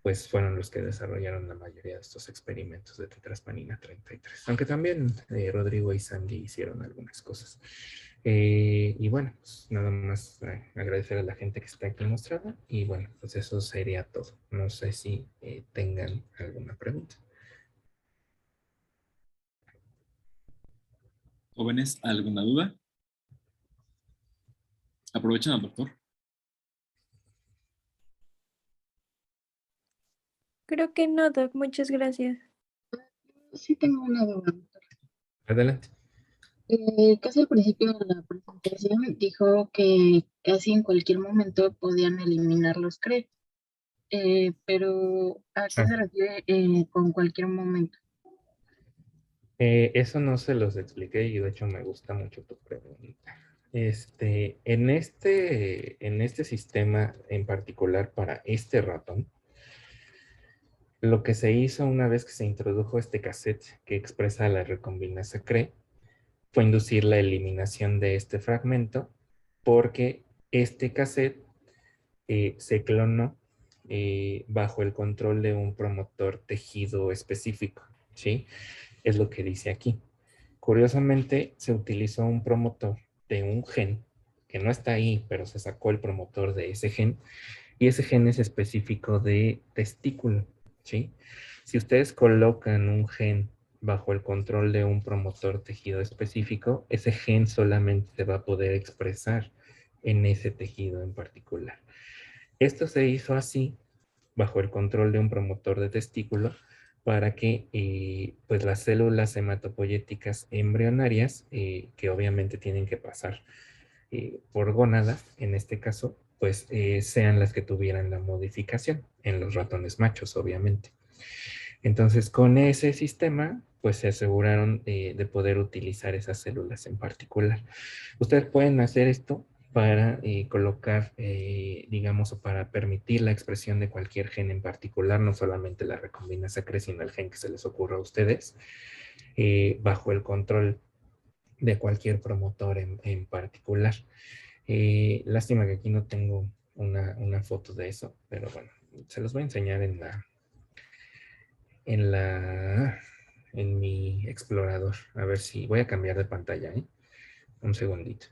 S2: pues fueron los que desarrollaron la mayoría de estos experimentos de tetraspanina 33. Aunque también Rodrigo y Sandy hicieron algunas cosas. Y bueno, pues nada más agradecer a la gente que está aquí mostrada. Y bueno, pues eso sería todo. No sé si tengan alguna pregunta.
S1: Jóvenes, ¿alguna duda? Aprovechen al doctor.
S6: Creo que no, Doc. Muchas gracias.
S7: Sí tengo una duda.
S2: Adelante.
S7: Casi al principio de la presentación dijo que casi en cualquier momento podían eliminar los CRE, pero ¿a qué se refiere con cualquier momento?
S2: Eso no se los expliqué y de hecho me gusta mucho tu pregunta. En este sistema en particular para este ratón, lo que se hizo una vez que se introdujo este cassette que expresa la recombinasa CRE fue inducir la eliminación de este fragmento porque este cassette se clonó bajo el control de un promotor tejido específico, ¿sí? Es lo que dice aquí. Curiosamente, se utilizó un promotor de un gen que no está ahí, pero se sacó el promotor de ese gen, y ese gen es específico de testículo, ¿sí? Si ustedes colocan un gen bajo el control de un promotor tejido específico, ese gen solamente se va a poder expresar en ese tejido en particular. Esto se hizo así, bajo el control de un promotor de testículo, para que pues las células hematopoyéticas embrionarias, que obviamente tienen que pasar por gónadas, en este caso, pues sean las que tuvieran la modificación, en los ratones machos, obviamente. Entonces, con ese sistema, pues se aseguraron de poder utilizar esas células en particular. Ustedes pueden hacer esto para colocar, digamos, o para permitir la expresión de cualquier gen en particular, no solamente la recombinasa CRE, sino el gen que se les ocurra a ustedes, bajo el control de cualquier promotor en particular. Lástima que aquí no tengo una foto de eso, pero bueno, se los voy a enseñar en mi explorador. A ver si voy a cambiar de pantalla, ¿eh? Un segundito.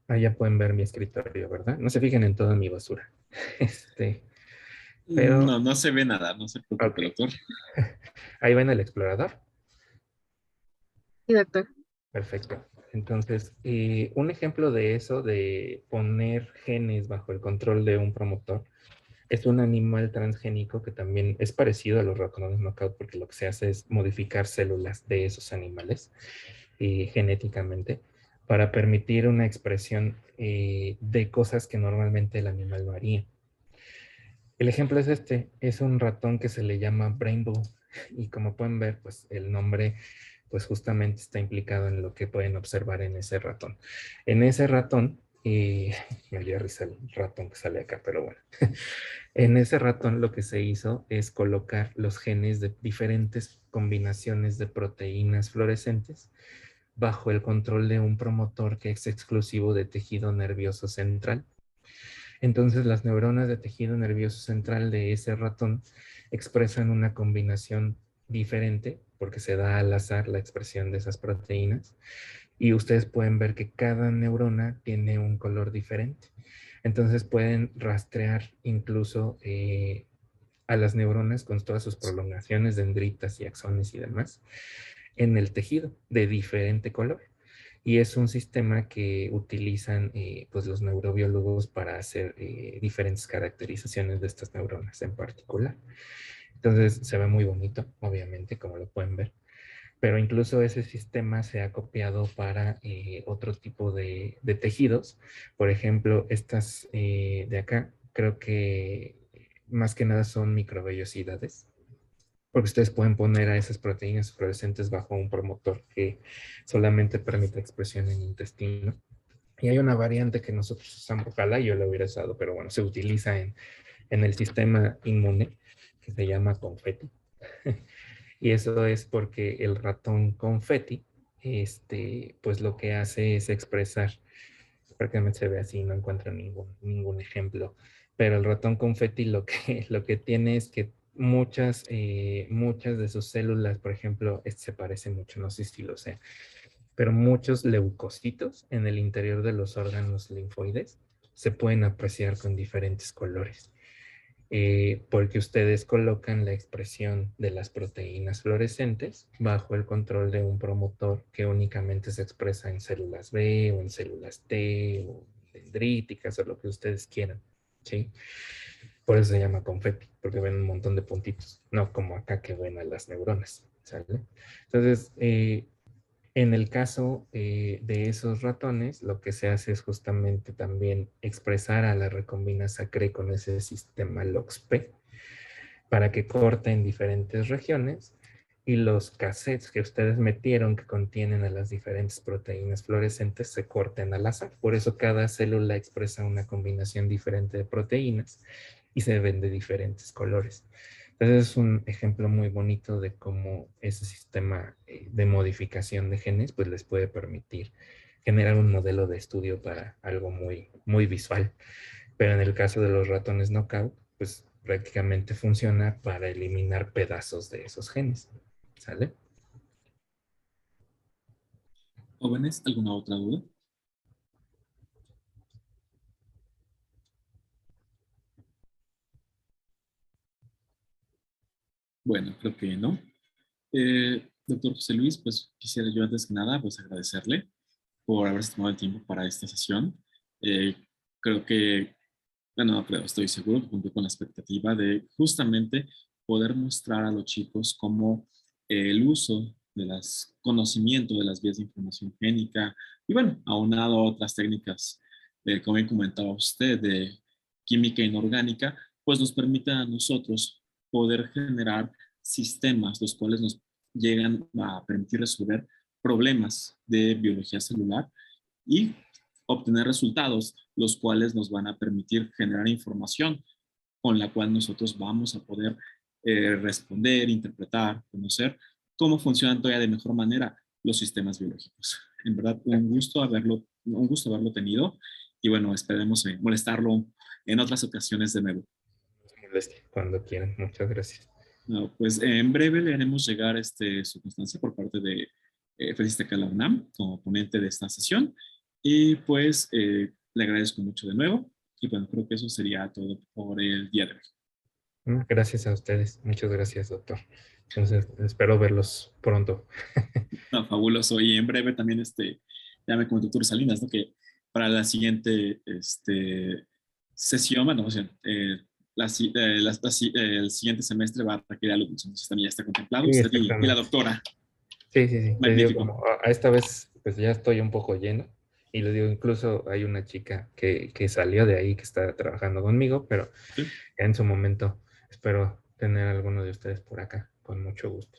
S2: Ya pueden ver mi escritorio, ¿verdad? No se fijen en toda mi basura. Pero,
S1: No, no se ve nada, no se preocupe,
S2: ok.
S1: doctor.
S2: Ahí ven el explorador.
S7: Sí, doctor.
S2: Perfecto. Entonces, un ejemplo de eso, de poner genes bajo el control de un promotor, es un animal transgénico que también es parecido a los ratones knockout, porque lo que se hace es modificar células de esos animales genéticamente para permitir una expresión de cosas que normalmente el animal no haría. El ejemplo es este, es un ratón que se le llama Brainbow, y como pueden ver, pues el nombre pues justamente está implicado en lo que pueden observar en ese ratón. En ese ratón, me dio risa el ratón que sale acá, pero bueno. En ese ratón lo que se hizo es colocar los genes de diferentes combinaciones de proteínas fluorescentes bajo el control de un promotor que es exclusivo de tejido nervioso central. Entonces las neuronas de tejido nervioso central de ese ratón expresan una combinación diferente porque se da al azar la expresión de esas proteínas y ustedes pueden ver que cada neurona tiene un color diferente. Entonces pueden rastrear incluso a las neuronas con todas sus prolongaciones, dendritas y axones y demás en el tejido de diferente color. Y es un sistema que utilizan pues los neurobiólogos para hacer diferentes caracterizaciones de estas neuronas en particular. Entonces se ve muy bonito, obviamente, como lo pueden ver. Pero incluso ese sistema se ha copiado para otro tipo de tejidos. Por ejemplo, estas de acá, creo que más que nada son microvellosidades, porque ustedes pueden poner a esas proteínas fluorescentes bajo un promotor que solamente permite expresión en intestino. Y hay una variante que nosotros usamos, ojalá yo la hubiera usado, pero bueno, se utiliza en el sistema inmune, que se llama confeti. Y eso es porque el ratón confeti, pues lo que hace es expresar, prácticamente se ve así, no encuentro ningún ejemplo, pero el ratón confeti lo que tiene es que muchas de sus células, por ejemplo, se parece mucho, no sé si lo sé, pero muchos leucocitos en el interior de los órganos linfoides se pueden apreciar con diferentes colores. Porque ustedes colocan la expresión de las proteínas fluorescentes bajo el control de un promotor que únicamente se expresa en células B o en células T o dendríticas o lo que ustedes quieran, ¿sí? Por eso se llama confeti, porque ven un montón de puntitos, no como acá que ven a las neuronas, ¿sale? Entonces, en el caso de esos ratones, lo que se hace es justamente también expresar a la recombinasa CRE con ese sistema LOXP para que corte en diferentes regiones y los cassettes que ustedes metieron que contienen a las diferentes proteínas fluorescentes se corten al azar. Por eso cada célula expresa una combinación diferente de proteínas y se ven de diferentes colores. Entonces es un ejemplo muy bonito de cómo ese sistema de modificación de genes pues les puede permitir generar un modelo de estudio para algo muy, muy visual. Pero en el caso de los ratones knockout, pues prácticamente funciona para eliminar pedazos de esos genes. ¿Sale?
S1: Jóvenes, ¿alguna otra duda? Bueno, creo que no. Doctor José Luis, pues quisiera yo antes que nada pues agradecerle por haberse tomado el tiempo para esta sesión. Eh, creo que, bueno, no creo, estoy seguro que cumplió con la expectativa de justamente poder mostrar a los chicos cómo el uso de los conocimientos de las vías de información génica y bueno, aunado a otras técnicas, como bien comentaba usted, de química inorgánica, pues nos permite a nosotros poder generar sistemas los cuales nos llegan a permitir resolver problemas de biología celular y obtener resultados, los cuales nos van a permitir generar información con la cual nosotros vamos a poder responder, interpretar, conocer cómo funcionan todavía de mejor manera los sistemas biológicos. En verdad, un gusto haberlo tenido y bueno, esperemos molestarlo en otras ocasiones de nuevo.
S2: Molestia, cuando quieran. Muchas gracias.
S1: No, pues en breve le haremos llegar su constancia por parte de Félix Tecala UNAM como ponente de esta sesión y pues le agradezco mucho de nuevo y bueno, creo que eso sería todo por el día de hoy.
S2: Gracias a ustedes. Muchas gracias, doctor. Entonces, espero verlos pronto.
S1: No, fabuloso. Y en breve también ya me comentó Arturo Salinas, ¿no? Que para la siguiente sesión, bueno, o sea, el siguiente semestre va a requerir alumnos. Entonces también ya está contemplado
S2: Sí,
S1: usted y la
S2: exactamente.
S1: doctora.
S2: Sí, sí, sí. Les digo,
S1: Magnífico.
S2: como a esta vez pues ya estoy un poco lleno. Y les digo, incluso hay una chica que salió de ahí, que está trabajando conmigo, pero
S1: Sí.
S2: en su momento espero tener a alguno de ustedes por acá, con mucho gusto.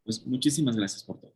S1: Pues muchísimas gracias por todo.